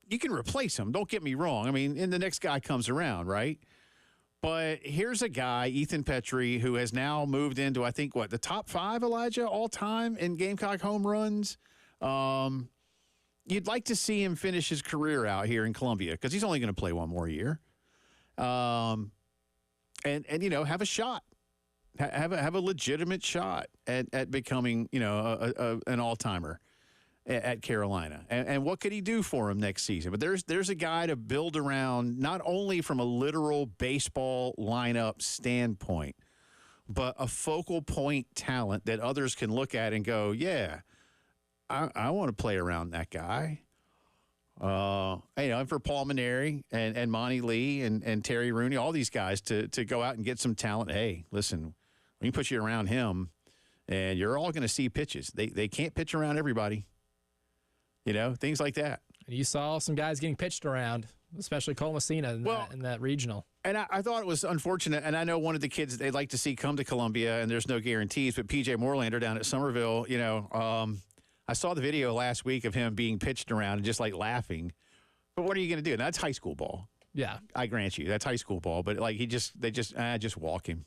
you can replace him. Don't get me wrong. I mean, and the next guy comes around, right? But here's a guy, Ethan Petrie, who has now moved into, I think, the top 5, Elijah, all time in Gamecock home runs. You'd like to see him finish his career out here in Columbia because he's only going to play one more year, and have a shot. Have a legitimate shot at becoming, an all-timer at Carolina. And what could he do for him next season? But there's a guy to build around, not only from a literal baseball lineup standpoint, but a focal point talent that others can look at and go, yeah, I want to play around that guy. And for Paul Mainieri and Monty Lee and Terry Rooney, all these guys to go out and get some talent. Hey, listen, we can put you around him, and you're all going to see pitches. They can't pitch around everybody. Things like that. And you saw some guys getting pitched around, especially Cole Messina in that regional. And I thought it was unfortunate, and I know one of the kids they'd like to see come to Columbia, and there's no guarantees, but P.J. Moorlander down at Somerville, I saw the video last week of him being pitched around and just, laughing. But what are you going to do? And that's high school ball. Yeah. I grant you, that's high school ball. But, they just walk him.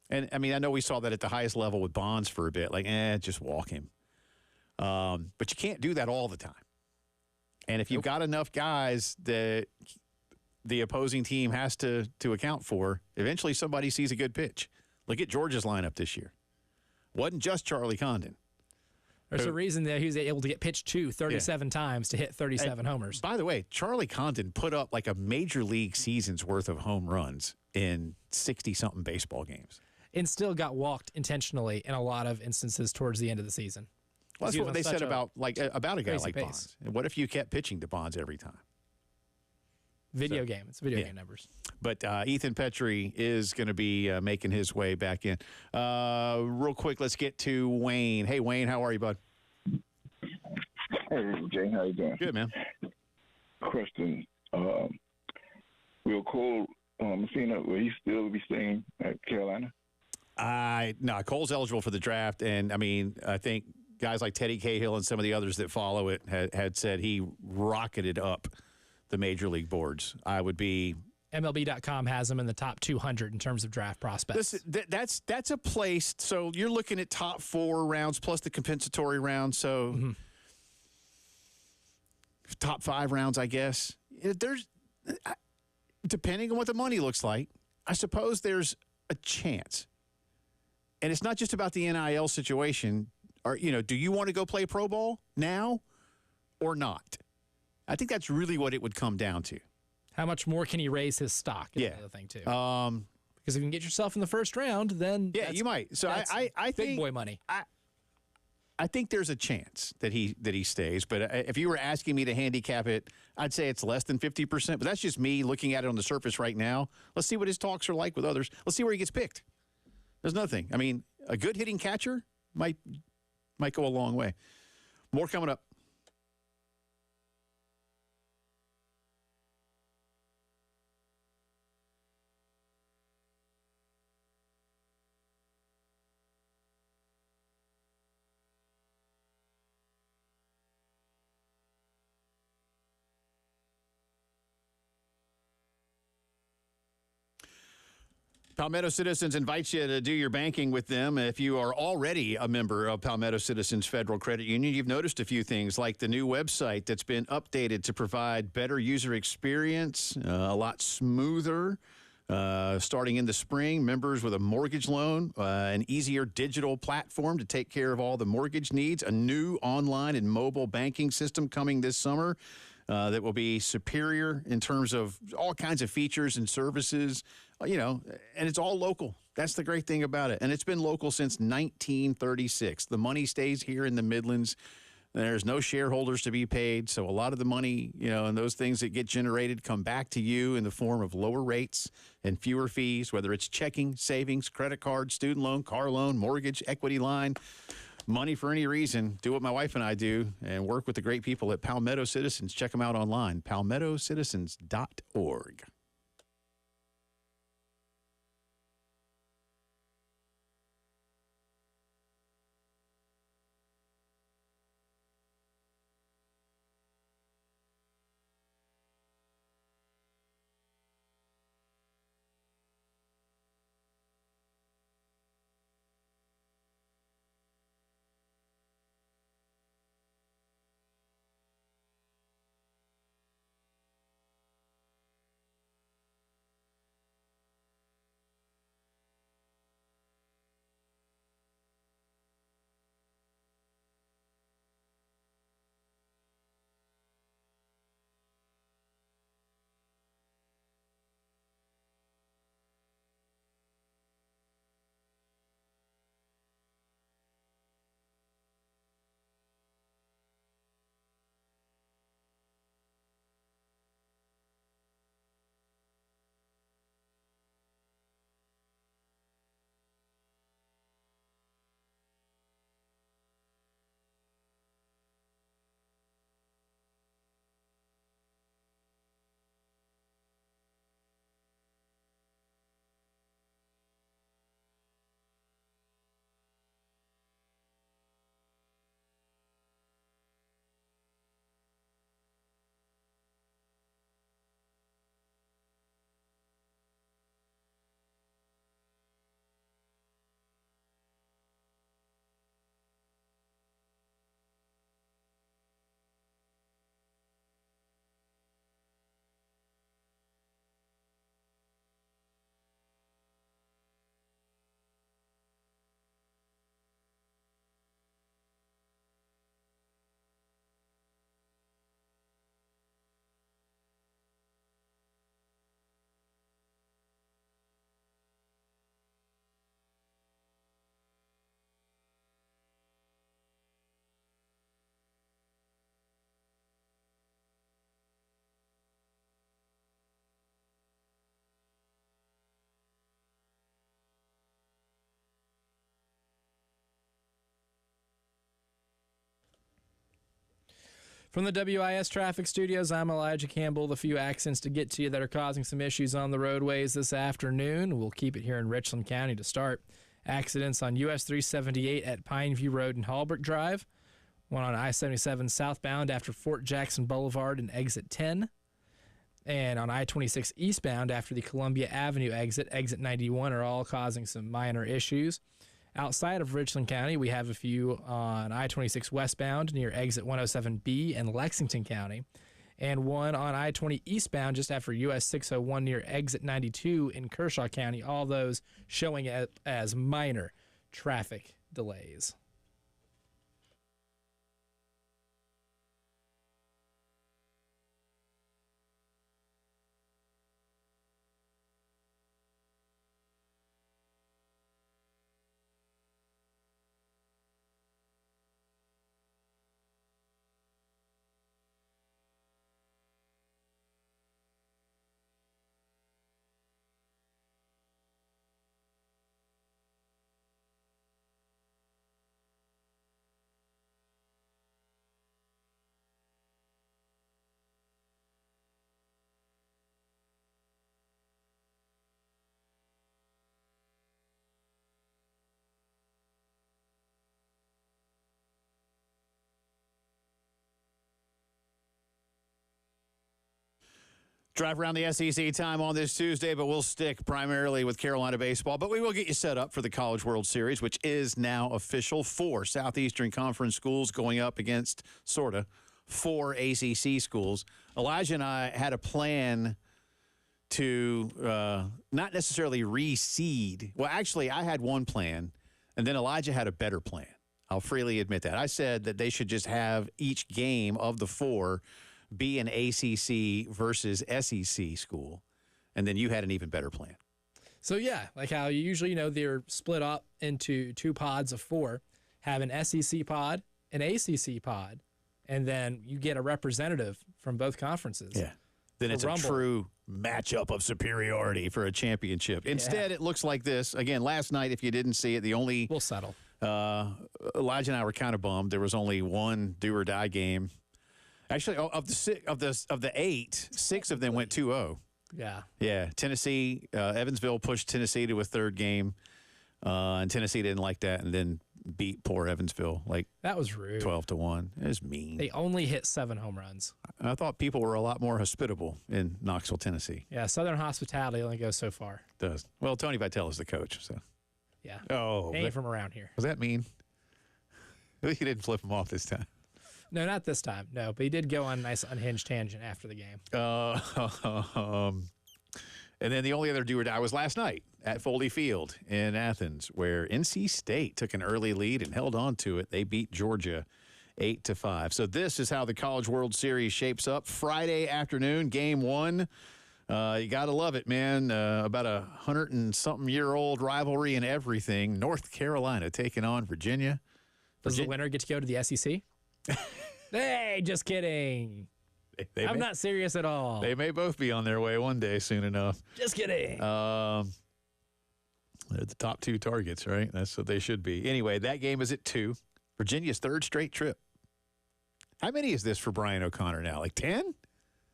And, I mean, I know we saw that at the highest level with Bonds for a bit. Just walk him. But you can't do that all the time. And if you've got enough guys that the opposing team has to account for, eventually somebody sees a good pitch. Look at Georgia's lineup this year. Wasn't just Charlie Condon. There's a reason that he was able to get pitched to 37 times to hit 37 homers. By the way, Charlie Condon put up a major league season's worth of home runs in 60-something baseball games. And still got walked intentionally in a lot of instances towards the end of the season. Well, that's what they said about a guy like Bonds. And what if you kept pitching to Bonds every time? It's video game numbers. But Ethan Petrie is going to be making his way back in. Real quick, let's get to Wayne. Hey, Wayne, how are you, bud? Hey, Jay, how you doing? Good, man. Question. Will Cole Messina, will he still be staying at Carolina? No, Cole's eligible for the draft, and, I think guys like Teddy Cahill and some of the others that follow it had said he rocketed up the major league boards. I would be... MLB.com has him in the top 200 in terms of draft prospects. That's a place. So you're looking at top 4 rounds plus the compensatory round. So top 5 rounds, I guess. There's, depending on what the money looks like, I suppose there's a chance. And it's not just about the NIL situation. Or, do you want to go play pro ball now or not? I think that's really what it would come down to. How much more can he raise his stock? Is the other thing too. Because if you can get yourself in the first round, then you might. So I big think boy money. I think there's a chance that he stays. But if you were asking me to handicap it, I'd say it's less than 50%. But that's just me looking at it on the surface right now. Let's see what his talks are like with others. Let's see where he gets picked. There's nothing. A good hitting catcher might go a long way. More coming up. Palmetto Citizens invites you to do your banking with them. If you are already a member of Palmetto Citizens Federal Credit Union, you've noticed a few things like the new website that's been updated to provide better user experience, a lot smoother. Starting in the spring, members with a mortgage loan, an easier digital platform to take care of all the mortgage needs, a new online and mobile banking system coming this summer that will be superior in terms of all kinds of features and services, and it's all local. That's the great thing about it. And it's been local since 1936. The money stays here in the Midlands. There's no shareholders to be paid. So a lot of the money, and those things that get generated come back to you in the form of lower rates and fewer fees, whether it's checking, savings, credit card, student loan, car loan, mortgage, equity line, money for any reason. Do what my wife and I do and work with the great people at Palmetto Citizens. Check them out online, palmettocitizens.org. From the WIS Traffic Studios, I'm Elijah Campbell. The few accidents to get to you that are causing some issues on the roadways this afternoon. We'll keep it here in Richland County to start. Accidents on US 378 at Pineview Road and Halbrook Drive. One on I-77 southbound after Fort Jackson Boulevard and exit 10. And on I-26 eastbound after the Columbia Avenue exit 91 are all causing some minor issues. Outside of Richland County, we have a few on I-26 westbound near exit 107B in Lexington County, and one on I-20 eastbound just after US 601 near exit 92 in Kershaw County, all those showing as minor traffic delays. Drive around the SEC time on this Tuesday, but we'll stick primarily with Carolina baseball. But we will get you set up for the College World Series, which is now official. 4 Southeastern Conference schools going up against, 4 ACC schools. Elijah and I had a plan to not necessarily reseed. Well, actually, I had one plan, and then Elijah had a better plan. I'll freely admit that. I said that they should just have each game of the 4 be an ACC versus SEC school, and then you had an even better plan. So, yeah, like how you usually, they're split up into 2 pods of 4, have an SEC pod, an ACC pod, and then you get a representative from both conferences. Yeah. Then it's a true matchup of superiority for a championship. Instead, it looks like this. Again, last night, if you didn't see it, we'll settle. Elijah and I were kind of bummed. There was only one do-or-die game. Actually, of the 8, 6 of them went 2-0. Yeah. Tennessee, Evansville pushed Tennessee to a 3rd game, and Tennessee didn't like that, and then beat poor Evansville that was rude. 12-1. It was mean. They only hit 7 home runs. I thought people were a lot more hospitable in Knoxville, Tennessee. Yeah, Southern hospitality only goes so far. It does. Well, Tony Vitale is the coach, so. Yeah. Oh, he ain't from around here. Was that mean? He didn't flip him off this time. No, not this time. No, but he did go on a nice unhinged tangent after the game. And then the only other do-or-die was last night at Foley Field in Athens, where NC State took an early lead and held on to it. They beat Georgia 8-5. So this is how the College World Series shapes up. Friday afternoon, game 1. You got to love it, man. About 100-and-something-year-old rivalry and everything. North Carolina taking on Virginia. Does the winner get to go to the SEC? Hey, just kidding. I'm not serious at all. They may both be on their way one day soon enough. Just kidding. They're the top 2 targets, right? That's what they should be. Anyway, that game is at 2. Virginia's 3rd straight trip. How many is this for Brian O'Connor now? Like 10?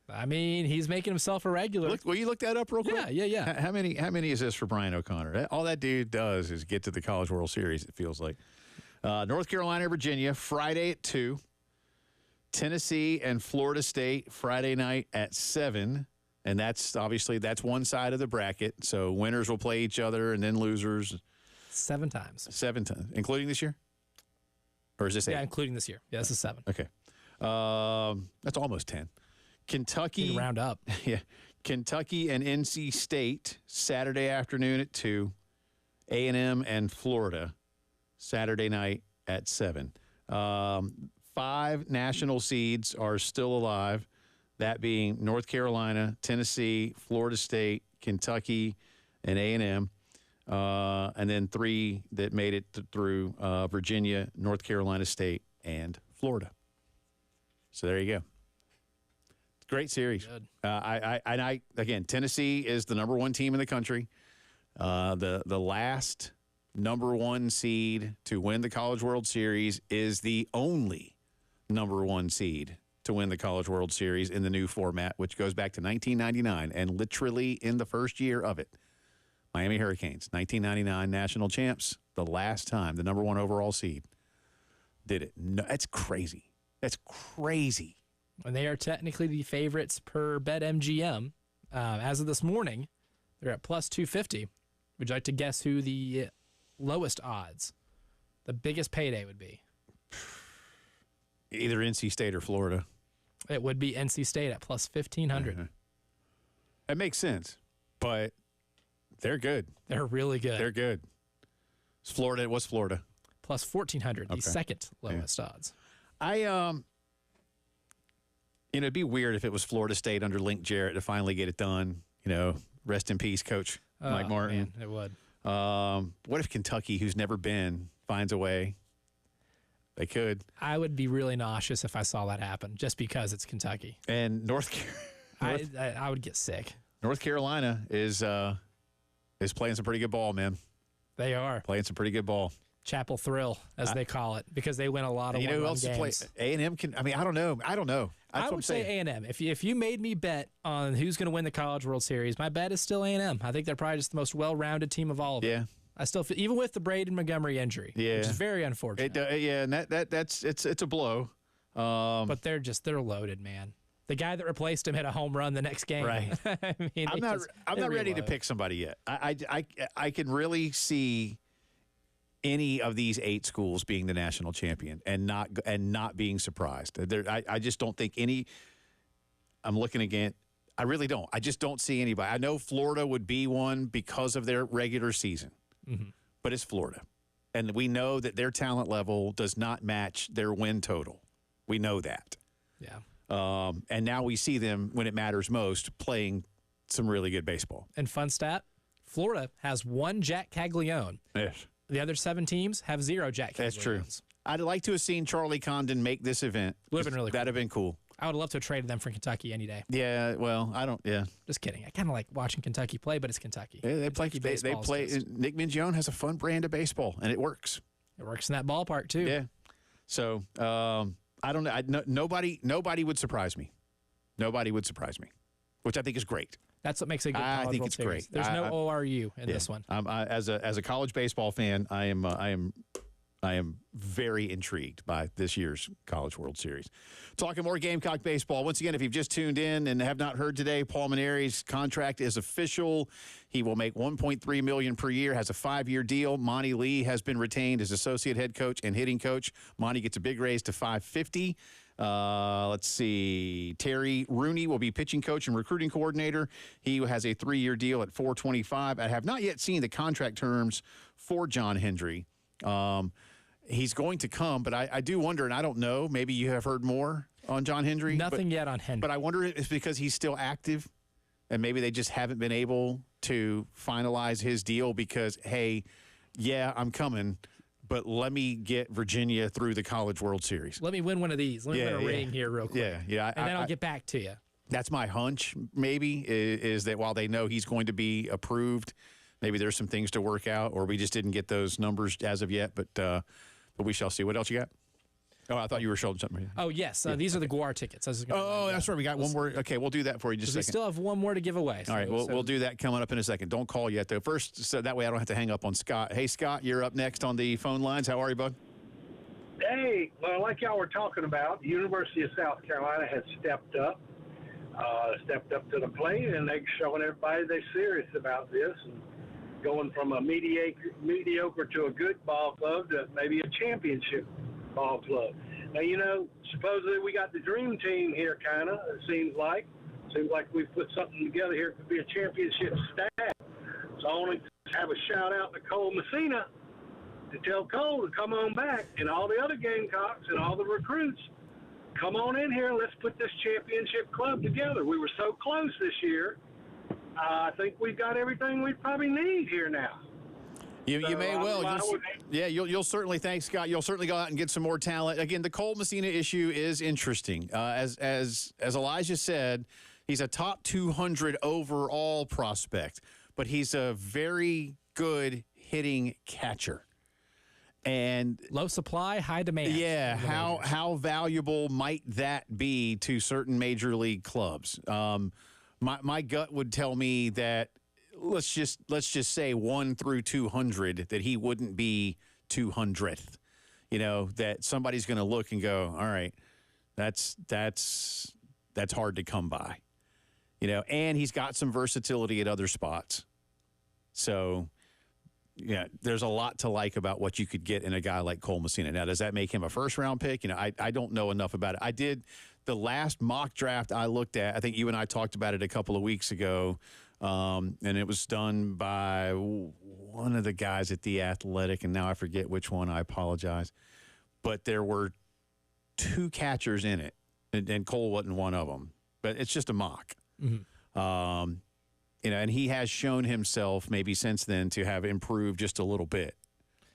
I mean, he's making himself a regular. Will you look that up real quick? Yeah. How many is this for Brian O'Connor? All that dude does is get to the College World Series, it feels like. North Carolina, Virginia, Friday at 2. Tennessee and Florida State Friday night at 7. And that's one side of the bracket. So winners will play each other and then losers. 7 times. 7 times. Including this year? Or is this 8? Yeah, including this year. Yeah, this is 7. Okay. That's almost 10. Kentucky. Round up. Yeah. Kentucky and NC State Saturday afternoon at 2. A&M and Florida Saturday night at 7. 5 national seeds are still alive, that being North Carolina, Tennessee, Florida State, Kentucky, and A&M, and then 3 that made it through Virginia, North Carolina State, and Florida. So there you go. Great series. Good. Again, Tennessee is the number 1 team in the country. The last number 1 seed to win the College World Series is the only number 1 seed to win the College World Series in the new format, which goes back to 1999, and literally in the first year of it, Miami Hurricanes, 1999 national champs, the last time the number 1 overall seed did it. No, that's crazy. That's crazy. And they are technically the favorites per BetMGM. As of this morning, they're at plus 250. Would you like to guess who the lowest odds, the biggest payday would be? Either NC State or Florida. It would be NC State at plus 1,500. Mm-hmm. That makes sense, but they're good. They're really good. They're good. What's Florida? Plus 1,400, the second lowest odds. It'd be weird if it was Florida State under Link Jarrett to finally get it done. Rest in peace, Coach Mike Martin. Man, it would. What if Kentucky, who's never been, finds a way? They could. I would be really nauseous if I saw that happen, just because it's Kentucky. And I would get sick. North Carolina is playing some pretty good ball, man. They are playing some pretty good ball. Chapel Thrill, as they call it, because they win a lot of one-run games. Play A&M can. I mean, I don't know. I would say A&M. If you made me bet on who's going to win the College World Series, my bet is still A&M. I think they're probably just the most well-rounded team of all of them. Yeah. I still feel, even with the Braden Montgomery injury, which is very unfortunate. And it's a blow. But they're loaded, man. The guy that replaced him hit a home run the next game. Right. I mean, I'm not ready to pick somebody yet. I can really see any of these 8 schools being the national champion and not being surprised. I just don't think any. I'm looking again. I really don't. I just don't see anybody. I know Florida would be one because of their regular season, but it's Florida. And we know that their talent level does not match their win total. We know that. Yeah. And now we see them, when it matters most, playing some really good baseball. And fun stat, Florida has 1 Jack Caglione. Yes. The other 7 teams have 0 Jack Cagliones. That's true. I'd like to have seen Charlie Condon make this event. Would have been really cool. That'd have been cool. I would love to have traded them for Kentucky any day. Yeah, well, I don't. Yeah, just kidding. I kind of like watching Kentucky play, but it's Kentucky. Yeah, they play. Nick Mingione has a fun brand of baseball, and it works. It works in that ballpark too. Yeah. So I don't know. Nobody would surprise me. Nobody would surprise me, which I think is great. That's what makes it good. I think it's series. great. There's no ORU in this one. As a college baseball fan, I am very intrigued by this year's College World Series. Talking more Gamecock baseball. Once again, if you've just tuned in and have not heard today, Paul Mainieri's contract is official. He will make $1.3 million per year, has a 5-year deal. Monty Lee has been retained as associate head coach and hitting coach. Monty gets a big raise to $550. Let's see. Terry Rooney will be pitching coach and recruiting coordinator. He has a 3-year deal at $425. I have not yet seen the contract terms for John Hendry. He's going to come, but I do wonder, and I don't know, maybe you have heard more on John Hendry. Nothing yet on Hendry. But I wonder if it's because he's still active, and maybe they just haven't been able to finalize his deal because, hey, yeah, I'm coming, but let me get Virginia through the College World Series. Let me win one of these. Let me win a ring here real quick. Yeah. And then I'll get back to you. That's my hunch, maybe, is that while they know he's going to be approved, maybe there's some things to work out, or we just didn't get those numbers as of yet, but we shall see. What else you got? Oh, I thought you were showing something. Oh, yes. These are the GWAR tickets. That's right. We got one more. Okay, we'll do that for you just a second. We still have one more to give away. All right, we'll do that coming up in a second. Don't call yet, though. First, so that way I don't have to hang up on Scott. Hey, Scott, you're up next on the phone lines. How are you, bud? Hey, well, like y'all were talking about, the University of South Carolina has stepped up to the plate, and they're showing everybody they're serious about this and going from a mediocre to a good ball club to maybe a championship ball club. Now, supposedly we got the dream team here, kind of, it seems like. Seems like we've put something together here. It could be a championship staff. So I want to have a shout-out to Cole Messina to tell Cole to come on back, and all the other Gamecocks and all the recruits, come on in here and let's put this championship club together. We were so close this year. I think we've got everything we probably need here now. You may well. You'll certainly, thanks, Scott. You'll certainly go out and get some more talent. Again, the Cole Messina issue is interesting. As Elijah said, he's a top 200 overall prospect, but he's a very good hitting catcher. And low supply, high demand. Yeah, how valuable might that be to certain major league clubs? My gut would tell me that let's just say 1 through 200 that he wouldn't be 200th. That somebody's going to look and go, all right, that's hard to come by. And he's got some versatility at other spots. So, yeah, there's a lot to like about what you could get in a guy like Cole Messina. Now, does that make him a first-round pick? I don't know enough about it. I did the last mock draft I looked at. I think you and I talked about it a couple of weeks ago, and it was done by one of the guys at The Athletic, and now I forget which one. I apologize. But there were 2 catchers in it, and Cole wasn't one of them. But it's just a mock. Mm-hmm. And he has shown himself maybe since then to have improved just a little bit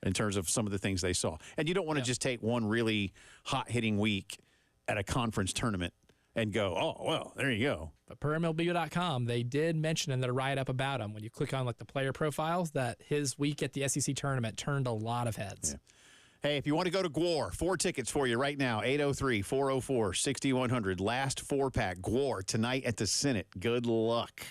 in terms of some of the things they saw. And you don't want to just take one really hot-hitting week at a conference tournament and go, oh, well, there you go. But per MLB.com, they did mention in their write-up about him, when you click on the player profiles, that his week at the SEC tournament turned a lot of heads. Yeah. Hey, if you want to go to GWAR, 4 tickets for you right now, 803-404-6100. Last 4-pack, GWAR, tonight at the Senate. Good luck.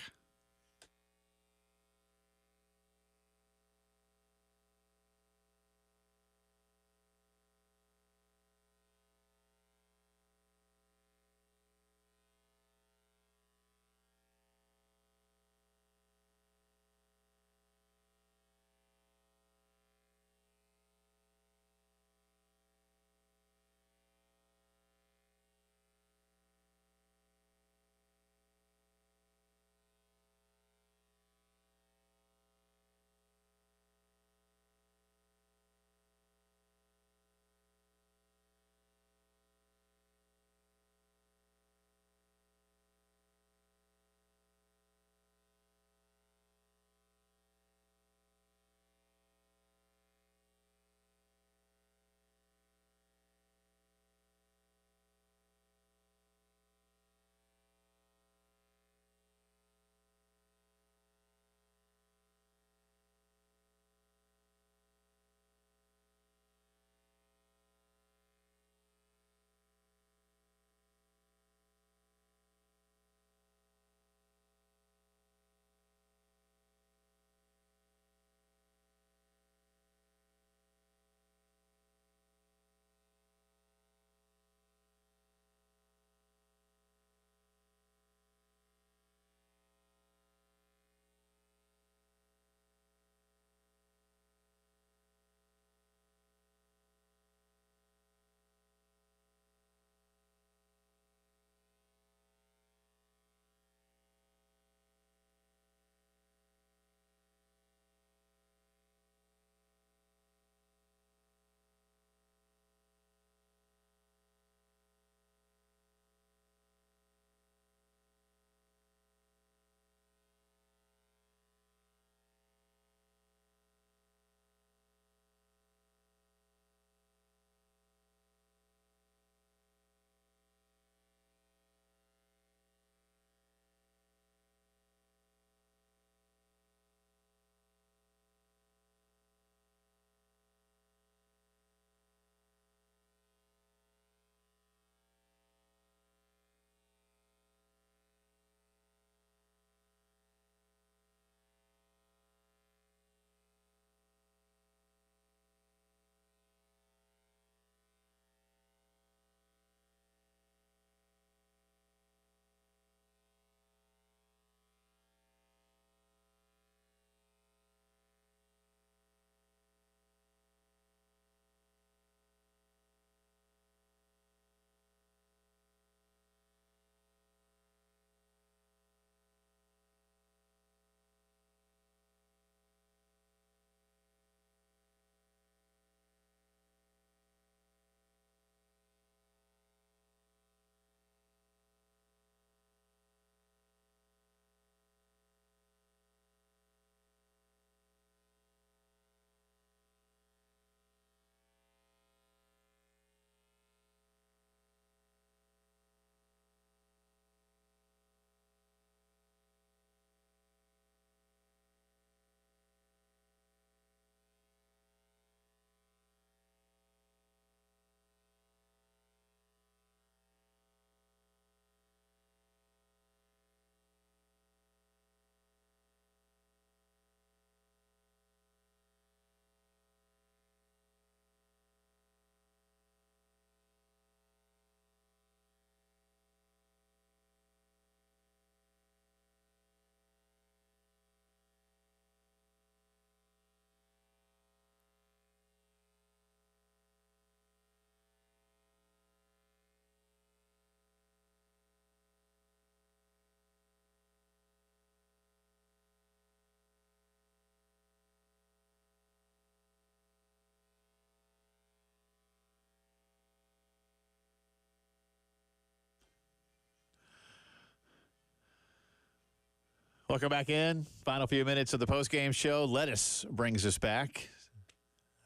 Welcome back in. Final few minutes of the postgame show. Lettuce brings us back.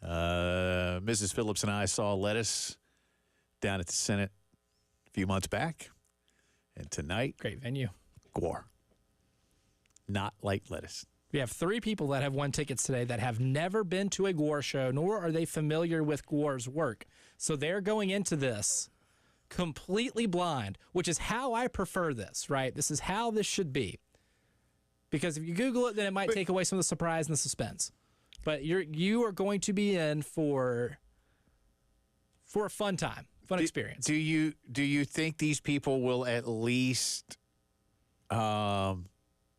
Mrs. Phillips and I saw Lettuce down at the Senate a few months back. And tonight, great venue. GWAR. Not like Lettuce. We have 3 people that have won tickets today that have never been to a GWAR show, nor are they familiar with GWAR's work. So they're going into this completely blind, which is how I prefer this, right? This is how this should be. Because if you Google it, then it might take away some of the surprise and the suspense. But you are going to be in for a fun time, fun experience. Do you think these people will at least do a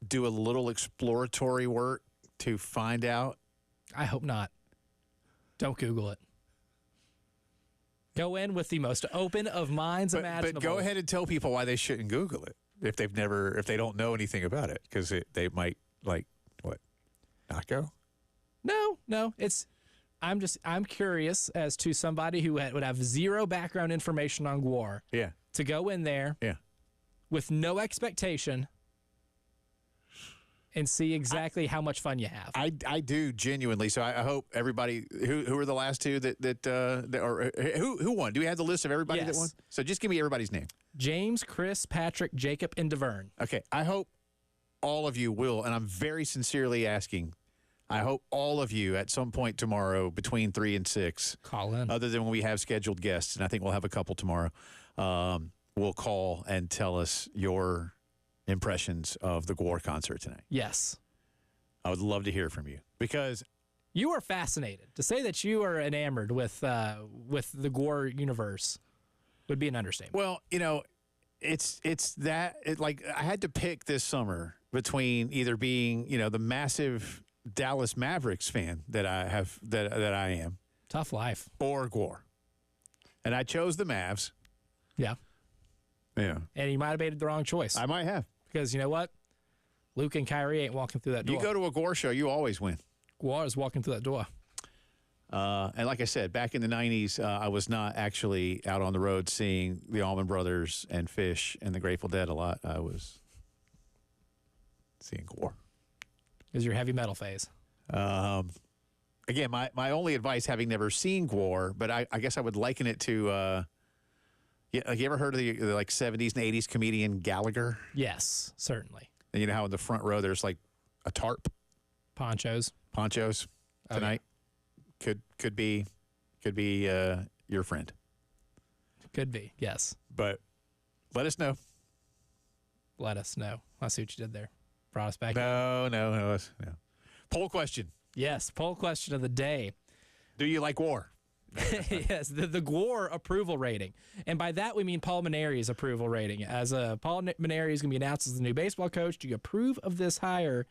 little exploratory work to find out? I hope not. Don't Google it. Go in with the most open of minds imaginable. But go ahead and tell people why they shouldn't Google it if they don't know anything about it, because they might not go. No. I'm curious as to somebody who would have zero background information on GWAR. Yeah. To go in there. Yeah. With no expectation. And see exactly how much fun you have. I do genuinely. So I hope everybody who are the last two who won. Do we have the list of everybody that won? So just give me everybody's name. James, Chris, Patrick, Jacob, and DeVern. Okay. I hope all of you will, and I'm very sincerely asking. I hope all of you at some point tomorrow between 3 and 6 call in. Other than when we have scheduled guests, and I think we'll have a couple tomorrow. Will call and tell us your impressions of the GWAR concert tonight. Yes. I would love to hear from you because you are fascinated. To say that you are enamored with the GWAR universe would be an understatement. Well, it's that I had to pick this summer between either being, the massive Dallas Mavericks fan that I am. Tough life. Or GWAR. And I chose the Mavs. Yeah. Yeah. And you might have made the wrong choice. I might have. Because you know what? Luke and Kyrie ain't walking through that door. You go to a GWAR show, you always win. GWAR is walking through that door. And like I said, back in the 90s, I was not actually out on the road seeing the Allman Brothers and Fish and the Grateful Dead a lot. I was seeing GWAR. It was your heavy metal phase. Again, my only advice, having never seen GWAR, but I guess I would liken it to, you ever heard of the 70s and 80s comedian Gallagher? Yes, certainly. And you know how in the front row there's like a tarp? Ponchos tonight. Could be your friend. Could be, yes. But let us know. Let us know. I see what you did there. Brought us back. No. Poll question. Yes, poll question of the day. Do you like GWAR? Yes, the GWAR approval rating. And by that we mean Paul Mainieri's approval rating. As Paul Mainieri is going to be announced as the new baseball coach, do you approve of this hire?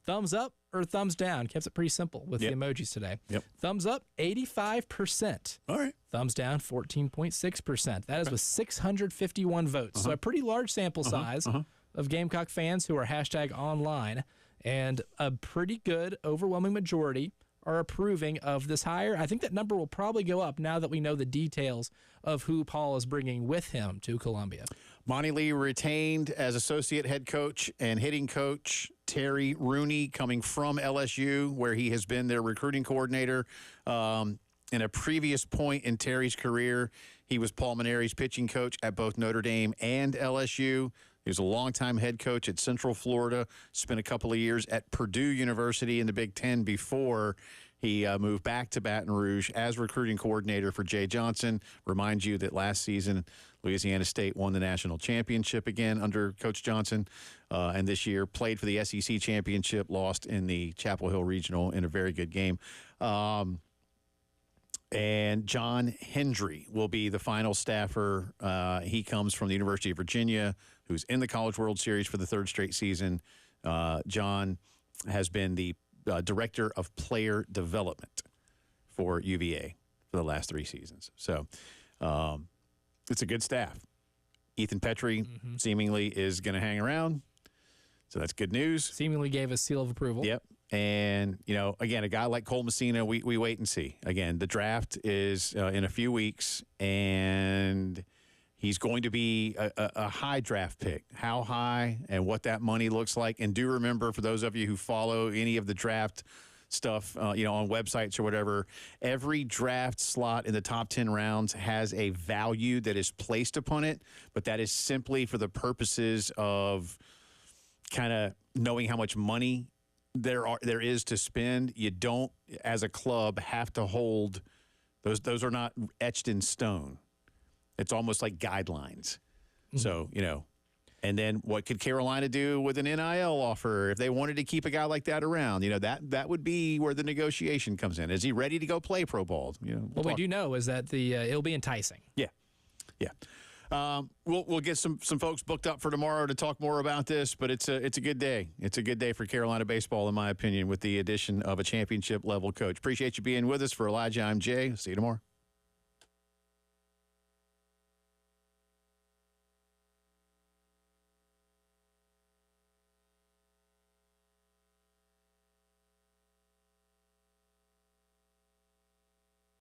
Thumbs up or thumbs down? Kept it pretty simple with the emojis today. Yep. Thumbs up, 85%. All right. Thumbs down, 14.6%. That is with 651 votes. So a pretty large sample size of Gamecock fans who are #online. And a pretty good, overwhelming majority are approving of this hire. I think that number will probably go up now that we know the details of who Paul is bringing with him to Columbia. Monty Lee retained as associate head coach and hitting coach. Terry Rooney coming from LSU, where he has been their recruiting coordinator. In a previous point in Terry's career, he was Paul Mainieri's pitching coach at both Notre Dame and LSU. He was a longtime head coach at Central Florida, spent a couple of years at Purdue University in the Big Ten before he moved back to Baton Rouge as recruiting coordinator for Jay Johnson. Remind you that last season, Louisiana State won the national championship again under Coach Johnson. And this year played for the SEC championship, lost in the Chapel Hill Regional in a very good game. And John Hendry will be the final staffer. He comes from the University of Virginia, who's in the College World Series for the third straight season. John has been the director of player development for UVA for the last 3 seasons. So it's a good staff. Ethan Petrie seemingly is going to hang around. So that's good news. Seemingly gave a seal of approval. Yep. And, again, a guy like Cole Messina, we wait and see. Again, the draft is in a few weeks, and He's going to be a high draft pick. How high and what that money looks like. And do remember, for those of you who follow any of the draft stuff, on websites or whatever, every draft slot in the top 10 rounds has a value that is placed upon it, but that is simply for the purposes of kind of knowing how much money there is to spend. You don't, as a club, have to hold those are not etched in stone. It's almost like guidelines. Mm-hmm. So, and then what could Carolina do with an NIL offer if they wanted to keep a guy like that around? That would be where the negotiation comes in. Is he ready to go play pro ball? What we do know is that it'll be enticing. Yeah. We'll get some folks booked up for tomorrow to talk more about this, but it's a good day. It's a good day for Carolina baseball, in my opinion, with the addition of a championship level coach. Appreciate you being with us. For Elijah, I'm Jay. See you tomorrow.